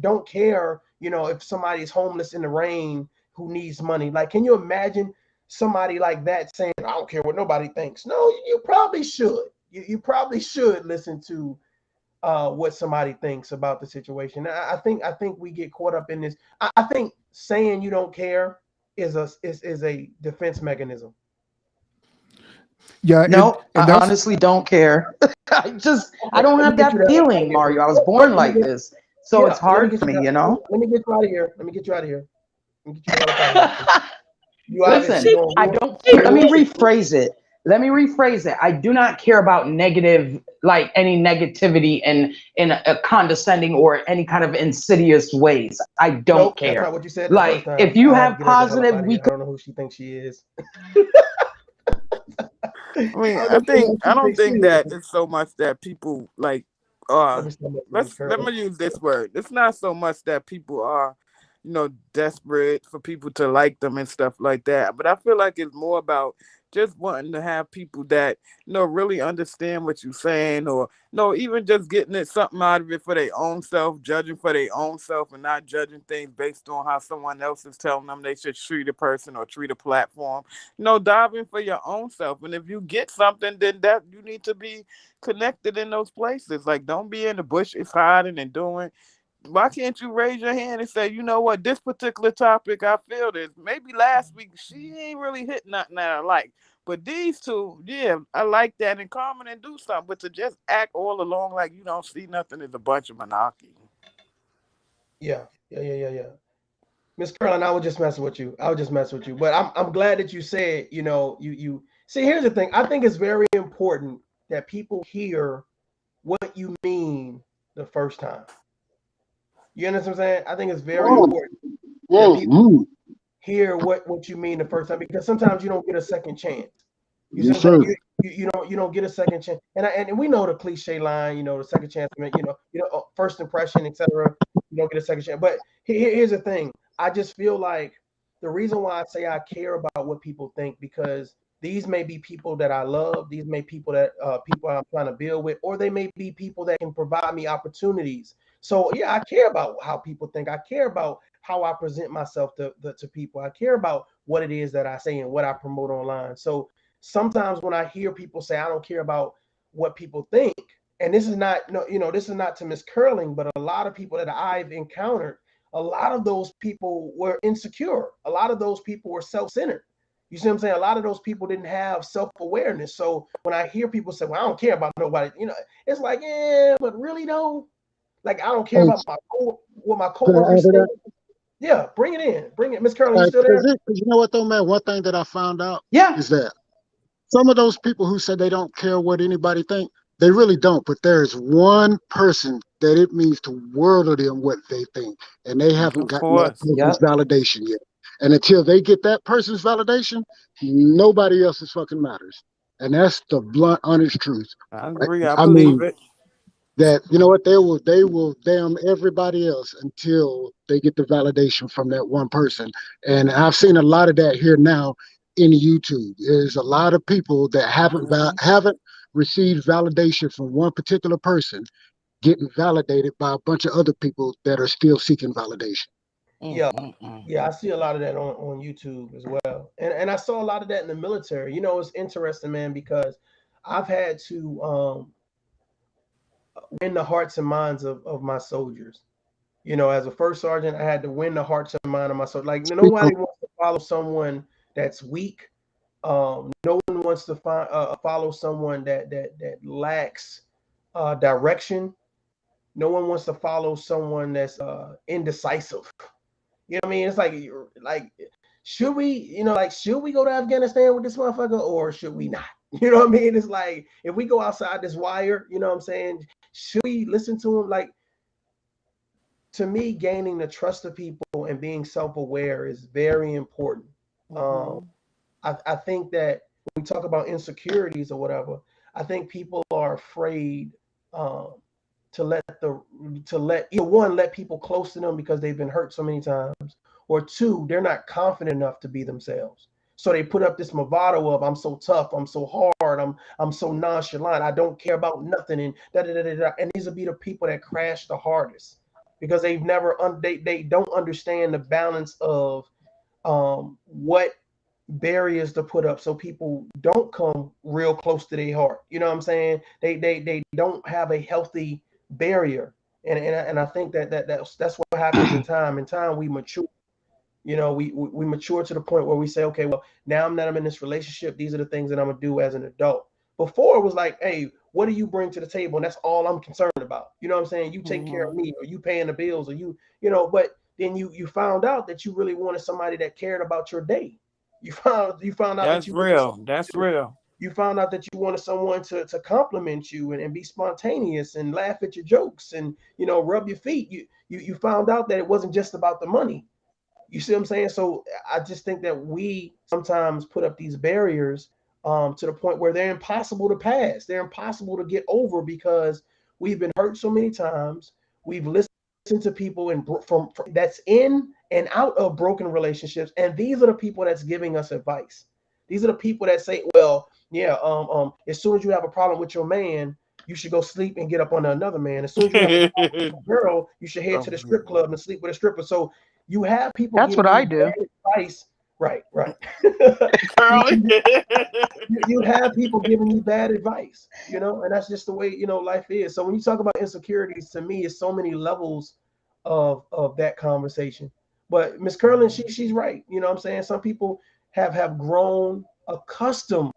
don't care, if somebody's homeless in the rain who needs money. Like, can you imagine somebody like that saying, I don't care what nobody thinks? No, you probably should. You probably should listen to what somebody thinks about the situation. I think we get caught up in this. I think saying you don't care is a defense mechanism. Yeah. No, I honestly don't care. I don't have that feeling, Mario. I was born like this, so it's hard for me, Let me get you out of here. Let me get you out of here. Listen, I don't care. Let me rephrase it. I do not care about negative, like any negativity in a condescending or any kind of insidious ways. I don't care. That's not what you said. Like, if you have positive, I don't know who she thinks she is. I mean, I don't think that it's so much that people like let me use this word. It's not so much that people are, desperate for people to like them and stuff like that. But I feel like it's more about just wanting to have people that, really understand what you're saying, or even just getting something out of it for their own self, judging for their own self, and not judging things based on how someone else is telling them they should treat a person or treat a platform. Dive in for your own self. And if you get something, then that you need to be connected in those places. Like, don't be in the bushes hiding and doing. Why can't you raise your hand and say, you know what, this particular topic, I feel this. Maybe last week she ain't really hit nothing that I like. But these two, yeah, I like that in common and do something. But to just act all along like you don't see nothing is a bunch of monarchy. Yeah. Miss Caroline, I was just messing with you. But I'm glad that you said, you see, here's the thing. I think it's very important that people hear what you mean the first time. You understand what I'm saying? I think it's very important that people hear what you mean the first time, because sometimes you don't get a second chance. You don't get a second chance. And we know the cliche line, the second chance, first impression, etc. You don't get a second chance. But here's the thing. I just feel like the reason why I say I care about what people think, because these may be people that I love. These may be people that people I'm trying to build with, or they may be people that can provide me opportunities. So yeah, I care about how people think. I care about how I present myself to people. I care about what it is that I say and what I promote online. So sometimes when I hear people say I don't care about what people think, and this is not this is not to Miss Curling, but a lot of people that I've encountered, a lot of those people were insecure. A lot of those people were self-centered. You see what I'm saying? A lot of those people didn't have self-awareness. So when I hear people say, well, I don't care about nobody, it's like, yeah, but really though, like, I don't care about what my coworkers think. Yeah, bring it in. Bring it. Miss Curling, you still there? You know what though, man? One thing that I found out is that some of those people who say they don't care what anybody think, they really don't. But there's one person that it means the world of them what they think, and they haven't gotten that person's validation yet. And until they get that person's validation, nobody else's fucking matters. And that's the blunt, honest truth. I agree. I believe it. that you know what they will damn everybody else until they get the validation from that one person. And I've seen a lot of that here now in YouTube. There's a lot of people that haven't received validation from one particular person getting validated by a bunch of other people that are still seeking validation. Yeah, yeah, I see a lot of that on YouTube as well, and I saw a lot of that in the military. You know, it's interesting, man, because I've had to win the hearts and minds of my soldiers. You know, as a first sergeant, I had to win the hearts and mind of my soldiers. Like nobody wants to follow someone that's weak. No one wants to follow someone that lacks direction. No one wants to follow someone that's indecisive. You know what I mean? It's like should we, should we go to Afghanistan with this motherfucker or should we not? You know what I mean? It's like if we go outside this wire, you know what I'm saying? Should we listen to him? Like, to me, gaining the trust of people and being self-aware is very important. I think that when we talk about insecurities or whatever, I think people are afraid to let either one, let people close to them because they've been hurt so many times, or two, they're not confident enough to be themselves. So they put up this bravado of I'm so tough, I'm so hard, I'm so nonchalant, I don't care about nothing, and da da da da da. And these will be the people that crash the hardest because they've never they don't understand the balance of what barriers to put up so people don't come real close to their heart. You know what I'm saying? They don't have a healthy barrier, and I think that's what happens in time. In time, we mature. You know, we mature to the point where we say, okay, well, now that I'm in this relationship, these are the things that I'm gonna do as an adult. Before it was like, hey, what do you bring to the table? And that's all I'm concerned about. You know what I'm saying? You take care of me, or you paying the bills, or but then you found out that you really wanted somebody that cared about your day. You found out That's real. That's real. You found out that you wanted someone to compliment you and be spontaneous and laugh at your jokes and rub your feet. You found out that it wasn't just about the money. You see what I'm saying? So I just think that we sometimes put up these barriers to the point where they're impossible to pass. They're impossible to get over because we've been hurt so many times. We've listened to people from that's in and out of broken relationships, and these are the people that's giving us advice. These are the people that say, well, yeah, as soon as you have a problem with your man, you should go sleep and get up on another man. As soon as you have a problem with a girl, you should head to the strip club and sleep with a stripper. So you have people That's what giving I you do. bad advice. Right. Carly. you have people giving you bad advice, and that's just the way, life is. So when you talk about insecurities, to me, it's so many levels of that conversation. But Miss Curlin, she's right. You know what I'm saying? Some people have grown accustomed.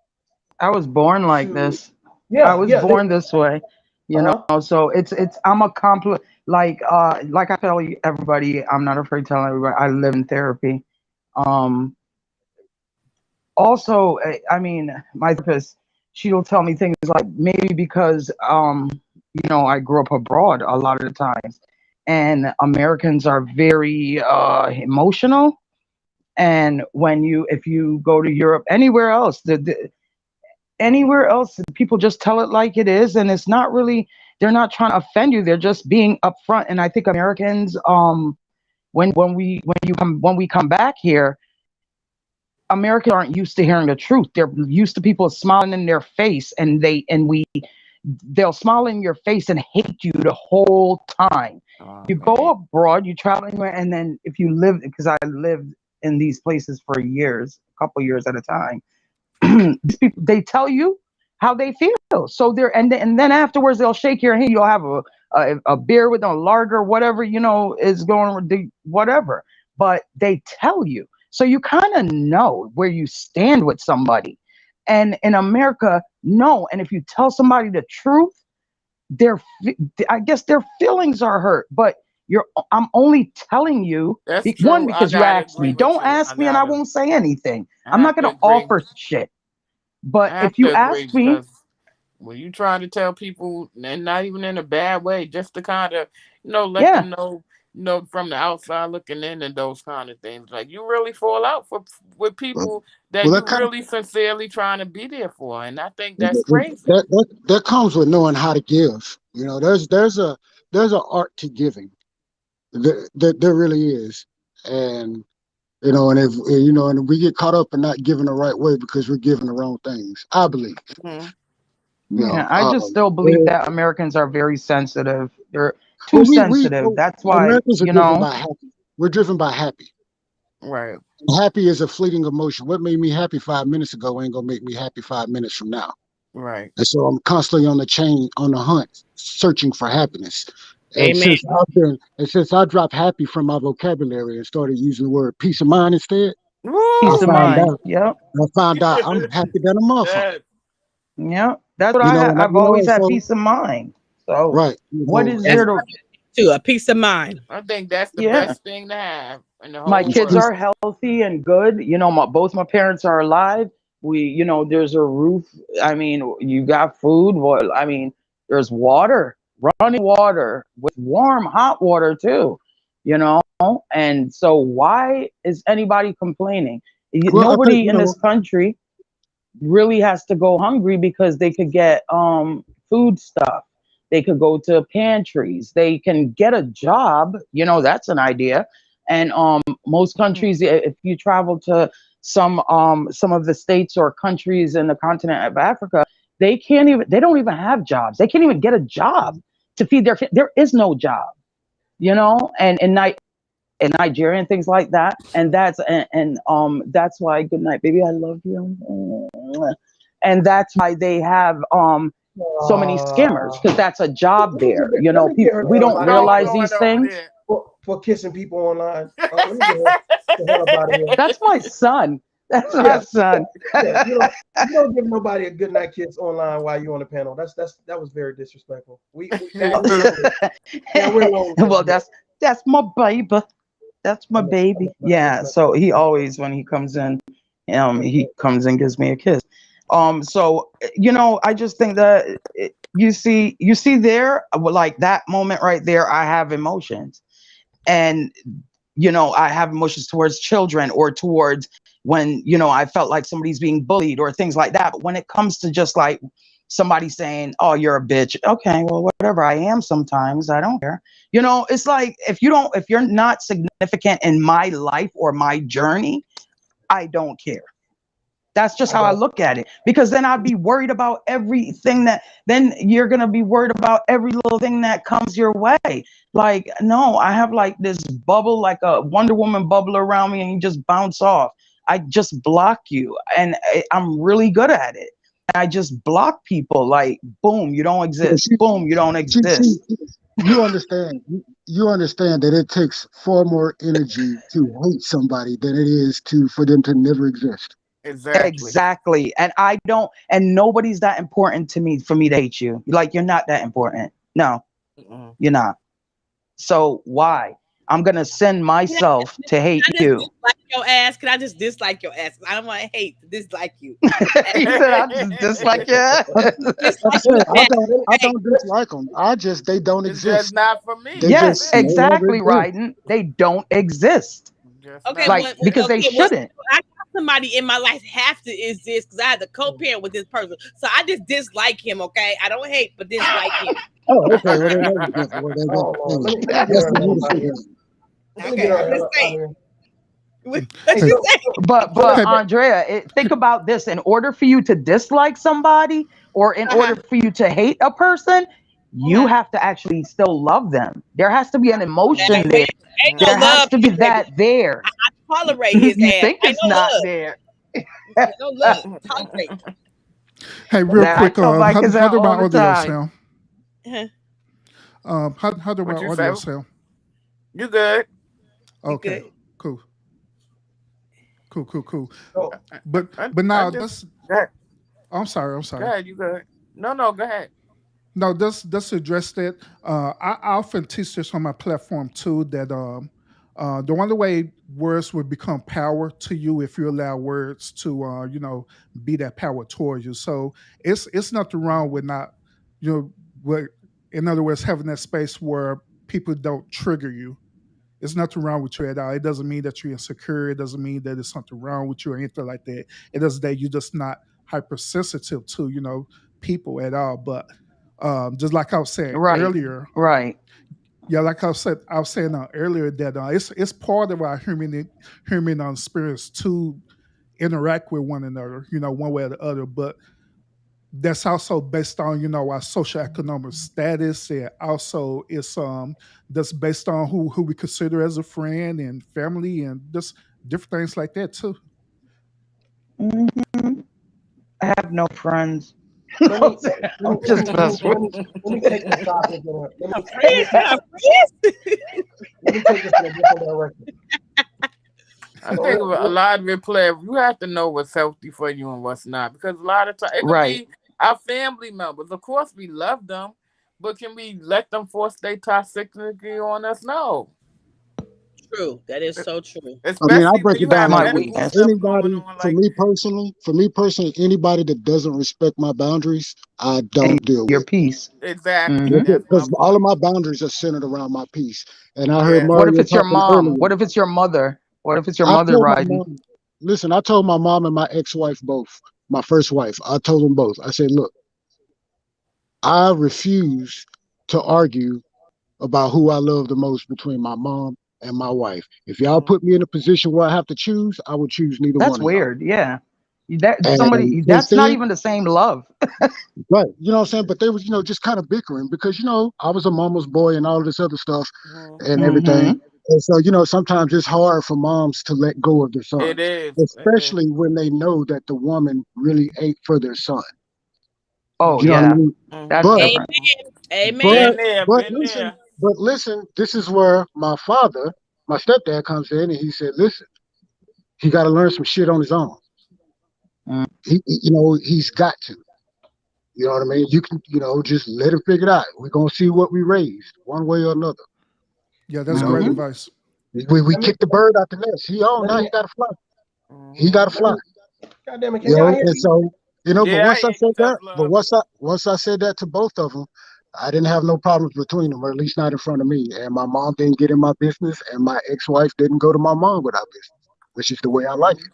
I was born like this. Yeah, I was born this way, So it's I'm a like I tell everybody, I'm not afraid to tell everybody I live in therapy. Also, I mean, my therapist, she'll tell me things like maybe because I grew up abroad a lot of the times, and Americans are very emotional. And if you go to Europe, anywhere else, anywhere else, people just tell it like it is, and it's not really. They're not trying to offend you. They're just being upfront. And I think Americans, when we come back here, Americans aren't used to hearing the truth. They're used to people smiling in their face, and they'll smile in your face and hate you the whole time. You go abroad, you travel anywhere, and then if you live, because I lived in these places for years, a couple years at a time, these people, they tell you how they feel. So and then afterwards they'll shake your hand. You'll have a beer with them, a lager, whatever is going, whatever. But they tell you, so you kind of know where you stand with somebody. And in America, no. And if you tell somebody the truth, I guess their feelings are hurt. But I'm only telling you, That's one, true. because you asked me. Don't ask me, and I won't say anything. I'm not going to offer shit. But I have if you to agree, ask me, because when you try to tell people, and not even in a bad way, just to kind of, let them know, from the outside looking in, and those kind of things. Like, you really fall out with people that well, you really sincerely trying to be there for, and I think that's crazy. that comes with knowing how to give. You know, there's a art to giving. There really is, and and if and we get caught up in not giving the right way because we're giving the wrong things. I believe. Mhm. Yeah, I just still believe eh, that Americans are very sensitive. They're too well, sensitive. That's why, Americans are driven by happy. We're driven by happy. Right. Happy is a fleeting emotion. What made me happy 5 minutes ago ain't gonna make me happy 5 minutes from now. Right. And so I'm constantly on the hunt, searching for happiness. And Amen. since I dropped happy from my vocabulary and started using the word peace of mind instead, I peace of found mind. out Yep. I'm happy than a motherfucker. Yep. That's what And I've always had peace of mind. So right. what is That's there to? too, a peace of mind. I think that's the Yeah. best thing to have in the My whole kids world. are healthy and good. Both my parents are alive. There's a roof. I mean, you got food. Well, I mean, there's water, running water with warm, hot water too. And so why is anybody complaining? Well, I think Nobody in this country really has to go hungry because they could get food stuff. They could go to pantries. They can get a job. That's an idea. And most countries, if you travel to some of the states or countries in the continent of Africa, they don't even have jobs. They can't even get a job to feed their kids. There is no job. And in Nigeria and things like that. And that's why, good night, baby, I love you. And that's why they have so many scammers, because that's a job there. Let me get her the We hell don't out of here. realize these things. For kissing people online. Let me get her the hell up out of here. That's my son. That's my son. Yeah, you don't give nobody a good night kiss online while you're on the panel. That was very disrespectful. Well, that's my baby. That's my baby. Yeah. So he always, when he comes in, he comes and gives me a kiss. So I just think that you see there, like that moment right there, I have emotions, and I have emotions towards children or towards when I felt like somebody's being bullied or things like that. But when it comes to just like somebody saying, "Oh, you're a bitch," okay, well, whatever, I am sometimes. I don't care. It's like if you're not significant in my life or my journey, I don't care. That's just how I look at it, because then I'd be worried about then you're going to be worried about every little thing that comes your way. Like, no, I have like this bubble, like a Wonder Woman bubble around me, and you just bounce off. I just block you, and I'm really good at it. I just block people, like, boom, you don't exist. Boom, you don't exist. You understand. You understand that it takes far more energy to hate somebody than it is for them to never exist. Exactly. And nobody's that important to me for me to hate you. Like, you're not that important. No, you're not. So why? I'm gonna send myself to hate you. Dislike your ass. Can I just dislike your ass? I don't want to hate, dislike you. He said, "I just dislike your ass." I don't dislike them. They don't It's exist. just not for me. Yes, exactly, Ryden. They don't exist. Okay, like because they shouldn't. I got somebody in my life have to exist because I had to co-parent with this person. So I just dislike him. Okay, I don't hate, but dislike him. Oh, okay. But Andrea, think about this: in order for you to dislike somebody, or in order for you to hate a person, you have to actually still love them. There has to be an emotion there. There has to be that there. I tolerate his You ass. think it's not there? No love. Tolerate. Hey, real quick, how do my audio sound? How do my audio sound? You good? Okay, cool. But now this. I'm sorry. Go ahead, you good? No, go ahead. No, let's address that. I often teach this on my platform too. That the only way words will become power to you if you allow words to be that power towards you. So it's nothing wrong with not in other words, having that space where people don't trigger you. It's nothing wrong with you at all. It doesn't mean that you're insecure. It doesn't mean that there's something wrong with you or anything like that. It doesn't that you're just not hypersensitive to people at all. But Just like I was saying Right. earlier. Right. Yeah, like I was saying earlier that it's part of our human experience to interact with one another, one way or the other. But that's also based on our socioeconomic status, and also it's that's based on who we consider as a friend and family, and just different things like that too. Mhm. I have no friends. Let me I'm just messing with let me take this topic. Let me Friends, not let me take this in a different direction. I think a lot of it play. You have to know what's healthy for you and what's not, because a lot of times it could be our family members. Of course, we love them, but can we let them force their toxicity on us? No. True. That is so true. I mean, I'll Especially when break it you down have like medical this. stuff going Anybody, on. for Like, me personally, anybody that doesn't respect my boundaries, I don't deal your with. peace. exactly. Mhm. That's my Because all of point. my boundaries are centered around my peace. And I heard Yeah. What if Mario it's your talking mom? earlier. What if it's your mother? What if it's your I mother told my riding? mom, listen, I told my mom and my ex-wife both, my first wife, I told them both. I said, look, I refuse to argue about who I love the most between my mom and my wife. If y'all put me in a position where I have to choose, I would choose neither That's one of y'all. weird. Yeah. That And somebody since that's not then, even the same love. right, you know what I'm saying? But they was, just kind of bickering because, I was a mama's boy and all this other stuff and everything. Mhm. And so, sometimes it's hard for moms to let go of their It sons, is. It is. especially when they know that the woman really ain't for their son. Oh You know what I yeah. mean? That's But, Amen. different. Amen. Been there. but Been listen, there. this is where my father, my stepdad comes in and he said, listen, he got to learn some shit on his own. Mm. He's got to. You know what I mean? You can, just let him figure it out. We're gonna see what we raised, one way or another. Yeah, You that's know, great Mhm. advice. we Let me kicked the bird out the nest. let Now me he got to fly. He got Mm-hmm. to let fly. me. God damn it! Can y'all hear And me? so, but Yeah, I once I hear you, said tough that, love. once I said that to both of them, I didn't have no problems between them, or at least not in front of me. And my mom didn't get in my business, and my ex-wife didn't go to my mom with our business, which is the way I like it.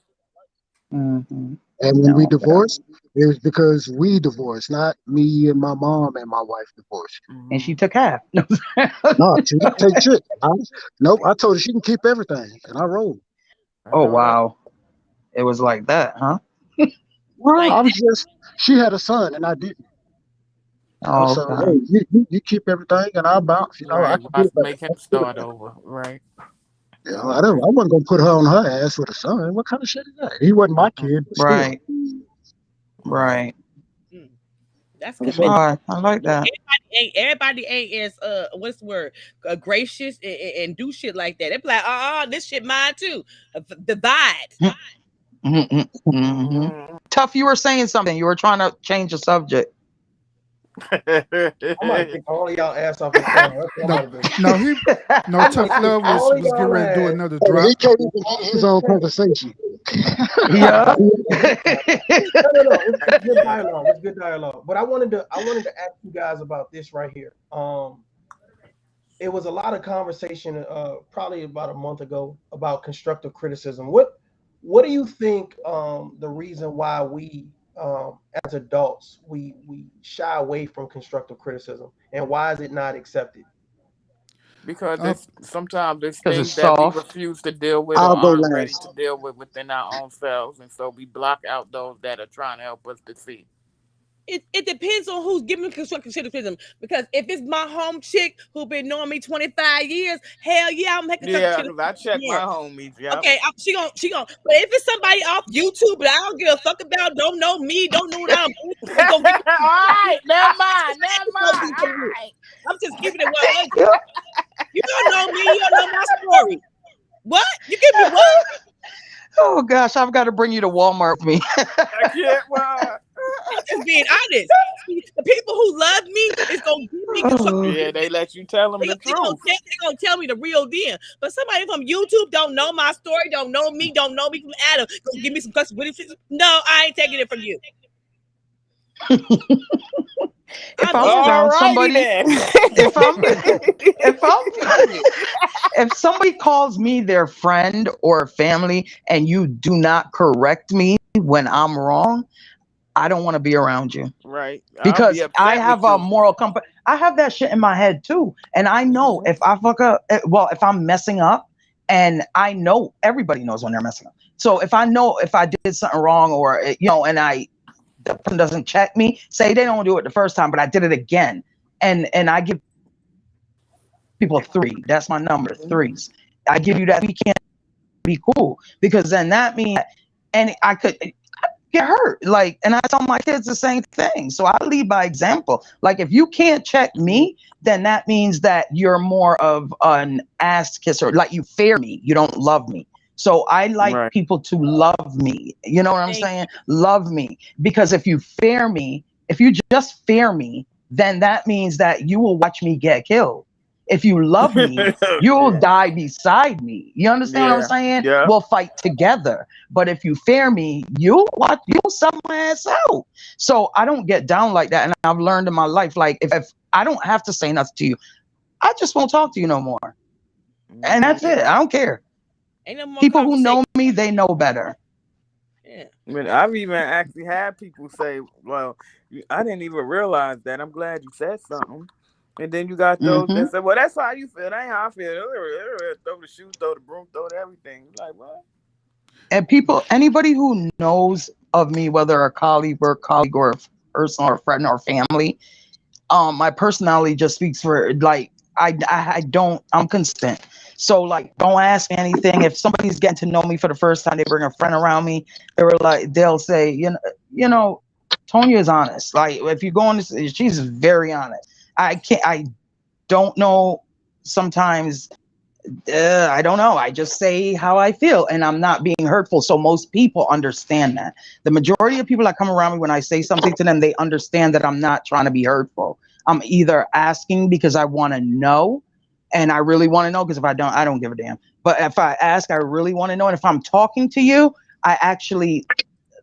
Mhm. And when we No, yeah. divorced, it was because we divorced, not me and my mom and my wife divorced. And she Mm-hmm. took half. No, she didn't take shit. Nope, I told her she can keep everything, and I rolled. I Oh know that. wow. It was like that, huh? Well, Like I was that. just, she had a son, and I didn't. Oh, So, okay. hey, you keep everything, and I'll bounce. I Right. can Watch, get back. make him I can get it start back. over. Right. I don't. I wasn't gonna put her on her ass with a son. What kind of shit is that? He wasn't my Mm-hmm. kid, but still. Right. Right. Right. Mm, that's And so, commendable. I like that. Everybody ain't as what's the word, gracious and do shit like that. They be like, this shit mine too. Divide. Mm-hmm. Tough, you were saying something. You were trying to change the subject. I might kick all of y'all ass off this panel. That's what I'm No, about to do. no, I tough might kick love was all of was getting y'all ready to do ass another hey, he drop. can't even off get his this own panel. conversation. Yeah. No. It's good dialogue. It's good dialogue. But I wanted to ask you guys about this right here. It was a lot of conversation probably about a month ago about constructive criticism. What do you think the reason why we as adults we shy away from constructive criticism, and why is it not accepted? Because Uh, it's sometimes it's Because it's things that we soft. refuse to deal with or I'll go aren't ready last. to deal with within our own selves, and so we block out those that are trying to help us to see. It depends on who's giving constructive criticism. Because if it's my home chick who been knowing me 25 years, hell yeah, I'm making constructive Yeah, because I criticism. check my Yeah. homies. Yep. Okay, she gon' But if it's somebody off YouTube that I don't give a fuck about, don't know me, don't know what I'm doing, they gonna give All me some right, never mind, I never ain't gonna mind. do All from you. right. I'm just keeping it 100. You don't know me, you don't know my story. What? You give me what? Oh gosh, I've got to bring you to Walmart with me. I can't. Well, I'm just being honest. See, the people who love me is gonna give me constructive Oh, yeah, they criticism. let you tell them the truth. They gonna tell me the real deal. But somebody from YouTube don't know my story, don't know me from Adam, gonna give me some constructive criticism. No, I ain't taking it from you. if I'm I'm just being All around righty somebody, then. if I'm if I'm if somebody calls me their friend or family and you do not correct me when I'm wrong, I don't want to be around you. Right. I'll be Because I upset with have a you. moral compass. I have that shit in my head too. And I know if I fuck up, well, if I'm messing up, and I know everybody knows when they're messing up. So if I know if I did something wrong, or, and the person doesn't check me, say they don't do it the first time, but I did it again. And I give people 3. That's my number, 3s. I give you that. We can't be cool, because then that means, and I could get hurt. Like, and I tell my kids the same thing. So I lead by example. Like, if you can't check me, then that means that you're more of an ass kisser. Like, you fear me. You don't love me. So I like Right. people to love me. You know what I'm saying? Love me. Because if you fear me, if you just fear me, then that means that you will watch me get killed. If you love me, you'll die beside me. You understand what I'm Yeah. saying? Yeah. We'll fight together. But if you fear me, you'll sell my ass out. So I don't get down like that. And I've learned in my life, like, if I don't have to say nothing to you, I just won't talk to you no more. And that's it. I don't care. Ain't no more People who know me, they know better. Yeah. I mean, I've even actually had people say, "Well, I didn't even realize that. I'm glad you said something." And then you got those that say, "Well, that's how you feel. That ain't how I feel." Throw the shoe, throw the broom, throw everything. Like, what? And anybody who knows of me, whether a colleague or a person or a friend or family, my personality just speaks for, like, I'm consistent. So, like, don't ask me anything. If somebody's getting to know me for the first time, they bring a friend around me, they'll say, Tonya is honest. Like, if you go on this, she's very honest. I don't know. Sometimes, I don't know. I just say how I feel, and I'm not being hurtful. So most people understand that. The majority of people that come around me, when I say something to them, they understand that I'm not trying to be hurtful. I'm either asking because I want to know, and I really want to know, because if I don't give a damn. But if I ask, I really want to know. And if I'm talking to you, I actually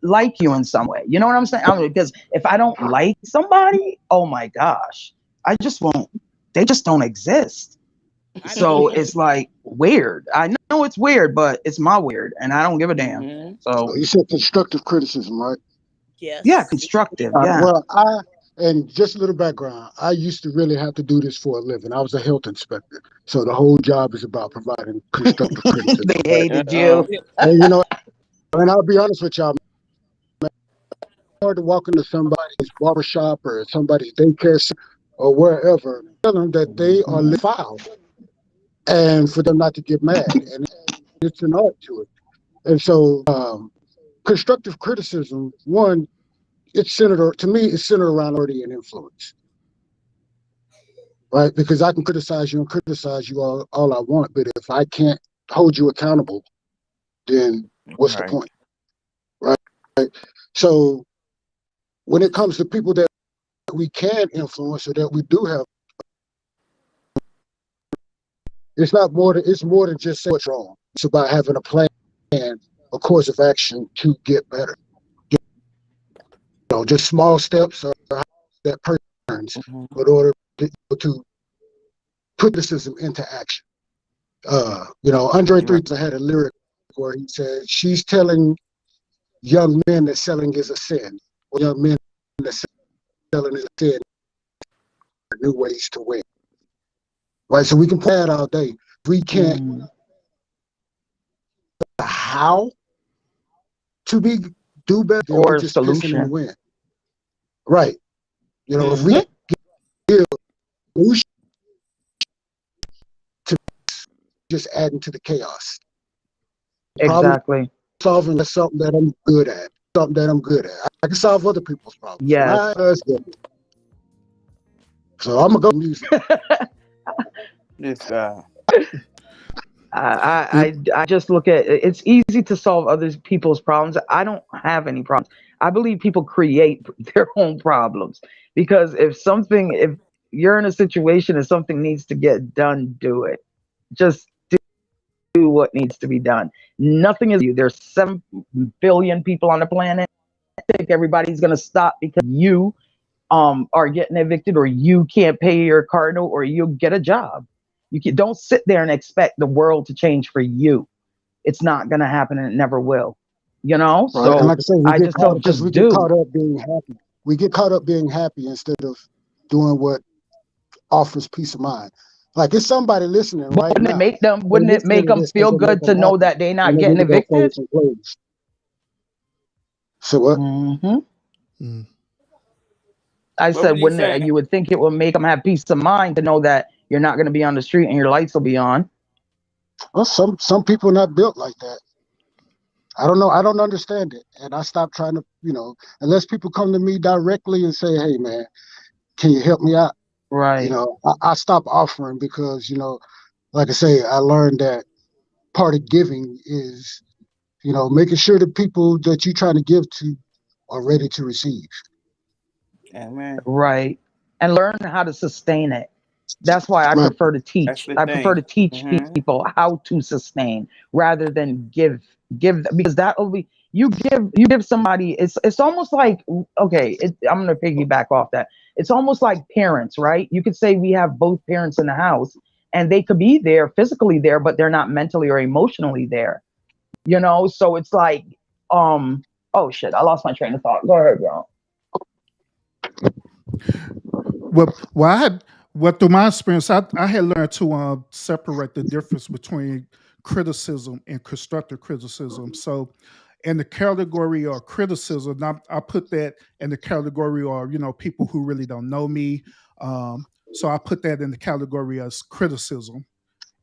like you in some way. You know what I'm saying? Because if I don't like somebody, oh my gosh, I just won't. They just don't exist. So it's like weird. I know it's weird, but it's my weird, and I don't give a damn. So You said constructive criticism, right? Yes. Yeah, constructive. Yeah. Well, and just a little background. I used to really have to do this for a living. I was a health inspector, so the whole job is about providing constructive criticism. They hated you. And and I'll be honest with y'all. Hard to walk into somebody's barbershop or somebody's daycare center or wherever, tell them that they are foul, and for them not to get mad, and it's an art to it. And so, constructive criticism, one, it's centered around authority and influence, right? Because I can criticize you and criticize you all I want, but if I can't hold you accountable, then what's the point, right? So when it comes to people that we can influence or that we do have, it's more than just saying what's wrong. It's about having a plan, a course of action to get better. Just small steps or how that person turns in order to put criticism into action. Andre 3000 had a lyric where he said, "She's telling young men that selling is a sin, or young men that selling is a sin, new ways to win." Right, so we can play it all day. We can't how to do better, then Or we a just piss them and solution. win. Right. If we give solution to just adding to the chaos. Exactly. Problem solving is something that I'm good at. I can solve other people's problems. Yes. So I'm gonna go music. This guy. I just look at it's easy to solve other people's problems. I don't have any problems. I believe people create their own problems, because if you're in a situation and something needs to get done, do it. Just do what needs to be done. Nothing is you. There's 7 billion people on the planet. I think everybody's gonna stop because you are getting evicted, or you can't pay your car note, or you get a job. Don't sit there and expect the world to change for you. It's not going to happen, and it never will. you know. Right. And So like I say, we I get just caught don't because just we get do. caught up being happy. We get caught up being happy instead of doing what offers peace of mind. Like it's somebody listening But right now. They wouldn't it listening make to them this because feel it make good them to know happy, that they're and not they getting need to go play evicted? some plays. So what? Mm. I What was said, you wouldn't it, saying? you would think it would make them have peace of mind to know that you're not going to be on the street and your lights will be on. Well, some people are not built like that. I don't know. I don't understand it, and I stopped trying to, unless people come to me directly and say, "Hey, man, can you help me out?" Right. I stopped offering because, like I say, I learned that part of giving is, making sure the people that you're trying to give to are ready to receive. Amen. Right. And learn how to sustain it. That's why I Right. prefer to That's teach. the I prefer thing. to teach Hmm. people how to sustain rather than give because that will be you give somebody it's almost like okay, I'm going to piggyback off that. It's almost like parents, right? You could say we have both parents in the house and they could be there physically there but they're not mentally or emotionally there. So it's like oh shit, I lost my train of thought. Go ahead, bro. Well, through my experience, I had learned to separate the difference between criticism and constructive criticism. So, in the category of criticism, I put that in the category of people who really don't know me. So I put that in the category as criticism,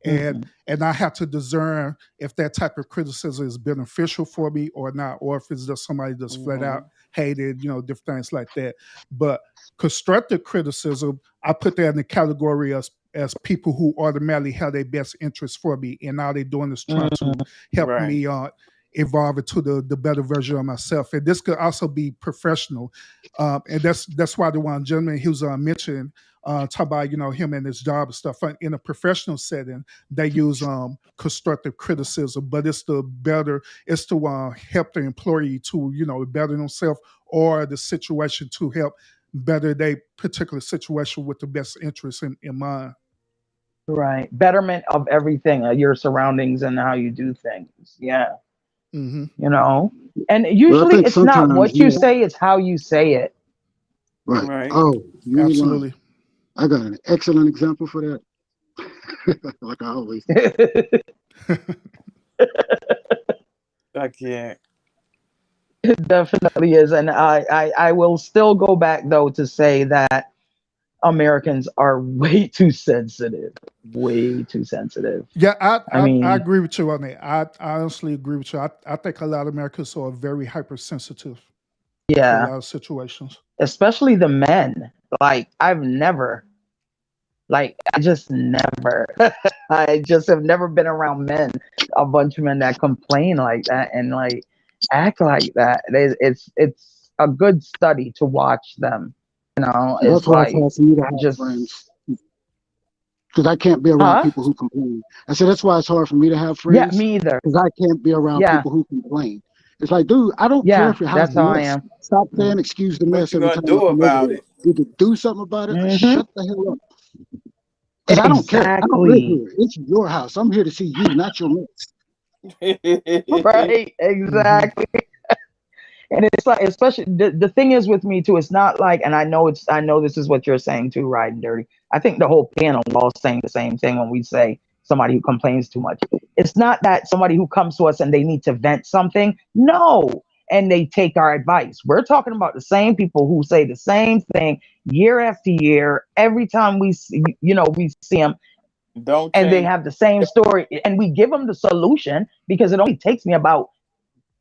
and Hmm. and I have to discern if that type of criticism is beneficial for me or not, or if it's just somebody just flat Hmm. out hated, different things like that. But constructive criticism, I put that in the category as people who automatically have their best interest for me, and all they're doing is trying to help Right. me evolve into the better version of myself. And this could also be professional, and that's why the one gentleman he was mentioning talk about him and his job and stuff. In a professional setting they use constructive criticism, but it's to help the employee to better themselves, or the situation to help better their particular situation with the best interest in mind. Right. Betterment of everything, your surroundings and how you do things. Yeah. Hmm. And Well, I usually think it's not sometimes, what you say, it's how you say it. right. Right. Oh, you ain't lying. Absolutely. I got an excellent example for that. Like I always do. It I can't. definitely is. And I will still go back though to say that Americans are way too sensitive. Way too sensitive. Yeah, I I mean, agree with you on that. I honestly agree with you. I think a lot of Americans are very hypersensitive to a yeah. lot of situations. Especially the men. Like I just never I just have never been around men, a bunch of men that complain like that and like act like that. It's a good study to watch them. That's It's why it's like hard for me to have friends just because I can't be around huh? people who complain. I said that's why it's hard for me to have Yeah, friends me either. because I can't be around Yeah, people who complain. It's like, dude, I don't care yeah, if your house that's is how a I mess. am. Stop saying excuse the What mess you every gonna time I do come over about there. it? Either do something about it or Hmm. shut the hell up. Because I don't care. I don't live Exactly. here. It's your house. I'm here to see you, not your mess. Right, Hmm. exactly. And it's like, especially the thing is with me too, it's not like, and I know this is what you're saying too, riding dirty. I think the whole panel is all saying the same thing when we say somebody who complains too much. It's not that somebody who comes to us and they need to vent something. No. And they take our advice. We're talking about the same people who say the same thing year after year. Every time we see them Don't and they change. have the same story and we give them the solution because it only takes me about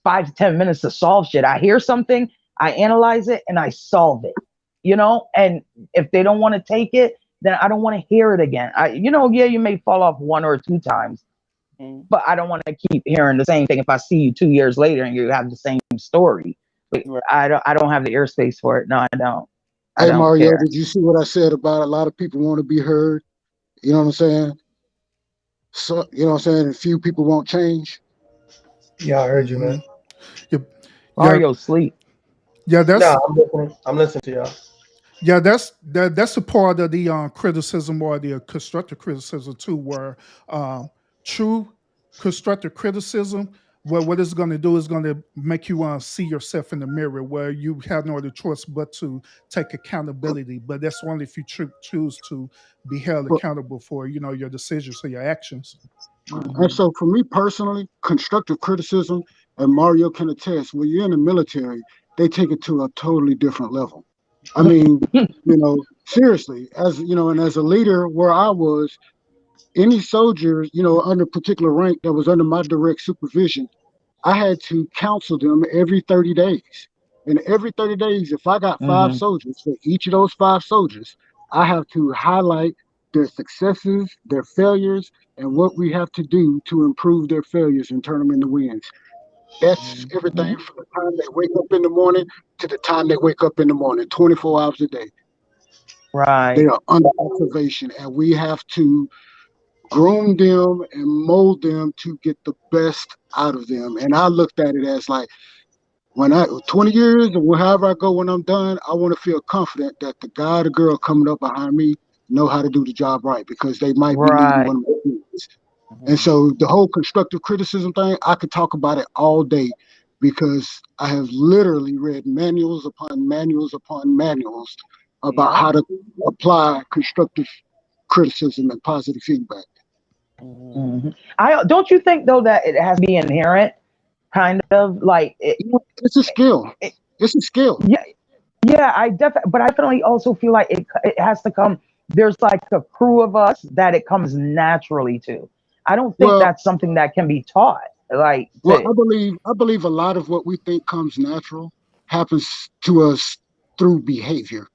5 to 10 minutes to solve shit. I hear something, I analyze it, and I solve it. And if they don't want to take it, then I don't want to hear it again. Yeah, you may fall off one or two times, Mm. but I don't want to keep hearing the same thing. If I see you 2 years later and you have the same story, but Right. I don't have the airspace for it. No, I don't. I Hey, don't Mario, care. did you see what I said about a lot of people want to be heard? You know what I'm saying? So, you know what I'm saying? And few people won't change. Yeah, I heard you, Hmm. man. Yeah, yeah, Mario sleep. yeah. No, That's I'm listening. I'm listening to y'all. Yeah, that's a part of the criticism or the constructive criticism too, where true constructive criticism what it's going to do is going to make you see yourself in the mirror, where you have no other choice but to take accountability. But that's only if you choose to be held But, accountable for your decisions or your actions. and so for me personally, constructive criticism, and Mario can attest, when you're in the military, they take it to a totally different level. I mean, seriously, as and as a leader where I was, any soldier, under particular rank that was under my direct supervision, I had to counsel them every 30 days. And every 30 days, if I got five soldiers, for each of those five soldiers, I have to highlight their successes, their failures, and what we have to do to improve their failures and turn them into wins. That's everything from the time they wake up in the morning to the time they wake up in the morning, 24 hours a day. They Right. are under observation, and we have to groom them and mold them to get the best out of them. And I looked at it as like, when 20 years or however I go when I'm done, I want to feel confident that the guy or the girl coming up behind me know how to do the job right, because they might be leading Right. one of my kids. And so the whole constructive criticism thing, I could talk about it all day, because I have literally read manuals upon manuals upon manuals about how to apply constructive criticism and positive feedback. I don't you think though that it has to be inherent, kind of like it's a skill. It's a skill. Yeah, yeah. But I definitely also feel like it has to come. There's like a crew of us that it comes naturally to. I don't think Well, that's something that can be taught. Like, well, I believe a lot of what we think comes natural happens to us through behavior.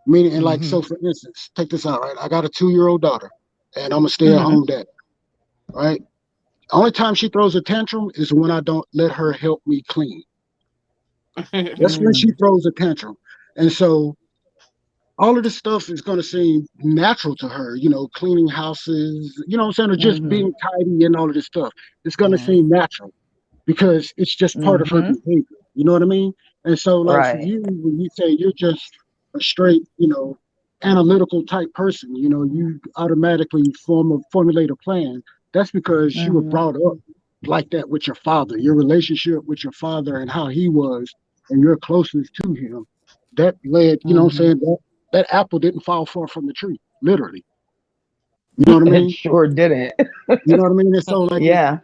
Meaning, and like, so for instance, take this out, right? I got a 2-year-old daughter, and I'm a stay-at-home dad, right? Only time she throws a tantrum is when I don't let her help me clean. That's when she throws a tantrum. And so all of this stuff is going to seem natural to her, cleaning houses, what I'm saying, or just being tidy and all of this stuff. It's going to seem natural because it's just part of her behavior. You know what I mean? And so, like, for Right. you, when you say you're just a straight, analytical type person, you automatically formulate a plan. That's because you were brought up like that with your father, your relationship with your father and how he was and your closeness to him. That led, what I'm saying, that apple didn't fall far from the tree, literally. You know what I It mean? sure didn't. You know what I mean? And so, like, Yeah.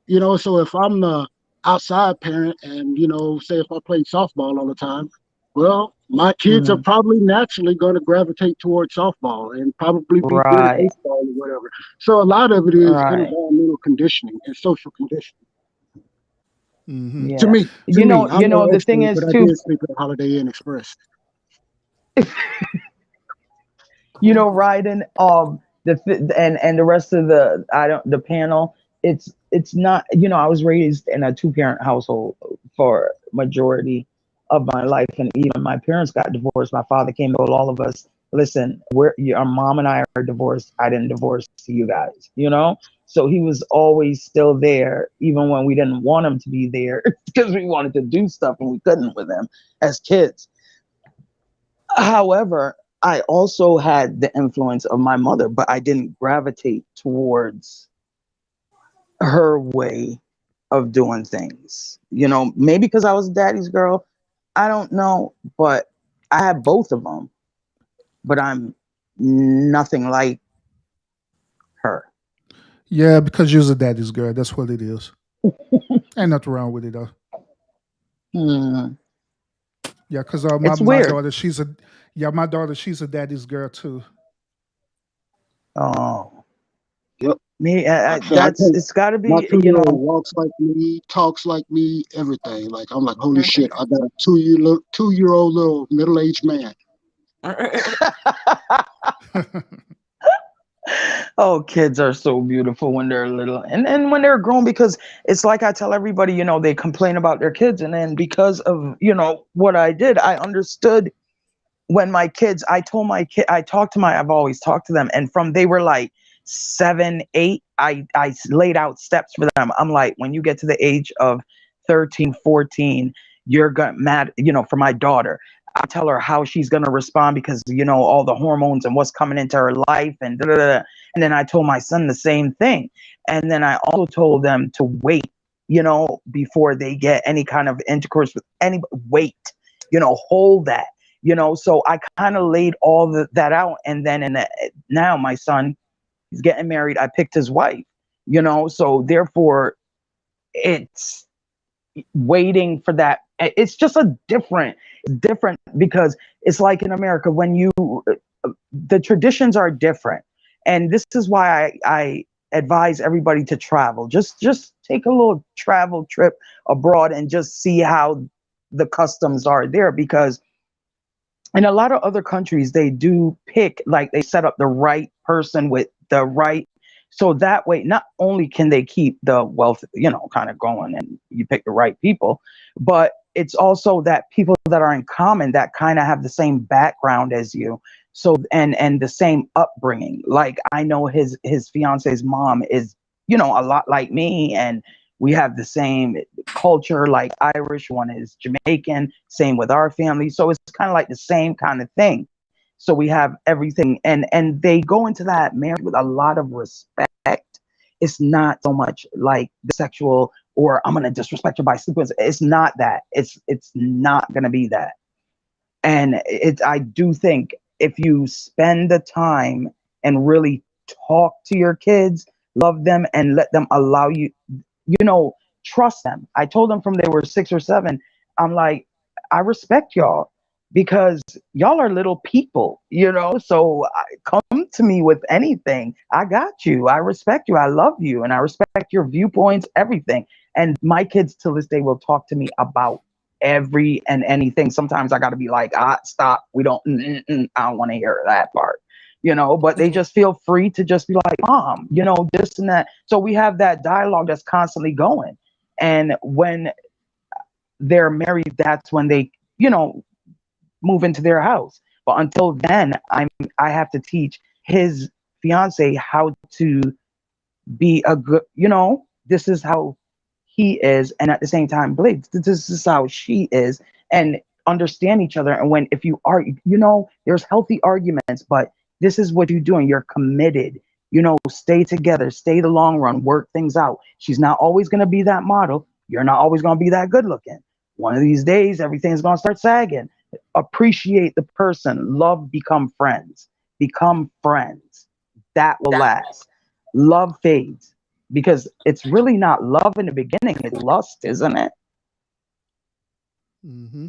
so if I'm the outside parent and, say if I played softball all the time, well, my kids are probably naturally going to gravitate towards softball and probably be good at Right. baseball or whatever. So a lot of it is Right. environmental conditioning and social conditioning. To Yeah. me, I'm no The thing expert, is but I too, did sleep at Holiday Inn Express. Ryden, and the rest of the panel, it's not, I was raised in a two-parent household for majority of my life, and even my parents got divorced. My father came and told all of us, listen, our mom and I are divorced. I didn't divorce you guys, so he was always still there, even when we didn't want him to be there because we wanted to do stuff and we couldn't with him as kids. However, I also had the influence of my mother, but I didn't gravitate towards her way of doing things. Maybe because I was daddy's girl. I don't know, but I had both of them, but I'm nothing like her. Yeah, because you're a daddy's girl. That's what it is. Ain't nothing wrong with it though. Yeah, because my daughter, she's a daddy's girl too. Oh. Yep. Me, it's got to be, my 2-year-old walks like me, talks like me, everything. Like, I'm like, holy shit! I got a 2-year-old little middle-aged man. Oh, kids are so beautiful when they're little and when they're grown, because it's like I tell everybody, they complain about their kids, and then because of what I did, I understood when my kids, I told my kid, I've always talked to them, and from they were like 7, 8, I laid out steps for them. I'm like, when you get to the age of 13, 14, you're gonna mad, for my daughter. I tell her how she's gonna respond because all the hormones and what's coming into her life and da, da, da. And then I told my son the same thing. And then I also told them to wait you know, before they get any kind of intercourse with any wait, you know, hold that, you know. So I kind of laid all that out. And then now my son, he's getting married. I picked his wife, you know, so therefore it's waiting for that. It's just a different because it's like in America when the traditions are different. And this is why I advise everybody to travel. Just take a little travel trip abroad and just see how the customs are there, because in a lot of other countries they do pick, like they set up the right person with the right, so that way not only can they keep the wealth, you know, kind of going, and you pick the right people, but it's also that people that are in common that kind of have the same background as you, so and the same upbringing. Like I know his fiance's mom is, you know, a lot like me, and we have the same culture, like Irish, one is Jamaican, same with our family. So it's kind of like the same kind of thing. So we have everything, and they go into that marriage with a lot of respect. It's not so much like the sexual, or I'm gonna disrespect you by sleeping. It's not that. It's not gonna be that. And I do think if you spend the time and really talk to your kids, love them, and let them allow you, you know, trust them. I told them from they were 6 or 7, I'm like, I respect y'all because y'all are little people, you know. So come to me with anything. I got you. I respect you. I love you, and I respect your viewpoints, everything. And my kids to this day will talk to me about every and anything. Sometimes I got to be like, stop. We don't. I don't want to hear that part, you know. But they just feel free to just be like, Mom, you know, this and that. So we have that dialogue that's constantly going. And when they're married, that's when they, you know, move into their house. But until then, I have to teach his fiance how to be a good, you know, this is how he is, and at the same time, Blake, this is how she is, and understand each other. And when if you are, you know, there's healthy arguments, but this is what you're doing. You're committed. You know, stay together, stay the long run, work things out. She's not always gonna be that model. You're not always gonna be that good looking. One of these days, everything's gonna start sagging. Appreciate the person. Love, become friends. Become friends. That will last. Love fades because it's really not love in the beginning. It's lust, isn't it? Hmm.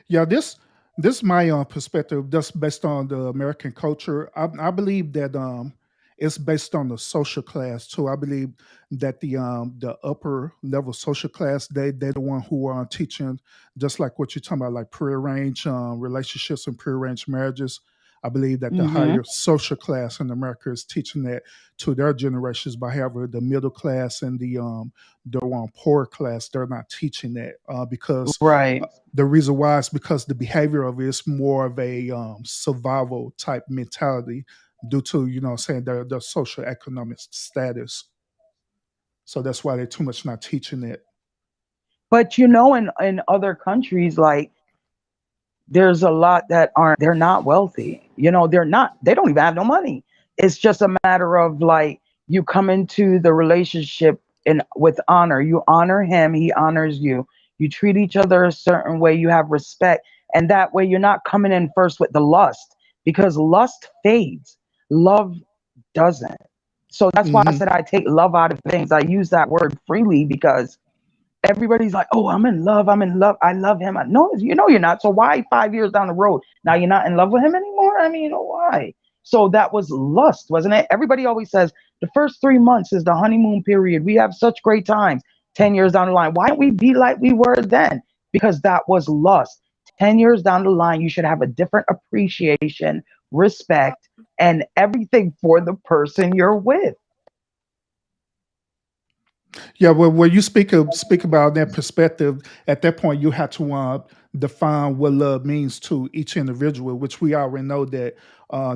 Yeah, this my perspective, just based on the American culture. I believe that it's based on the social class too. I believe that the upper level social class, they're the one who are teaching, just like what you're talking about, like prearranged relationships and prearranged marriages. I believe that the Mm-hmm. higher social class in America is teaching that to their generations. But however, the middle class and the poor class, they're not teaching that because Right. the reason why is because the behavior of it is more of a survival type mentality due to, you know what I'm saying, their social economic status. So that's why they're too much not teaching it. But you know, in other countries, like there's a lot that aren't, they're not wealthy. You know, they don't even have no money. It's just a matter of like you come into the relationship in with honor. You honor him, he honors you. You treat each other a certain way, you have respect. And that way you're not coming in first with the lust, because lust fades. Love doesn't. So that's why I Hmm. said I take love out of things. I use that word freely because everybody's like, "Oh, I'm in love. I'm in love. I love him." No, you know you're not. So why 5 years down the road now you're not in love with him anymore? I mean, you know why? So that was lust, wasn't it? Everybody always says the first 3 months is the honeymoon period. We have such great times. 10 years down the line, why don't we be like we were then? Because that was lust. 10 years down the line, you should have a different appreciation, respect, and everything for the person you're with. Yeah, well, when you speak about that perspective, at that point you have to define what love means to each individual, which we already know that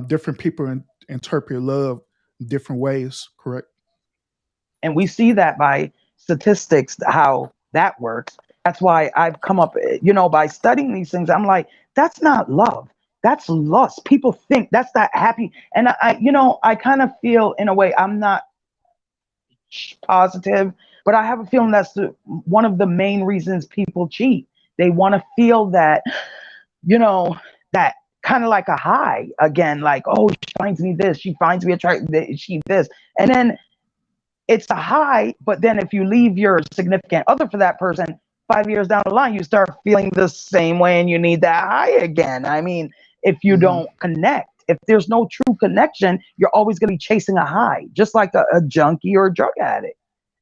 different people interpret love different ways. Correct. And we see that by statistics, how that works. That's why I've come up, you know, by studying these things, I'm like, that's not love. That's lust. People think that's that happy. And you know, I kind of feel in a way, I'm not positive, But I have a feeling that's one of the main reasons people cheat. They want to feel that, that kind of like a high again, like, oh, she finds me this, she finds me attractive, she this. And then it's a high, but then if you leave your significant other for that person, 5 years down the line, you start feeling the same way and you need that high again. I mean, if you don't connect, if there's no true connection, you're always going to be chasing a high, just like a junkie or a drug addict.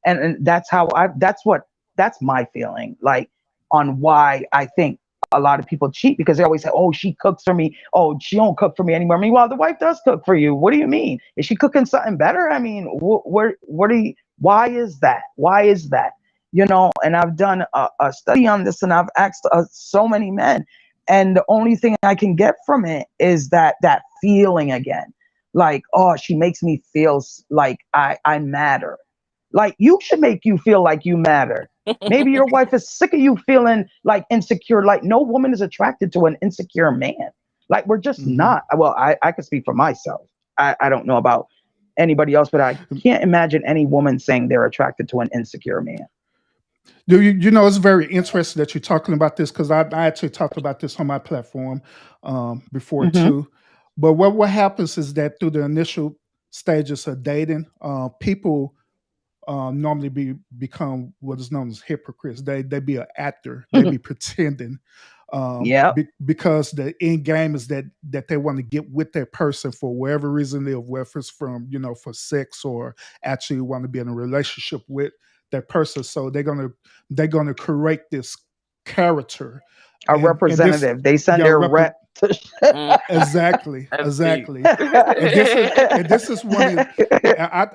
And that's how that's my feeling, like, on why I think a lot of people cheat, because they always say, oh, she cooks for me. Oh, she don't cook for me anymore. Meanwhile, the wife does cook for you. What do you mean? Is she cooking something better? I mean, why is that? Why is that? And I've done a study on this, and I've asked so many men, and the only thing I can get from it is that feeling again, like, oh, she makes me feel like I matter. Like, you should make you feel like you matter. Maybe your wife is sick of you feeling like insecure. Like, no woman is attracted to an insecure man. Like, we're just not. Well, I can speak for myself. I don't know about anybody else, but I can't imagine any woman saying they're attracted to an insecure man. It's very interesting that you're talking about this, because I actually talked about this on my platform before too. But what happens is that through the initial stages of dating, people normally become what is known as hypocrites. They be an actor. They be pretending. Because the end game is that they want to get with that person for whatever reason, whether it's from for sex or actually want to be in a relationship with that person. So they're gonna create this character, a representative. They send their rep to exactly. And this is one of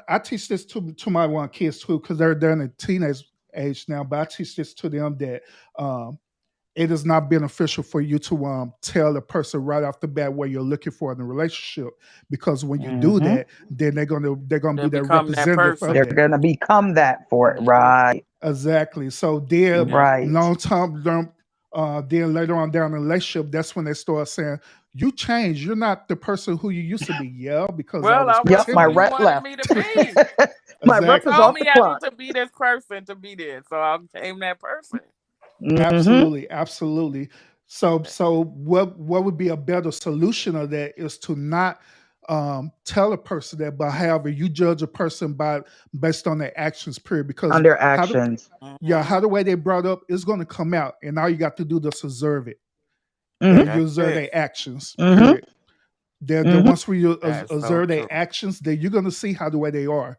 I teach this to my one kids too, because they're in a teenage age now, but I teach this to them that it is not beneficial for you to tell a person right off the bat what you're looking for in a relationship, because when you do that, then they're gonna be that representative. They're gonna become that for it, right? Exactly. So then, long term, then later on down the relationship, that's when they start saying, "You changed. You're not the person who you used to be." Yeah, because I was pretending. My rep left. Me to be. My rep is off the clock. I need to be this person to be there, so I became that person. Absolutely. So what would be a better solution of that is to not tell a person that, but however you judge a person based on their actions, period. Because on their actions, how the way they brought up is going to come out, and all you got to do is observe it. You observe their actions. Period. Once we observe their actions, then you're going to see how the way they are.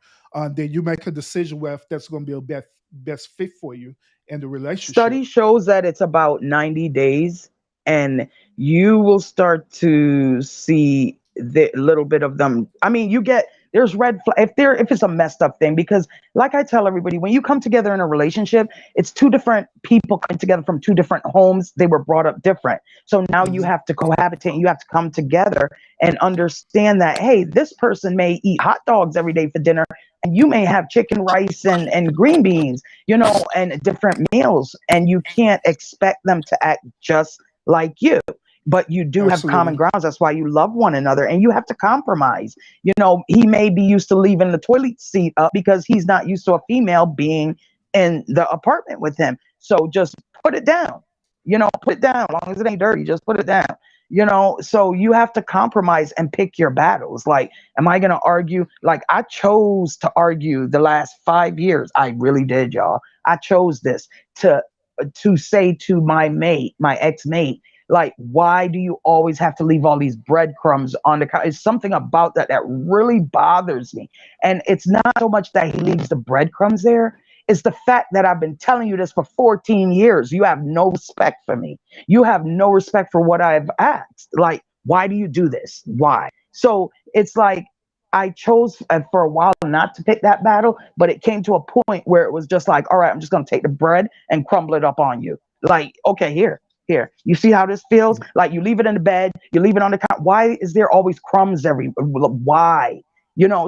Then you make a decision whether if that's going to be a best fit for you in the relationship. Study shows that it's about 90 days, and you will start to see the little bit of them. I mean, there's red flag if it's a messed up thing, because like I tell everybody, when you come together in a relationship, it's two different people coming together from two different homes. They were brought up different. So now you have to cohabitate, and you have to come together and understand that, hey, this person may eat hot dogs every day for dinner, and you may have chicken, rice, and green beans, and different meals, and you can't expect them to act just like you. But you do have common grounds. That's why you love one another, and you have to compromise. He may be used to leaving the toilet seat up because he's not used to a female being in the apartment with him. So just put it down. Put it down. As long as it ain't dirty, just put it down. So you have to compromise and pick your battles. Like, am I going to argue? Like, I chose to argue the last 5 years. I really did, y'all. I chose this to say to my ex-mate, like, why do you always have to leave all these breadcrumbs on the couch? It's something about that really bothers me. And it's not so much that he leaves the breadcrumbs there. It's the fact that I've been telling you this for 14 years. You have no respect for me. You have no respect for what I've asked. Like, why do you do this? Why? So it's like, I chose for a while not to pick that battle, but it came to a point where it was just like, all right, I'm just going to take the bread and crumble it up on you. Like, okay, here. You see how this feels? Like, you leave it in the bed, you leave it on the couch. Why is there always crumbs everywhere? Why?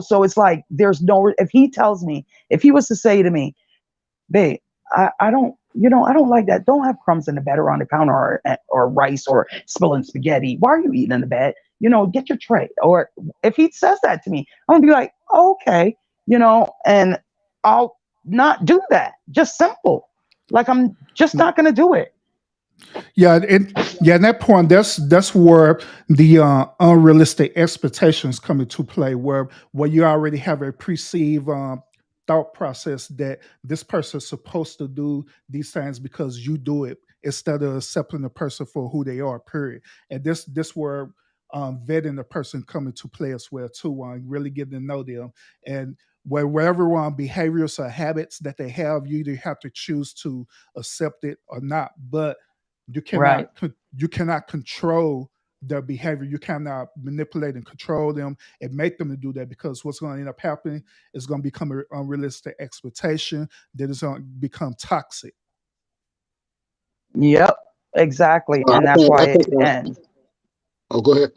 So it's like, if he was to say to me, babe, I don't like that. Don't have crumbs in the bed or on the counter or rice or spilling spaghetti. Why are you eating in the bed? Get your tray. Or if he says that to me, I'm gonna be like, okay, and I'll not do that. Just simple. Like I'm just not gonna do it. Yeah, and that point, that's where the unrealistic expectations come into play, where you already have a perceived thought process that this person is supposed to do these things because you do it instead of accepting the person for who they are. Period. And this where vetting the person come into play as well too, really getting to know them and wherever behaviors or habits that they have, you either have to choose to accept it or not. But you Right. cannot control their behavior. You cannot manipulate and control them and make them to do that, because what's going to end up happening is going to become an unrealistic expectation that is going to become toxic. Yep. Exactly. And that's why it ends. Oh, go ahead.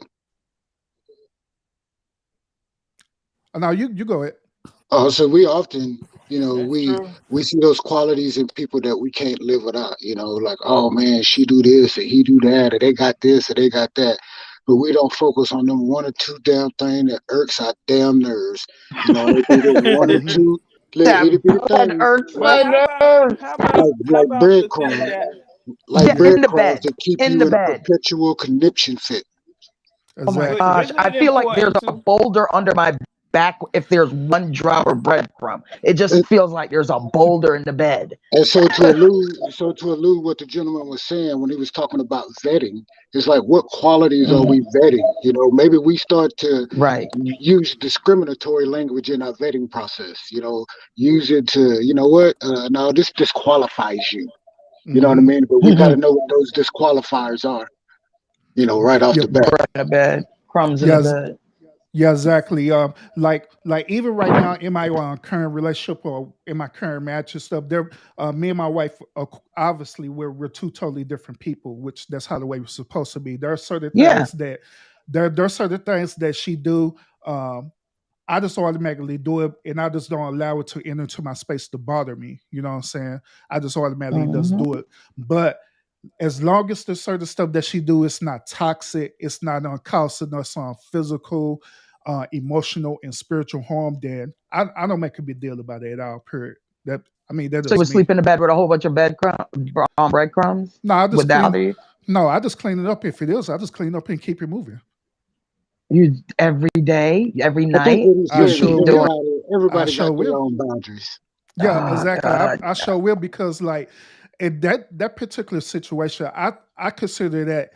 Now you go ahead. So we often, That's true. we see those qualities in people that we can't live without. Like, oh man, she do this or he do that, or they got this or they got that. But we don't focus on them one or two damn thing that irks our damn nerves. It be them one or Mhm. two little That itty bitty that things, irks But my nerves. how like about the thing breadcrumbs, that like Get in the breadcrumbs bed. that keep In you the in a bed. perpetual conniption fit. Oh my but Exactly. gosh. isn't I it feel like there's important a to boulder under my back if there's one drop of breadcrumb. It just And, feels like there's a boulder in the bed. and so to allude what the gentleman was saying when he was talking about vetting, it's like what qualities are we Mhm. vetting? Maybe we start to Right. use discriminatory language in our vetting process. Use it to, what? No, this disqualifies you. You know what I Hmm. mean? But we got to know what those disqualifiers are. Right off Yeah. the bat. Bread in the bed. Crumbs in the Yes. bed. Yeah, exactly. Like even right now in my current relationship or in my current match and stuff, there, me and my wife, obviously, we're two totally different people, which that's how the way we're supposed to be. There are certain Yeah. things that there are certain things that she do. Um, I just automatically do it, and I just don't allow it to enter into my space to bother me. You know what I'm saying? I just automatically just Mhm. do it. But as long as the certain stuff that she do is not toxic, it's not causing us on physical, emotional, and spiritual harm, then I don't make a big deal about it at all. Period. That So you is would me. sleep in the bed with a whole bunch of breadcrumbs? No, I just Would that clean. bother you? No, I just clean it up if it is. I just clean up and keep it moving. You every day, every I think night, what he's I you'll saying is sure keep doing. will. I everybody sure got their will. own boundaries. Yeah, Oh exactly. God. I sure will, because like in that particular situation, I consider that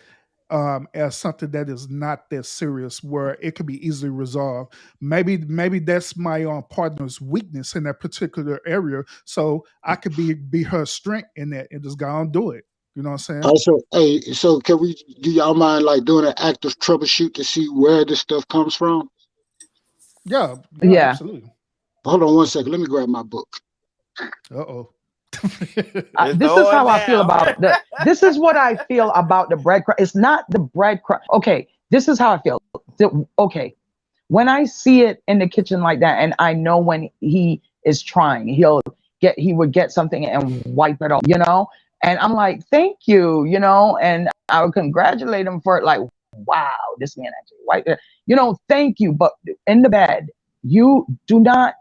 as something that is not that serious, where it could be easily resolved. Maybe that's my partner's weakness in that particular area, so I could be her strength in that and just go and do it. You know what I'm saying? Also, hey, so can we do y'all mind like doing an active troubleshoot to see where this stuff comes from? Yeah, yeah, Yeah. absolutely. Hold on one second. Let me grab my book. Uh oh. let's This is throw it how I feel down. about the. This is what I feel about the breadcrumb. It's not the breadcrumb. Okay, this is how I feel. Okay, when I see it in the kitchen like that, and I know when he is trying, he would get something and wipe it off, and I'm like, thank you, and I would congratulate him for it, like, wow, this man actually wiped it, thank you. But in the bed, you do not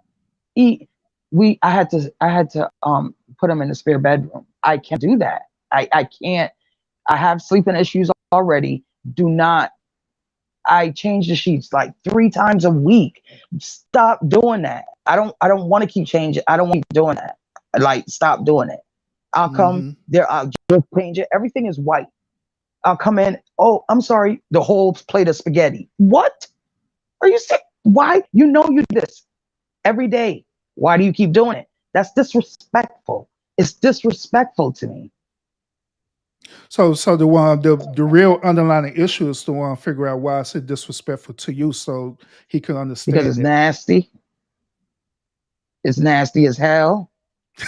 eat. I had to put him in the spare bedroom. I can't do that. I can't. I have sleeping issues already. Do not. I change the sheets like 3 times a week. Stop doing that. I don't want to keep changing. I don't want to keep doing that. Like, stop doing it. I'll come Hmm. there. I'll just change it. Everything is white. I'll come in. Oh, I'm sorry. The whole plate of spaghetti. What? Are you sick? Why? You do this every day. Why do you keep doing it? That's disrespectful. It's disrespectful to me. So the real underlying issue is to figure out why it's disrespectful to you, so he can Because understand it's nasty. It's nasty as hell.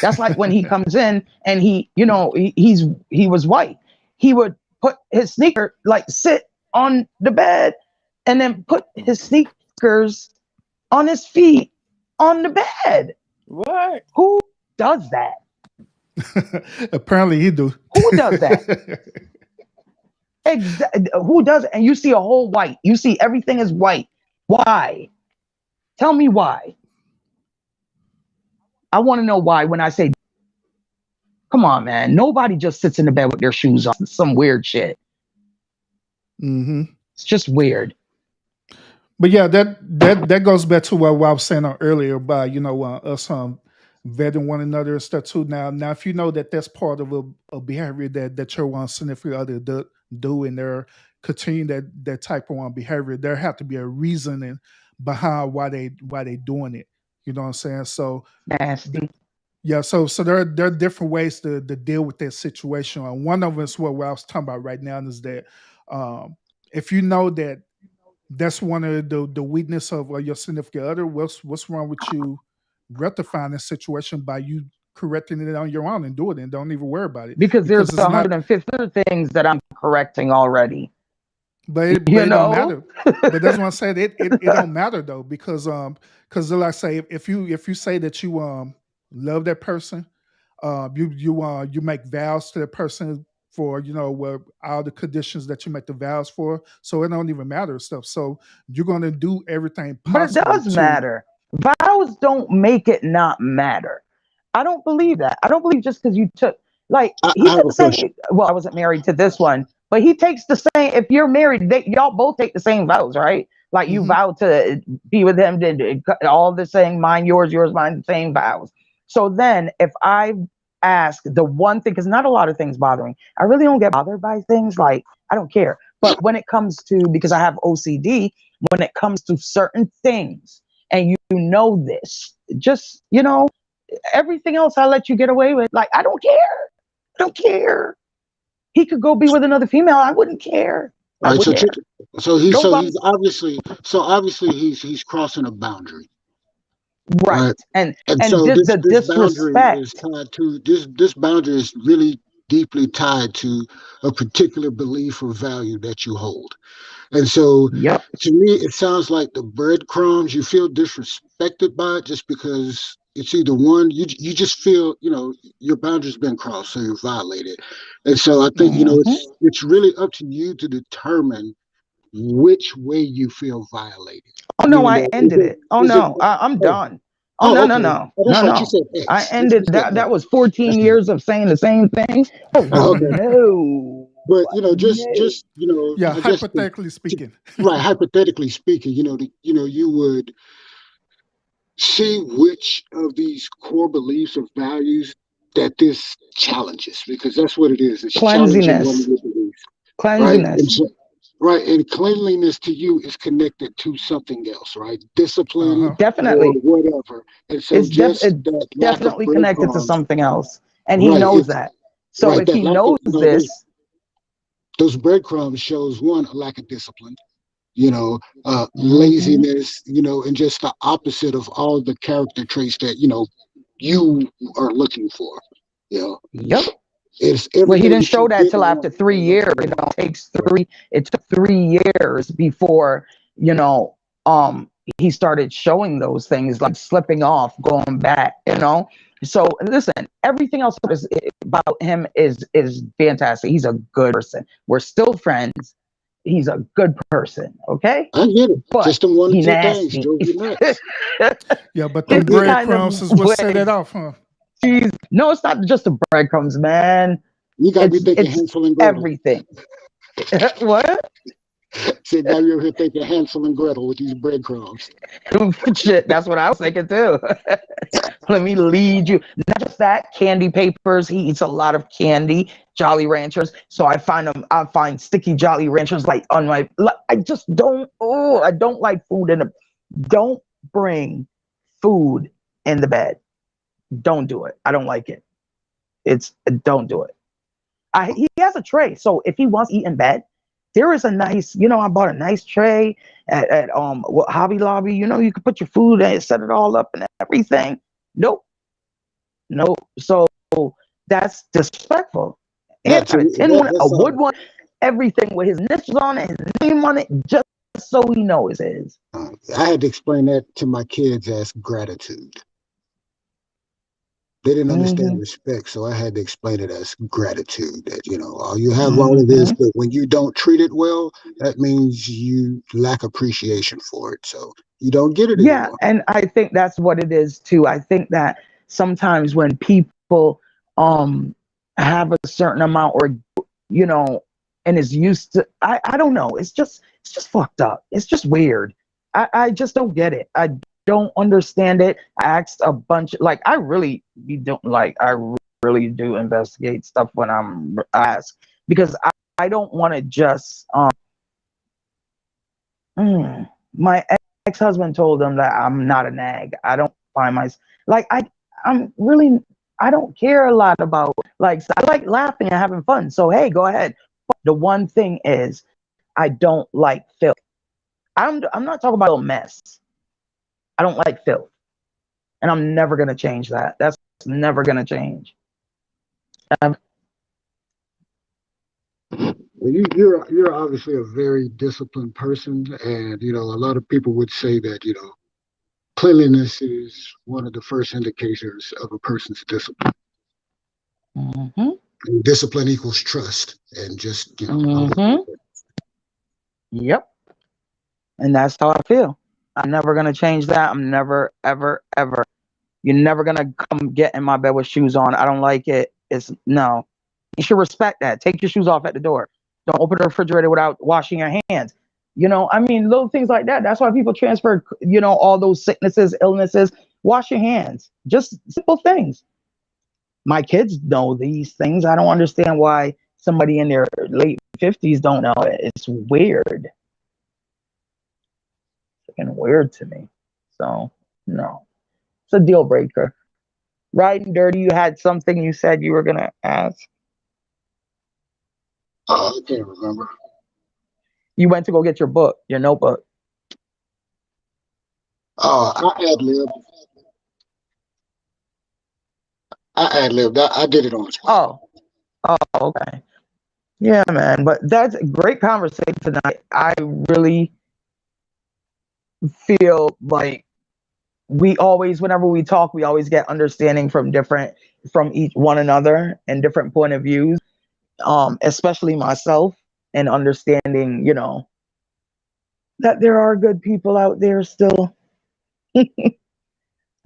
That's like when he it. comes in and he was white. He would put his sneaker, like, sit on the bed and then put his sneakers on his feet on the bed. What? Who does that? Apparently, he do. Who does that? Who does it? And you see a whole white. You see everything is white. Why? Tell me why. I want to know why when I say, come on, man, nobody just sits in the bed with their shoes on. It's some weird shit. Mm-hmm. It's just weird. But yeah, that goes back to what I was saying earlier about us vetting one another and stuff too. Now if you know that that's part of a behavior that your significant other do and they're continuing that type of behavior, there have to be a reasoning behind why they doing it. You know what I'm saying? So Nasty. yeah, so there are different ways to deal with that situation. And one of them is what I was talking about right now is that if you know that that's one of the weakness of your significant other, what's wrong with you rectifying the situation by you correcting it on your own and do it and don't even worry about it Because there's it's not. 150 other things that I'm correcting already. But it don't matter. But that's what I'm saying. It don't matter though because like I say if you say that you love that person, you make vows to that person for all the conditions that you make the vows for, so it don't even matter stuff. So you're gonna do everything possible. But it does matter. Vows don't make it not matter. I don't believe that. I don't believe just because you took he took the same. Well, I wasn't married to this one, but he takes the same. If you're married, y'all both take the same vows, right? Like you vow to be with him, did all the same, mine, yours, mine, the same vows. So then, if I ask the one thing, because not a lot of things bother me. I really don't get bothered by things. Like, I don't care. But when it comes to, because I have OCD, when it comes to certain things, and you know this, just, everything else I let you get away with. Like, I don't care. I don't care. He could go be with another female. I wouldn't care. Right. So he's obviously he's crossing a boundary. Right. And so this boundary disrespect is tied to this boundary is really deeply tied to a particular belief or value that you hold. And so to me, it sounds like the breadcrumbs, you feel disrespected by it just because it's either one, you just feel, your boundary's been crossed, so you're violated. And so I think, it's really up to you to determine which way you feel violated. Oh no, I ended it. Oh no, I'm done. Oh no, okay. no. That's right. You said X. I ended that. That was 14 years of saying the same thing. Oh okay. No. But just yeah, hypothetically speaking, right? Hypothetically speaking, you would see which of these core beliefs or values that this challenges, because that's what it is. It's challenging one of your beliefs. Cleanliness. Right, and cleanliness to you is connected to something else, right? Discipline, definitely, or whatever. And so it's definitely connected to something else, and he knows that. So if he knows this, those breadcrumbs shows one, a lack of discipline, laziness, and just the opposite of all the character traits that you are looking for. Yep. It's well, he didn't show that till after 3 years. It took 3 years before, he started showing those things, like slipping off, going back, So listen, everything else about him is fantastic. He's a good person. We're still friends. He's a good person. Okay. I get it. But just the one or two nasty. things drove you nuts. Yeah, but the breadcrumbs is what set it off, huh? No, it's not just the breadcrumbs, man. You gotta be thinking Hansel and Gretel. Everything. What? So now you're here thinking Hansel and Gretel with these breadcrumbs. Shit, that's what I was thinking too. Let me lead you. Not just that, candy papers. He eats a lot of candy, Jolly Ranchers. So I find sticky Jolly Ranchers like on my. I just don't. Oh, I don't like food in the. Don't bring food in the bed. Don't do it. I don't like it. Don't do it. He has a tray, so if he wants to eat in bed, there is a nice, I bought a nice tray at Hobby Lobby. You can put your food and set it all up and everything. Nope. So that's disrespectful. And a tin one, a wood one, everything with his initials on it, his name on it, just so he knows it is. I had to explain that to my kids as gratitude. They didn't understand respect, so I had to explain it as gratitude. That you have all of this, but when you don't treat it well, that means you lack appreciation for it. So you don't get it anymore. Yeah, and I think that's what it is too. I think that sometimes when people have a certain amount, or you know, and is used to, I don't know, it's just fucked up. It's just weird. I just don't get it. I don't understand it. I asked a bunch, like I really don't, like I really do investigate stuff when I'm asked, because I don't want to just my ex-husband told them that I'm not a nag. I don't find my, like I'm really, I don't care a lot about, like, I like laughing and having fun. So hey, go ahead. But the one thing is, I don't like filth. I'm not talking about a mess. I don't like filth, and I'm never gonna change that. That's never gonna change. Well, you're obviously a very disciplined person, and you know a lot of people would say that cleanliness is one of the first indicators of a person's discipline. Mm-hmm. And discipline equals trust, and just Yep. And that's how I feel. I'm never gonna change that. I'm never, ever, ever. You're never gonna come get in my bed with shoes on. I don't like it. It's no. You should respect that. Take your shoes off at the door. Don't open the refrigerator without washing your hands. I mean, little things like that. That's why people transfer, all those sicknesses, illnesses. Wash your hands. Just simple things. My kids know these things. I don't understand why somebody in their late 50s don't know it. It's weird. Freaking weird to me. So, no. It's a deal breaker. Riding Dirty, you had something you said you were going to ask. I can't remember. You went to go get your book, your notebook. I ad-libbed. I did it on the spot. Oh, okay. Yeah, man. But that's a great conversation tonight. I really feel like whenever we talk, we always get understanding from each one another and different point of views. Especially myself, and understanding, that there are good people out there still.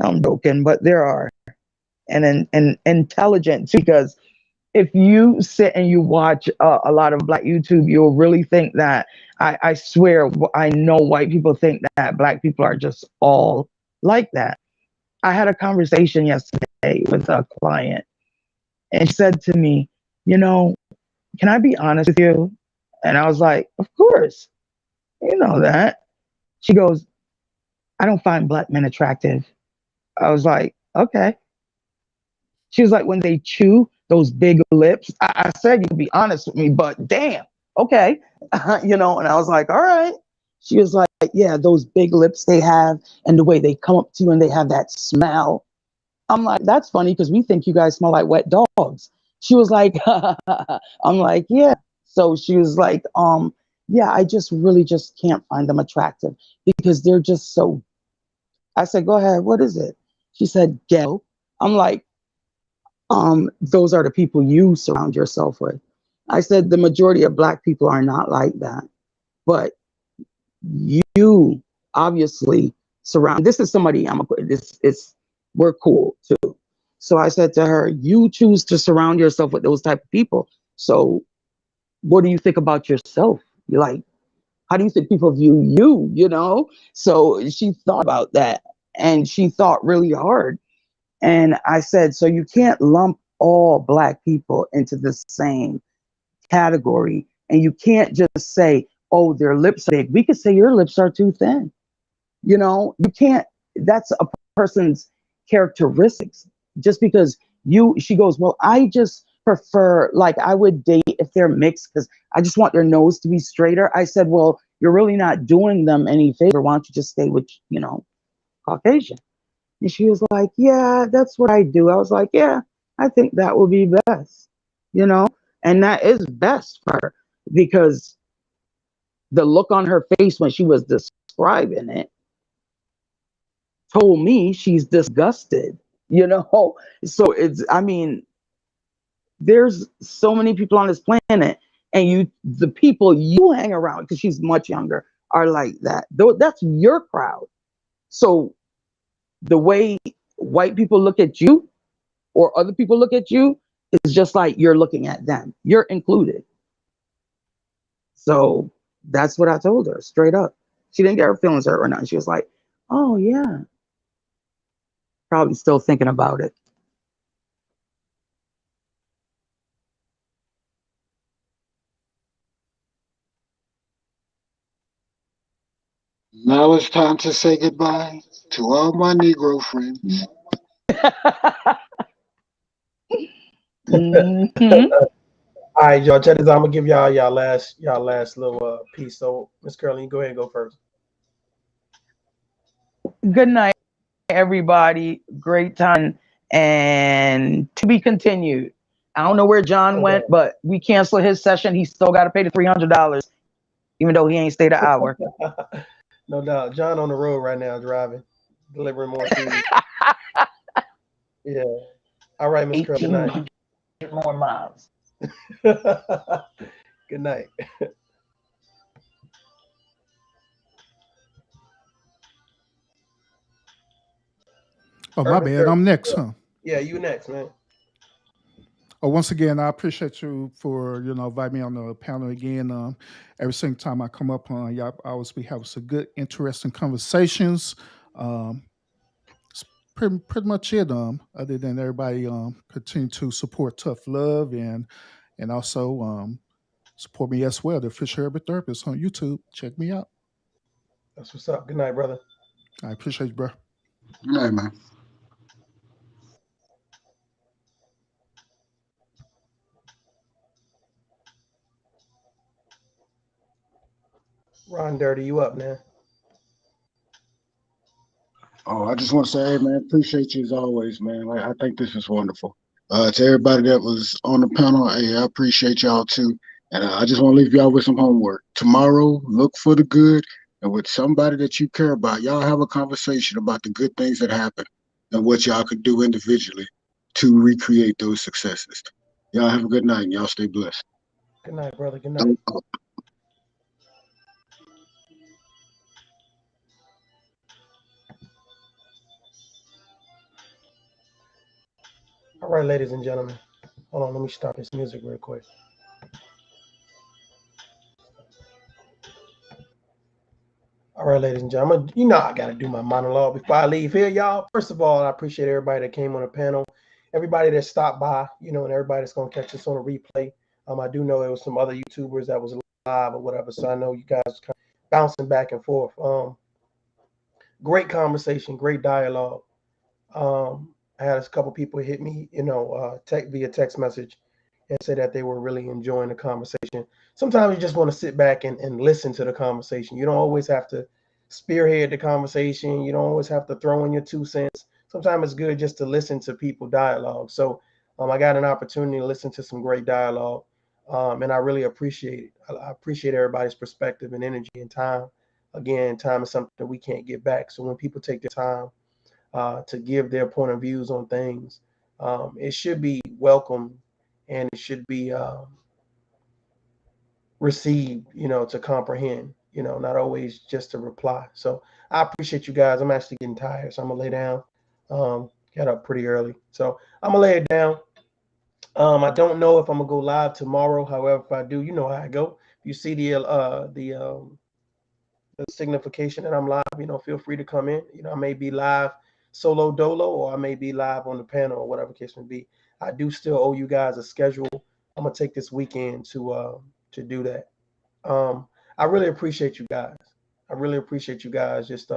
I'm joking, but there are, and intelligent too, because if you sit and you watch a lot of Black YouTube, you'll really think that, I swear, I know white people think that Black people are just all like that. I had a conversation yesterday with a client, and she said to me, can I be honest with you? And I was like, of course, you know that. She goes, I don't find Black men attractive. I was like, okay. She was like, when they chew those big lips. I said, you can be honest with me, but damn, okay. And I was like, all right. She was like, yeah, those big lips they have, and the way they come up to you and they have that smell. I'm like, that's funny because we think you guys smell like wet dogs. She was like, I'm like, yeah. So she was like, yeah, I just really just can't find them attractive because they're just so. I said, go ahead, what is it? She said, ghetto. I'm like, those are the people you surround yourself with. I said, the majority of Black people are not like that, but you obviously surround. This is somebody we're cool too. So I said to her, you choose to surround yourself with those type of people. So what do you think about yourself? You're like, how do you think people view you, So she thought about that, and she thought really hard. And I said, so you can't lump all Black people into the same category. And you can't just say, oh, their lips are big. We could say your lips are too thin. You can't, that's a person's characteristics. Just because she goes, well, I just prefer, like, I would date if they're mixed because I just want their nose to be straighter. I said, well, you're really not doing them any favor. Why don't you just stay with, Caucasian? And she was like, yeah, that's what I do. I was like, yeah, I think that would be best, and that is best for her, because the look on her face when she was describing it told me she's disgusted, So there's so many people on this planet, and the people you hang around, because she's much younger, are like that. Though that's your crowd. So the way white people look at you or other people look at you, it's just like you're looking at them. You're included. So that's what I told her straight up. She didn't get her feelings hurt or nothing. She was like, oh, yeah. Probably still thinking about it. Now it's time to say goodbye to all my Negro friends. Mhm. All right, y'all. Check this out. I'm gonna give y'all last little piece. So, Miss Curly, you go ahead and go first. Good night, everybody. Great time. And to be continued. I don't know where John went, but we canceled his session. He still got to pay the $300, even though he ain't stayed an hour. No doubt. John on the road right now, driving, delivering more food. Yeah. All right, Miss Curly. Good night. 1,800 more miles. Good night. Oh, my bad. I'm next, huh? Yeah, you next, man. Oh, once again, I appreciate you for inviting me on the panel again. Every single time I come up on, y'all always be having some good, interesting conversations. It's pretty much it. Other than everybody continue to support Tough Love and also support me as well. The Official Urban Therapist on YouTube. Check me out. That's what's up. Good night, brother. I appreciate you, bro. Good night, man. Ron Dirty, you up, man? Oh, I just want to say, hey, man, appreciate you as always, man. Like, I think this is wonderful. To everybody that was on the panel, hey, I appreciate y'all too. And I just want to leave y'all with some homework. Tomorrow, look for the good, and with somebody that you care about, y'all have a conversation about the good things that happen and what y'all could do individually to recreate those successes. Y'all have a good night and y'all stay blessed. Good night, brother. Good night. All right, ladies and gentlemen. Hold on, let me start this music real quick. All right, ladies and gentlemen, I got to do my monologue before I leave here, y'all. First of all, I appreciate everybody that came on the panel, everybody that stopped by, and everybody that's going to catch us on a replay. I do know there was some other YouTubers that was live or whatever, so I know you guys kind of bouncing back and forth. Great conversation, great dialogue. I had a couple people hit me, via text message and say that they were really enjoying the conversation. Sometimes you just want to sit back and listen to the conversation. You don't always have to spearhead the conversation. You don't always have to throw in your 2 cents. Sometimes it's good just to listen to people dialogue. So I got an opportunity to listen to some great dialogue, and I really appreciate it. I appreciate everybody's perspective and energy and time. Again, time is something that we can't get back. So when people take their time to give their point of views on things, it should be welcomed and it should be received, to comprehend, not always just to reply. So I appreciate you guys. I'm actually getting tired, so I'm gonna lay down. Got up pretty early, so I'm gonna lay it down. I don't know if I'm gonna go live tomorrow. However, if I do, you know how I go. If you see the signification that I'm live, feel free to come in. I may be live solo dolo, or I may be live on the panel, or whatever case may be. I do still owe you guys a schedule. I'm gonna take this weekend to do that. I really appreciate you guys. I really appreciate you guys just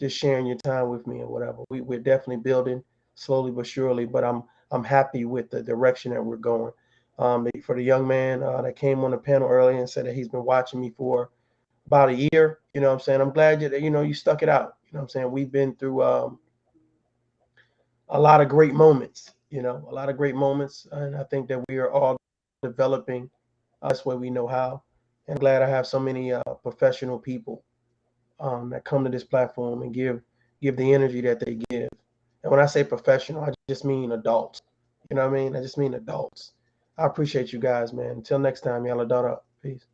sharing your time with me or whatever. We're definitely building slowly but surely, but I'm happy with the direction that we're going. For the young man that came on the panel earlier and said that he's been watching me for about a year, what I'm saying, I'm glad that you stuck it out. What I'm saying, we've been through a lot of great moments, a lot of great moments, and I think that we are all developing best way we know how. And I'm glad I have so many professional people that come to this platform and give the energy that they give. And when I say professional, I just mean adults. You know what I mean? I just mean adults. I appreciate you guys, man. Until next time, y'all adult up. Peace.